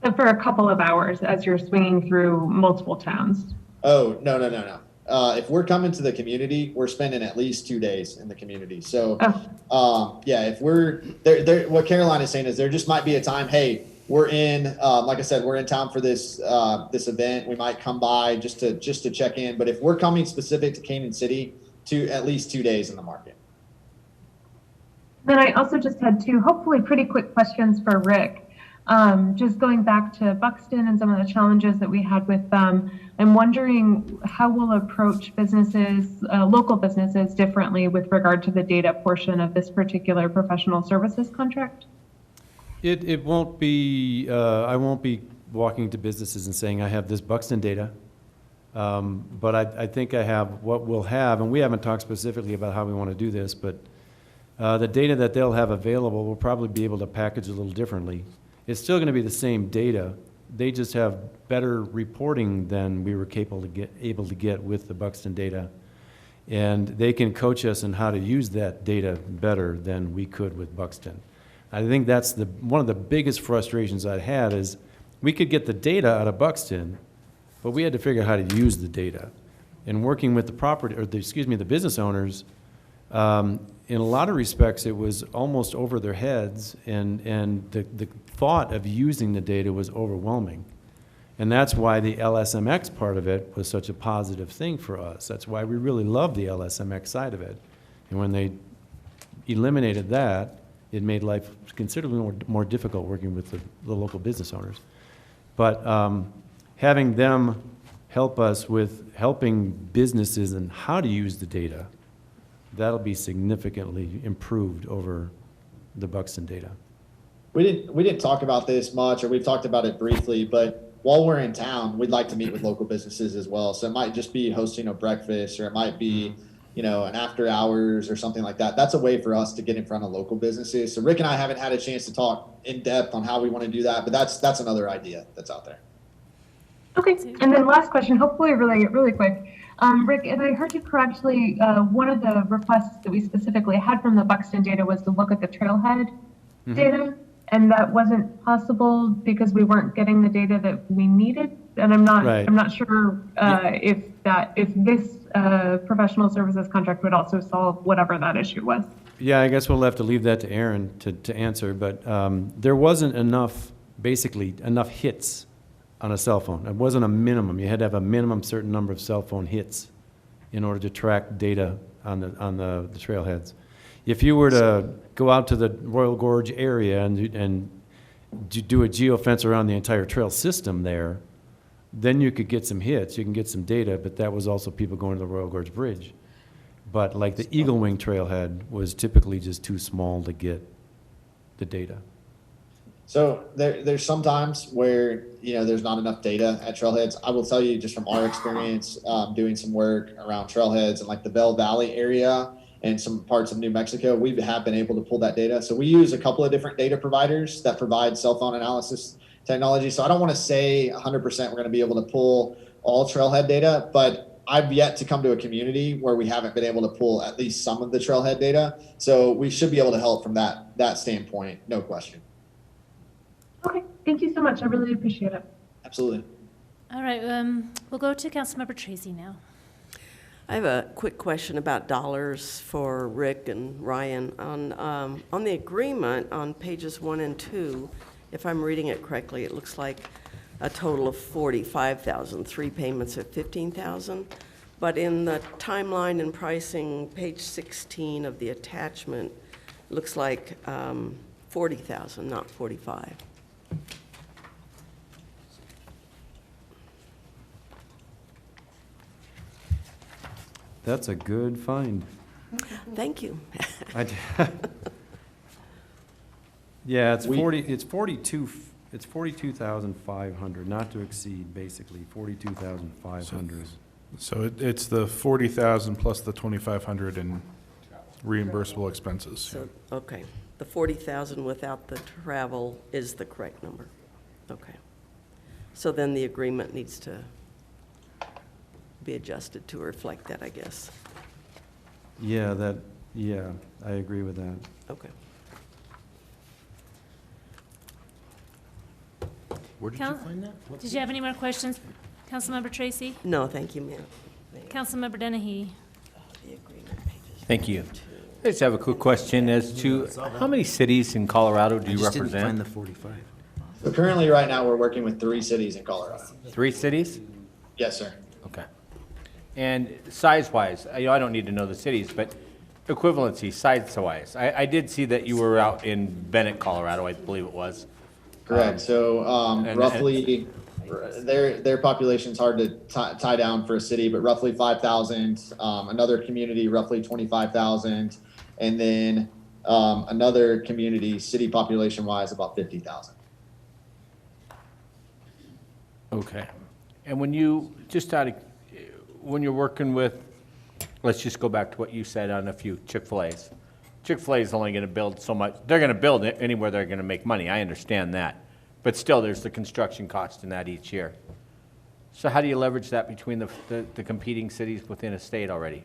So for a couple of hours as you're swinging through multiple towns? Oh, no. If we're coming to the community, we're spending at least 2 days in the community. So, yeah, if we're there, what Caroline is saying is there just might be a time, hey, we're in, like I said, we're in town for this event. We might come by just to check in. But if we're coming specific to Canyon City, to at least 2 days in the market. Then I also just had two, hopefully pretty quick questions for Rick. Just going back to Buxton and some of the challenges that we had with them, I'm wondering how we'll approach businesses, local businesses differently with regard to the data portion of this particular professional services contract? It won't be, I won't be walking to businesses and saying, I have this Buxton data. But I think I have what we'll have, and we haven't talked specifically about how we want to do this, but the data that they'll have available will probably be able to package a little differently. It's still going to be the same data. They just have better reporting than we were able to get with the Buxton data. And they can coach us on how to use that data better than we could with Buxton. I think that's one of the biggest frustrations I had is we could get the data out of Buxton, but we had to figure out how to use the data. And working with the business owners, in a lot of respects, it was almost over their heads, and the thought of using the data was overwhelming. And that's why the LSMX part of it was such a positive thing for us. That's why we really loved the LSMX side of it. And when they eliminated that, it made life considerably more difficult working with the local business owners. But having them help us with helping businesses and how to use the data, that'll be significantly improved over the Buxton data. We didn't talk about this much, or we've talked about it briefly, but while we're in town, we'd like to meet with local businesses as well. So it might just be hosting a breakfast, or it might be, an after hours or something like that. That's a way for us to get in front of local businesses. So Rick and I haven't had a chance to talk in depth on how we want to do that, but that's another idea that's out there. Okay, and then last question, hopefully really quick. Rick, if I heard you correctly, one of the requests that we specifically had from the Buxton data was to look at the trailhead data, and that wasn't possible because we weren't getting the data that we needed. And I'm not sure if this professional services contract would also solve whatever that issue was. Yeah, I guess we'll have to leave that to Aaron to answer, but there wasn't enough hits on a cell phone. It wasn't a minimum. You had to have a minimum certain number of cell phone hits in order to track data on the trailheads. If you were to go out to the Royal Gorge area and do a geofence around the entire trail system there, then you could get some hits. You can get some data, but that was also people going to the Royal Gorge Bridge. But like the Eagle Wing trailhead was typically just too small to get the data. So there's some times where, there's not enough data at trailheads. I will tell you just from our experience doing some work around trailheads and like the Bell Valley area and some parts of New Mexico, we have been able to pull that data. So we use a couple of different data providers that provide cell phone analysis technology. So I don't want to say 100% we're going to be able to pull all trailhead data, but I've yet to come to a community where we haven't been able to pull at least some of the trailhead data. So we should be able to help from that standpoint, no question. Okay, thank you so much. I really appreciate it. Absolutely. All right, we'll go to Councilmember Tracy now. I have a quick question about dollars for Rick and Ryan. On the agreement on pages 1 and 2, if I'm reading it correctly, it looks like a total of $45,000, 3 payments of $15,000. But in the timeline and pricing, page 16 of the attachment, it looks like $40,000, not $45,000. That's a good find. Thank you. Yeah, it's 42,500, not to exceed, basically, 42,500. So it's the 40,000 plus the 2,500 in reimbursable expenses. So, okay, the 40,000 without the travel is the correct number. Okay. So then the agreement needs to be adjusted to reflect that, I guess. Yeah, I agree with that. Okay. Where did you find that? Did you have any more questions, Councilmember Tracy? No, thank you, ma'am. Councilmember Dennehy? Thank you. I just have a quick question as to how many cities in Colorado do you represent? I just didn't find the 45. So currently, right now, we're working with 3 cities in Colorado. 3 cities? Yes, sir. Okay. And size-wise, I don't need to know the cities, but equivalency, size-wise. I did see that you were out in Bennett, Colorado, I believe it was. Correct. So and- roughly, their population's hard to tie down for a city, but roughly 5,000. Another community, roughly 25,000. And then another community, city population-wise, about 50,000. Okay. And when you, when you're working with, let's just go back to what you said on a few Chick-fil-A's. Chick-fil-A is only going to build so much. They're going to build it anywhere they're going to make money. I understand that. But still, there's the construction cost in that each year. So how do you leverage that between the competing cities within a state already?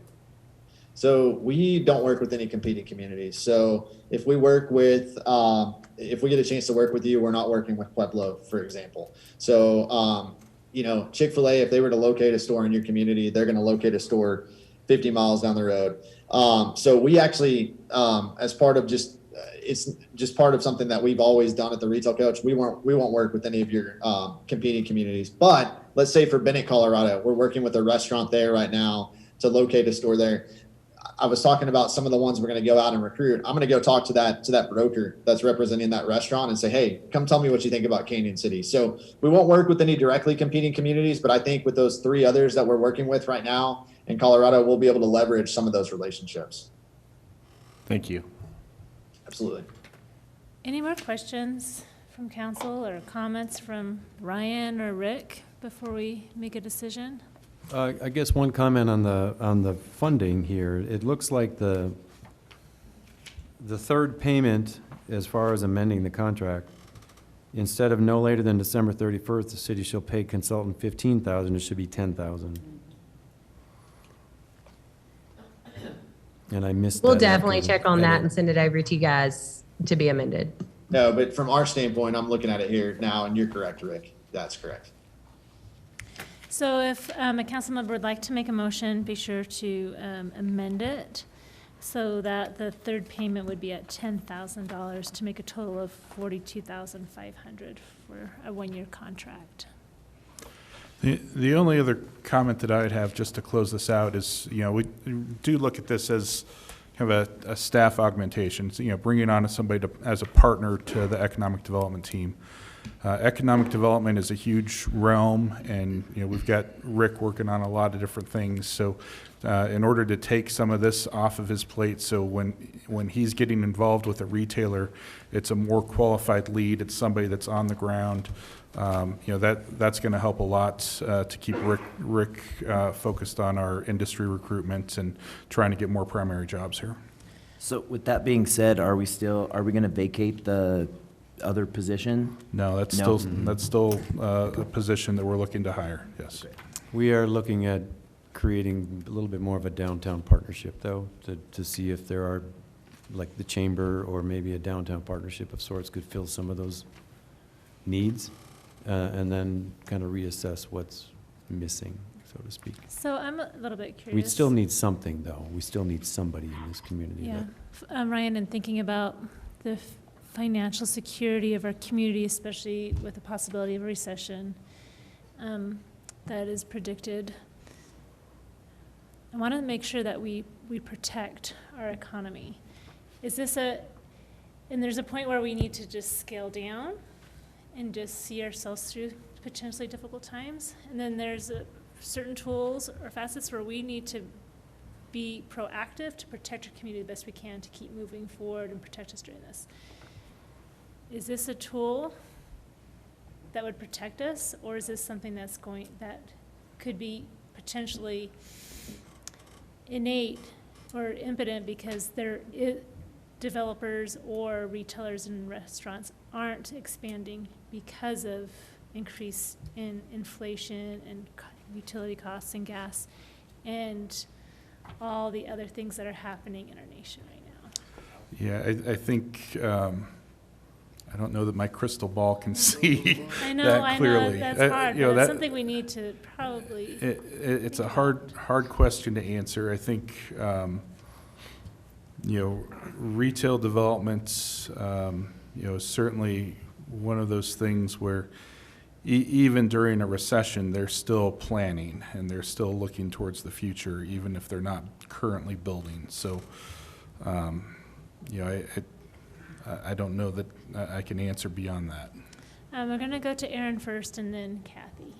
So we don't work with any competing communities. So if we work with, if we get a chance to work with you, we're not working with Pueblo, for example. So, you know, Chick-fil-A, if they were to locate a store in your community, they're going to locate a store 50 miles down the road. So we actually, as part of just, it's just part of something that we've always done at the Retail Coach. We won't work with any of your competing communities. But let's say for Bennett, Colorado, we're working with a restaurant there right now to locate a store there. I was talking about some of the ones we're going to go out and recruit. I'm going to go talk to that broker that's representing that restaurant and say, hey, come tell me what you think about Canyon City. So we won't work with any directly competing communities, but I think with those 3 others that we're working with right now in Colorado, we'll be able to leverage some of those relationships. Thank you. Absolutely. Any more questions from council or comments from Ryan or Rick before we make a decision? I guess one comment on the funding here. It looks like the third payment, as far as amending the contract, instead of no later than December 31st, the city shall pay consultant $15,000. It should be $10,000. And I missed that. We'll definitely after check on that edit. and send it over to you guys to be amended. No, but from our standpoint, I'm looking at it here now, and you're correct, Rick. That's correct. So if a council member would like to make a motion, be sure to amend it so that the third payment would be at $10,000 to make a total of $42,500 for a 1-year contract. The only other comment that I would have just to close this out is, you know, we do look at this as kind of a staff augmentation, so, you know, bringing on somebody as a partner to the economic development team. Economic development is a huge realm, and, you know, we've got Rick working on a lot of different things. So in order to take some of this off of his plate, so when he's getting involved with a retailer, it's a more qualified lead. It's somebody that's on the ground. You know, that's going to help a lot to keep Rick focused on our industry recruitment and trying to get more primary jobs here. So with that being said, are we going to vacate the other position? No, that's still a position that we're looking to hire, yes. We are looking at creating a little bit more of a downtown partnership, though, to see if there are, like the chamber or maybe a downtown partnership of sorts could fill some of those needs, and then kind of reassess what's missing, so to speak. So I'm a little bit curious. We still need something, though. We still need somebody in this community. Yeah. that- Ryan, in thinking about the financial security of our community, especially with the possibility of a recession that is predicted, I want to make sure that we protect our economy. Is this and there's a point where we need to just scale down and just see ourselves through potentially difficult times, and then there's certain tools or facets where we need to be proactive to protect our community the best we can to keep moving forward and protect us during this. Is this a tool that would protect us, or is this something that could be potentially innate or impotent because developers or retailers and restaurants aren't expanding because of increase in inflation and utility costs and gas and all the other things that are happening in our nation right now? Yeah, I think, I don't know that my crystal ball can see I know, that clearly. that's hard, You know, but it's that- something we need to probably. It's a hard question to answer. I think, you know, retail development, you know, is certainly one of those things where even during a recession, they're still planning and they're still looking towards the future, even if they're not currently building. So, You know, I don't know that I can answer beyond that. We're gonna go to Aaron first and then Kathy.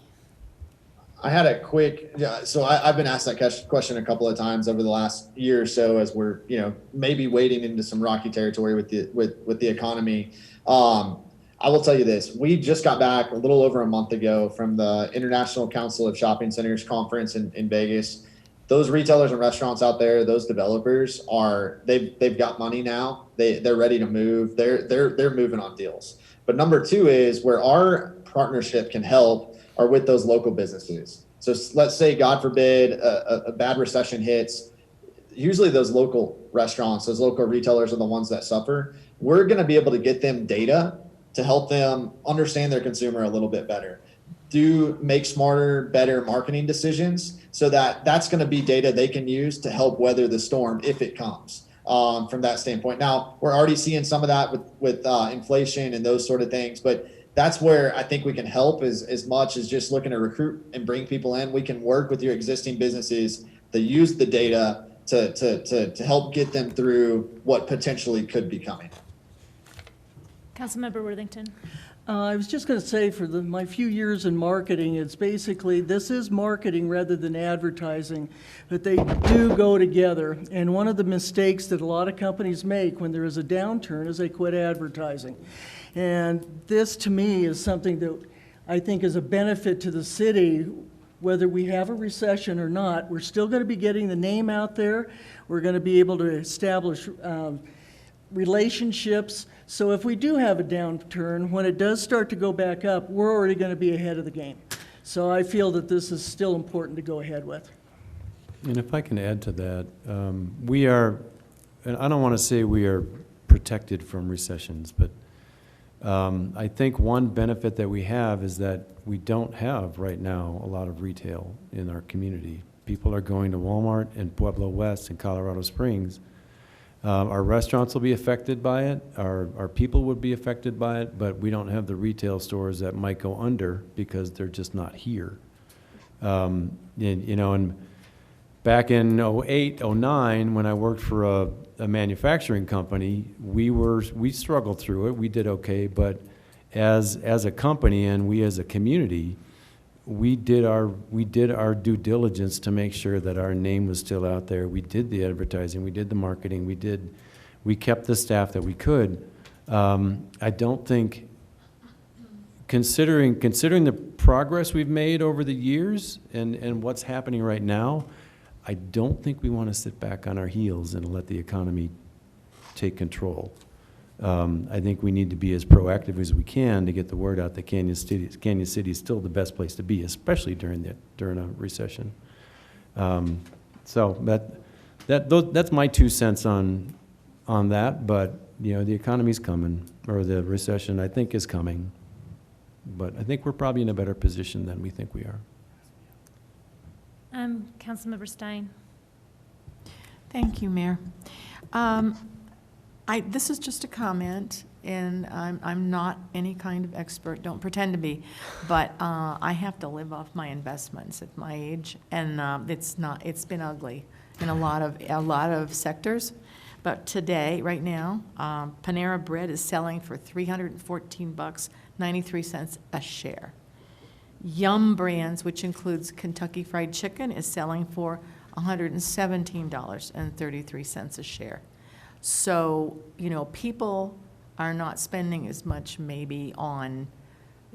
I had a quick, so I've been asked that question a couple of times over the last year or so as we're, you know, maybe wading into some rocky territory with the economy. I will tell you this, we just got back a little over a month ago from the International Council of Shopping Centers conference in Vegas. Those retailers and restaurants out there, those developers they've got money now. They're ready to move. They're moving on deals. But number two is where our partnership can help are with those local businesses. So let's say, God forbid, a bad recession hits. Usually those local restaurants, those local retailers are the ones that suffer. We're going to be able to get them data to help them understand their consumer a little bit better, make smarter, better marketing decisions, so that's going to be data they can use to help weather the storm if it comes. From that standpoint. Now, we're already seeing some of that with inflation and those sort of things, but that's where I think we can help as much as just looking to recruit and bring people in. We can work with your existing businesses that use the data to help get them through what potentially could be coming. Councilmember Worthington. I was just going to say, for my few years in marketing, it's basically, this is marketing rather than advertising, but they do go together. And one of the mistakes that a lot of companies make when there is a downturn is they quit advertising. And this, to me, is something that I think is a benefit to the city, whether we have a recession or not. We're still going to be getting the name out there. We're going to be able to establish relationships. So if we do have a downturn, when it does start to go back up, we're already going to be ahead of the game. So I feel that this is still important to go ahead with. And if I can add to that, we are, and I don't want to say we are protected from recessions, but I think one benefit that we have is that we don't have right now a lot of retail in our community. People are going to Walmart in Pueblo West and Colorado Springs. Our restaurants will be affected by it, our people would be affected by it, but we don't have the retail stores that might go under because they're just not here. And back in 08, 09, when I worked for a manufacturing company, we struggled through it, we did okay, but as a company and we as a community, we did our due diligence to make sure that our name was still out there. We did the advertising, we did the marketing, we kept the staff that we could. I don't think, considering the progress we've made over the years and what's happening right now, I don't think we want to sit back on our heels and let the economy take control. I think we need to be as proactive as we can to get the word out that Canyon City is still the best place to be, especially during a recession. So that's my 2 cents on that. But the economy's coming, or the recession I think is coming. But I think we're probably in a better position than we think we are. Councilmember Stein. Thank you, Mayor. This is just a comment, and I'm not any kind of expert, don't pretend to be, but I have to live off my investments at my age, and it's been ugly in a lot of sectors. But today, right now, Panera Bread is selling for $314.93 a share. Yum Brands, which includes Kentucky Fried Chicken, is selling for $117.33 a share. So, people are not spending as much maybe on,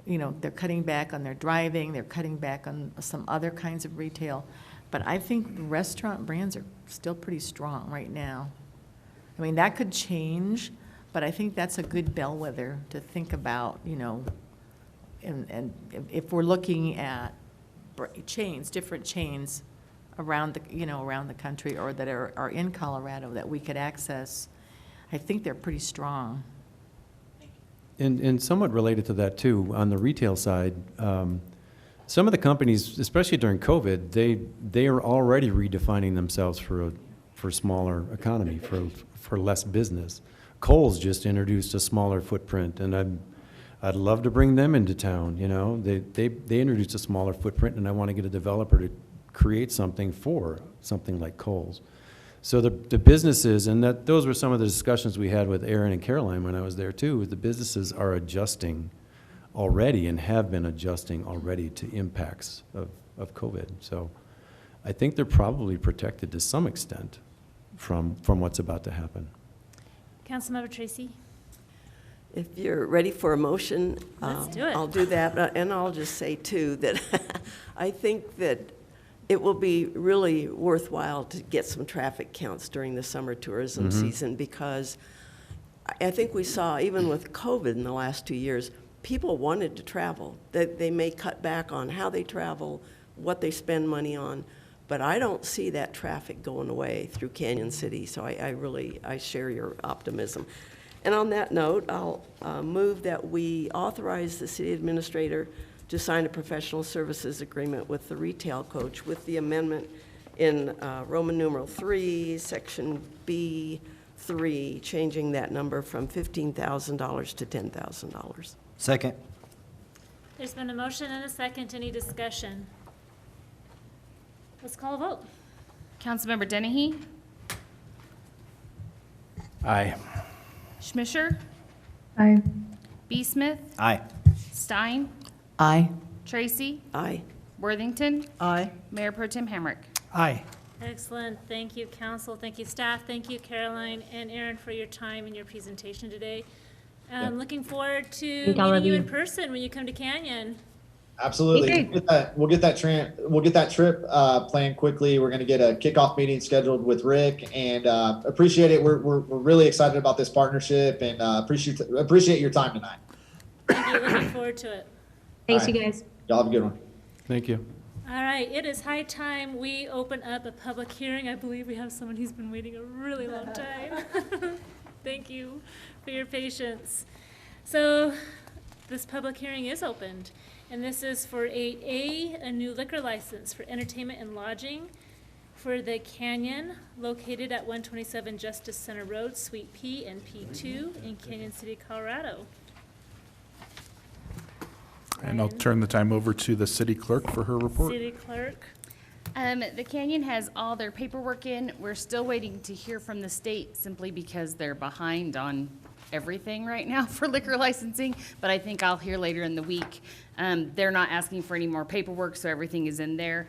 they're cutting back on their driving, they're cutting back on some other kinds of retail. But I think restaurant brands are still pretty strong right now. I mean, that could change, but I think that's a good bellwether to think about, and if we're looking at different chains around the country, or that are in Colorado that we could access, I think they're pretty strong. And somewhat related to that too, on the retail side, some of the companies, especially during COVID, they are already redefining themselves for smaller economy, for less business. Kohl's just introduced a smaller footprint, and I'd love to bring them into town. They introduced a smaller footprint, and I want to get a developer to create something like Kohl's. So the businesses, and those were some of the discussions we had with Aaron and Caroline when I was there too, the businesses are adjusting already and have been adjusting already to impacts of COVID. So I think they're probably protected to some extent from what's about to happen. Councilmember Tracy? If you're ready for a motion, Let's do it. I'll do that. And I'll just say, too, that I think that it will be really worthwhile to get some traffic counts during the summer tourism season, because I think we saw, even with COVID in the last 2 years, people wanted to travel. That they may cut back on how they travel, what they spend money on, but I don't see that traffic going away through Canyon City, so I share your optimism. And on that note, I'll move that we authorize the city administrator to sign a professional services agreement with the retail coach with the amendment in Roman numeral 3, section B3, changing that number from $15,000 to $10,000. Second. There's been a motion and a second. Any discussion? Let's call a vote. Councilmember Dennehy? Aye. Schmisher? Aye. B. Smith? Aye. Stein? Aye. Tracy? Aye. Worthington? Aye. Mayor Pro Tem Hamrick? Aye. Excellent. Thank you, council. Thank you, staff. Thank you, Caroline and Aaron, for your time and your presentation today. Looking forward to Thank all meeting of you you. in person when you come to Canyon. Absolutely. Me too. We'll get that trip planned quickly. We're going to get a kickoff meeting scheduled with Rick, and appreciate it. We're really excited about this partnership, and appreciate your time tonight. Thank you. Looking forward to it. Thanks, All you right. guys. Y'all have a good one. Thank you. All right, it is high time we open up a public hearing. I believe we have someone who's been waiting a really long time. Thank you for your patience. So this public hearing is opened, and this is for 8A, a new liquor license for entertainment and lodging for the Canyon, located at 127 Justice Center Road, Suite P and P2 in Canyon City, Colorado. And I'll turn the time over to the city clerk for her report. City Clerk. The Canyon has all their paperwork in. We're still waiting to hear from the state simply because they're behind on everything right now for liquor licensing, but I think I'll hear later in the week. They're not asking for any more paperwork, so everything is in there.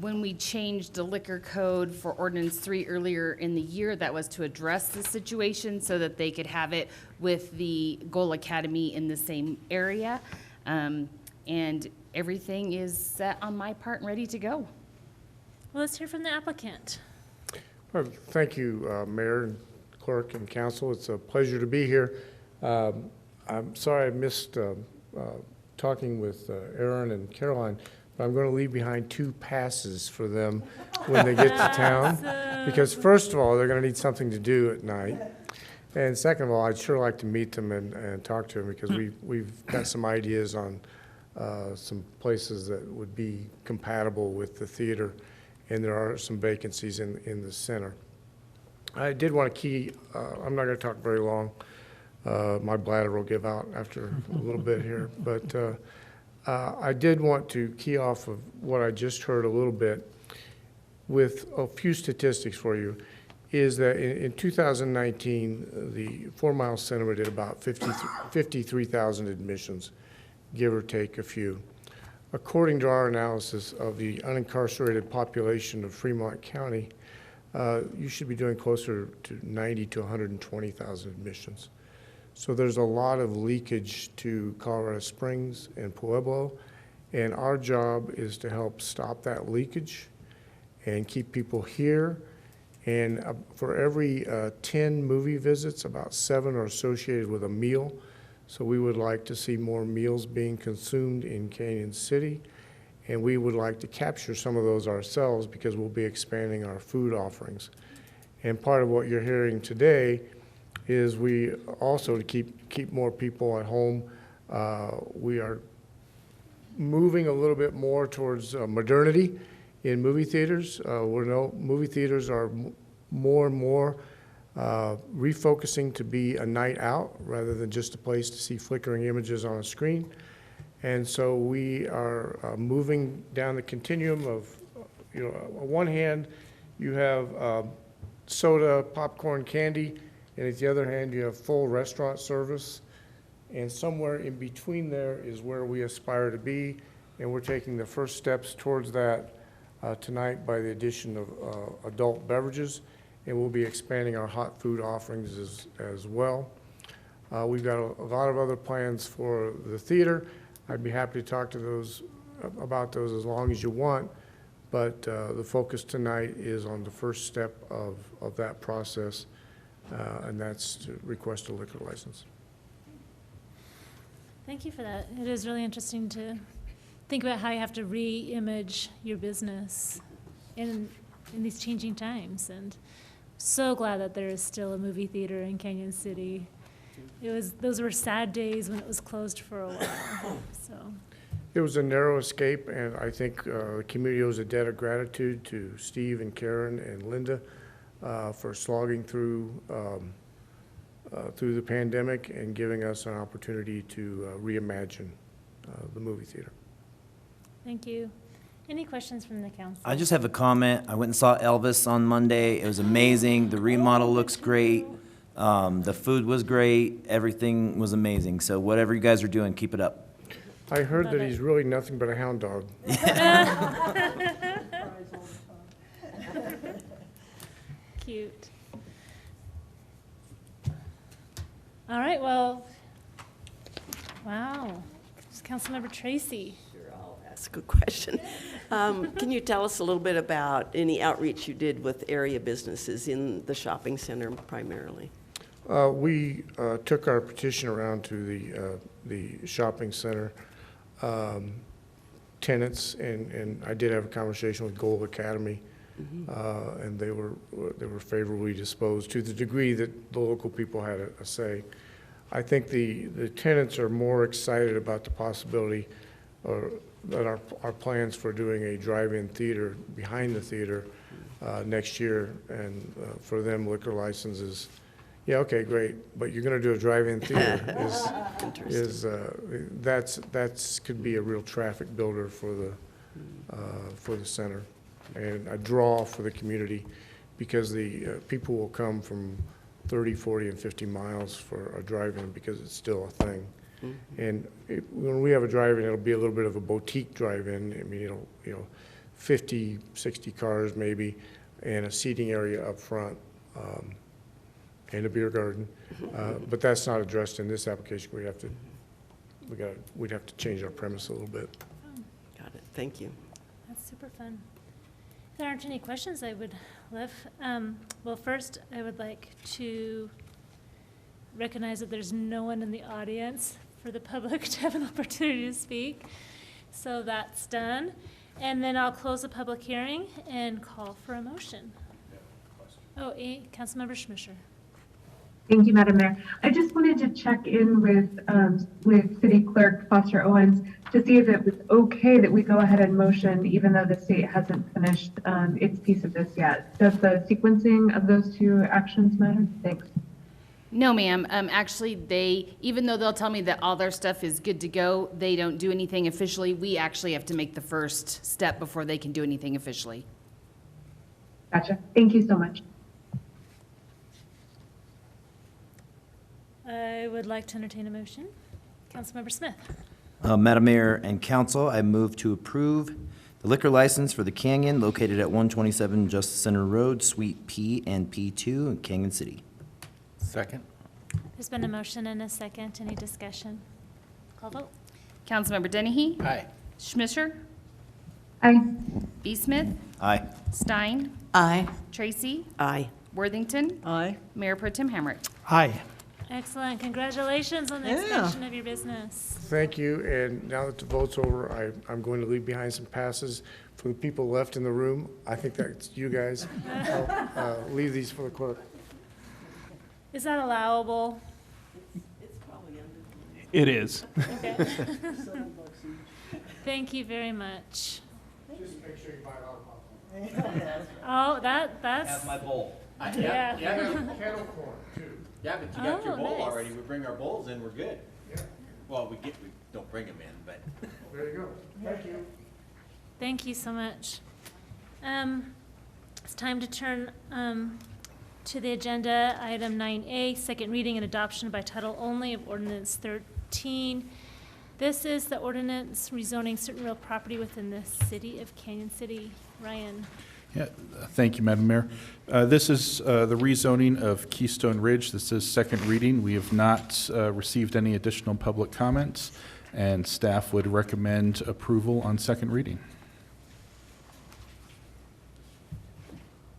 When we changed the liquor code for ordinance 3 earlier in the year, that was to address the situation so that they could have it with the Goal Academy in the same area. And everything is set on my part and ready to go. Well, let's hear from the applicant. Well, thank you, Mayor and Clerk and Council. It's a pleasure to be here. I'm sorry I missed talking with Aaron and Caroline, but I'm going to leave behind 2 passes for them when they get to town. Because first of all, they're going to need something to do at night. And second of all, I'd sure like to meet them and talk to them, because we've got some ideas on some places that would be compatible with the theater, and there are some vacancies in the center. I did want to key, I'm not going to talk very long. My bladder will give out after a little bit here, but I did want to key off of what I just heard a little bit with a few statistics for you. Is that in 2019, the 4 Mile Cinema did about 53,000 admissions, give or take a few. According to our analysis of the unincarcerated population of Fremont County, you should be doing closer to 90 to 120,000 admissions. So there's a lot of leakage to Colorado Springs and Pueblo, and our job is to help stop that leakage and keep people here. And for every 10 movie visits, about 7 are associated with a meal. So we would like to see more meals being consumed in Canyon City. And we would like to capture some of those ourselves, because we'll be expanding our food offerings. And part of what you're hearing today is we also, to keep more people at home, we are moving a little bit more towards modernity in movie theaters. Movie theaters are more and more refocusing to be a night out rather than just a place to see flickering images on a screen. And so we are moving down the continuum of, on one hand, you have soda, popcorn, candy, and at the other hand, you have full restaurant service. And somewhere in between there is where we aspire to be, and we're taking the first steps towards that tonight by the addition of adult beverages, and we'll be expanding our hot food offerings as well. We've got a lot of other plans for the theater. I'd be happy to talk to about those as long as you want, but the focus tonight is on the first step of that process, and that's to request a liquor license. Thank you for that. It is really interesting to think about how you have to re-image your business in these changing times. And so glad that there is still a movie theater in Canyon City. Those were sad days when it was closed for a while, so. It was a narrow escape, and I think the community owes a debt of gratitude to Steve and Karen and Linda for slogging through the pandemic and giving us an opportunity to reimagine the movie theater. Thank you. Any questions from the council? I just have a comment. I went and saw Elvis on Monday. It was amazing. The remodel looks great. The food was great. Everything was amazing. So whatever you guys are doing, keep it up. I heard that he's really nothing but a hound dog. Cute. All right, well, wow. Councilmember Tracy. That's a good question. Can you tell us a little bit about any outreach you did with area businesses in the shopping center primarily? We took our petition around to the shopping center tenants, and I did have a conversation with Gold Academy, and they were favorably disposed to the degree that the local people had a say. I think the tenants are more excited about the possibility that our plans for doing a drive-in theater behind the theater next year, and for them liquor licenses. Yeah, okay, great, but you're going to do a drive-in theater that's could be a real traffic builder for the center and a draw for the community, because the people will come from 30, 40, and 50 miles for a drive-in because it's still a thing. And when we have a drive-in, it'll be a little bit of a boutique drive-in. I mean, 50, 60 cars maybe, and a seating area up front, and a beer garden. But that's not addressed in this application. We'd have to change our premise a little bit. Got it. Thank you. That's super fun. If there aren't any questions, I would love, well, first, I would like to recognize that there's no one in the audience for the public to have an opportunity to speak. So that's done. And then I'll close the public hearing and call for a motion. Oh, Councilmember Schmischer. Thank you, Madam Mayor. I just wanted to check in with City Clerk Foster Owens to see if it was okay that we go ahead and motion, even though the state hasn't finished its piece of this yet. Does the sequencing of those two actions matter? Thanks. No, ma'am. Actually, even though they'll tell me that all their stuff is good to go, they don't do anything officially. We actually have to make the first step before they can do anything officially. Gotcha. Thank you so much. I would like to entertain a motion. Councilmember Smith. Madam Mayor and Council, I move to approve the liquor license for the Canyon located at 127 Justice Center Road, Suite P and P2 in Canyon City. Second. There's been a motion and a second. Any discussion? Call vote. Councilmember Dennehy? Aye. Schmischer? Aye. B. Smith? Aye. Stein? Aye. Tracy? Aye. Worthington? Aye. Mayor Pro Tem Hamrick? Aye. Excellent. Congratulations on the expansion of your business. Thank you, and now that the vote's over, I'm going to leave behind some passes for the people left in the room. I think that's you guys. I'll leave these for the clerk. Is that allowable? It is. Okay. Thank you very much. Just make sure you buy a lot of popcorn. Oh, that's. Have my bowl. Yeah. Kettle corn, too. Yeah, but you got your Oh, bowl nice. already. We bring our bowls in, we're good. Yeah. Well, we don't bring them in, but. There you go. Thank you. Thank you so much. It's time to turn to the agenda, item 9A, second reading and adoption by title only of ordinance 13. This is the ordinance rezoning certain real property within the city of Canyon City. Ryan. Yeah, thank you, Madam Mayor. This is the rezoning of Keystone Ridge. This is second reading. We have not received any additional public comments, and staff would recommend approval on second reading.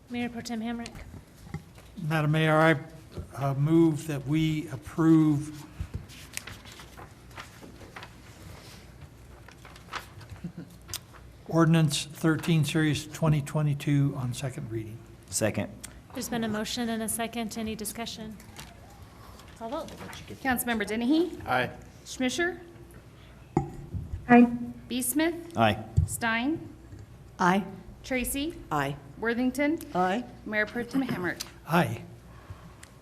Mayor Pro Tem Hamrick. Madam Mayor, I move that we approve Ordinance 13, Series 2022 on second reading. Second. There's been a motion and a second. Any discussion? Call vote. Councilmember Dennehy? Aye. Schmisher? Aye. B. Smith? Aye. Stein? Aye. Tracy? Aye. Worthington? Aye. Mayor Pro Tem Hamrick? Aye.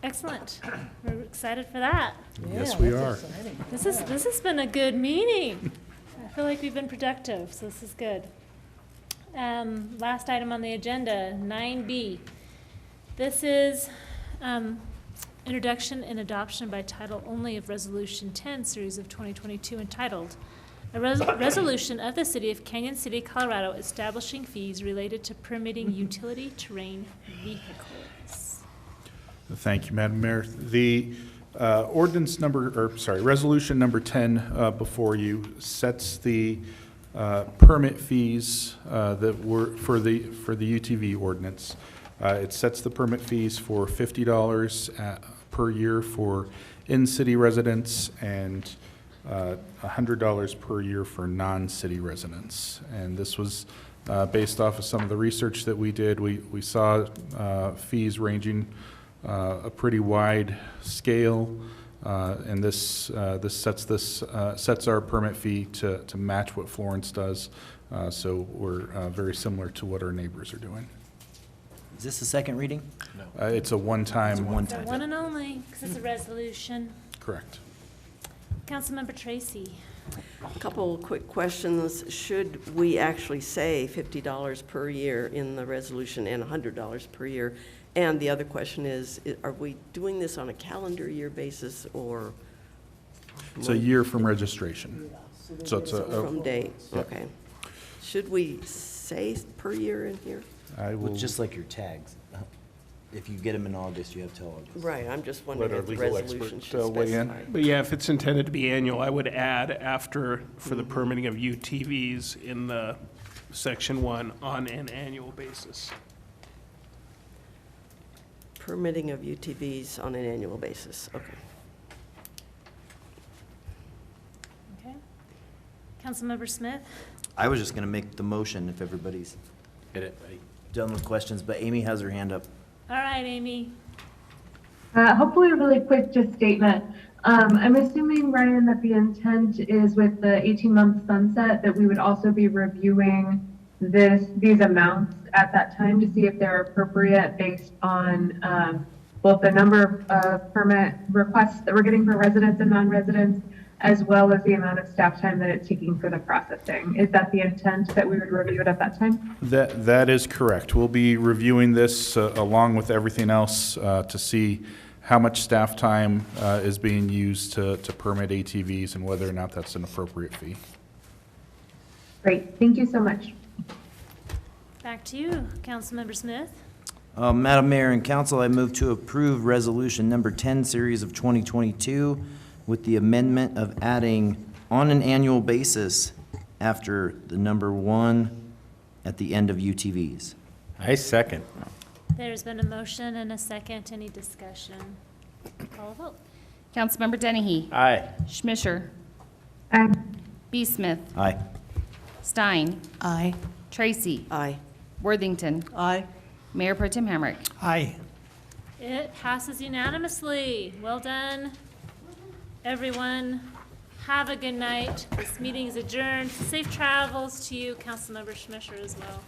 Excellent. We're excited for that. Yes, we are. This has been a good meeting. I feel like we've been productive, so this is good. Last item on the agenda, 9B. This is introduction and adoption by title only of Resolution 10, Series of 2022, entitled, "A Resolution of the City of Canyon City, Colorado, establishing fees related to permitting utility terrain vehicles." Thank you, Madam Mayor. The resolution number 10 before you sets the permit fees that were for the UTV ordinance. It sets the permit fees for $50 per year for in-city residents and $100 per year for non-city residents. And this was based off of some of the research that we did. We saw fees ranging a pretty wide scale, and this sets our permit fee to match what Florence does. So we're very similar to what our neighbors are doing. Is this the second reading? No. It's a one-time. So one and only, because it's a resolution. Correct. Councilmember Tracy. A couple quick questions. Should we actually say $50 per year in the resolution and $100 per year? And the other question is, are we doing this on a calendar year basis or? It's a year from registration. So it's From date, yeah. okay. Should we say per year in here? I will. Well, just like your tags. If you get them in August, you have till August. Right, I'm just wondering our if the legal resolution expert, should weigh in. specify. But yeah, if it's intended to be annual, I would add after, for the permitting of UTVs in the section 1 on an annual basis. Permitting of UTVs on an annual basis, okay. Okay. Councilmember Smith. I was just gonna make the motion if everybody's done with questions, but Amy has her hand up. All right, Amy. Hopefully a really quick just statement. I'm assuming, Ryan, that the intent is with the 18-month sunset that we would also be reviewing these amounts at that time to see if they're appropriate based on both the number of permit requests that we're getting for residents and non-residents, as well as the amount of staff time that it's taking for the processing. Is that the intent, that we would review it at that time? That is correct. We'll be reviewing this along with everything else to see how much staff time is being used to permit ATVs and whether or not that's an appropriate fee. Great, thank you so much. Back to you, Councilmember Smith. Madam Mayor and Council, I move to approve Resolution Number 10, Series of 2022, with the amendment of adding on an annual basis after the number 1 at the end of UTVs. I second. There's been a motion and a second. Any discussion? Call a vote. Councilmember Dennehy? Aye. Schmisher? Aye. B. Smith? Aye. Stein? Aye. Tracy? Aye. Worthington? Aye. Mayor Pro Tem Hamrick? Aye. It passes unanimously. Well done, everyone. Have a good night. This meeting is adjourned. Safe travels to you, Councilmember Schmisher, as well.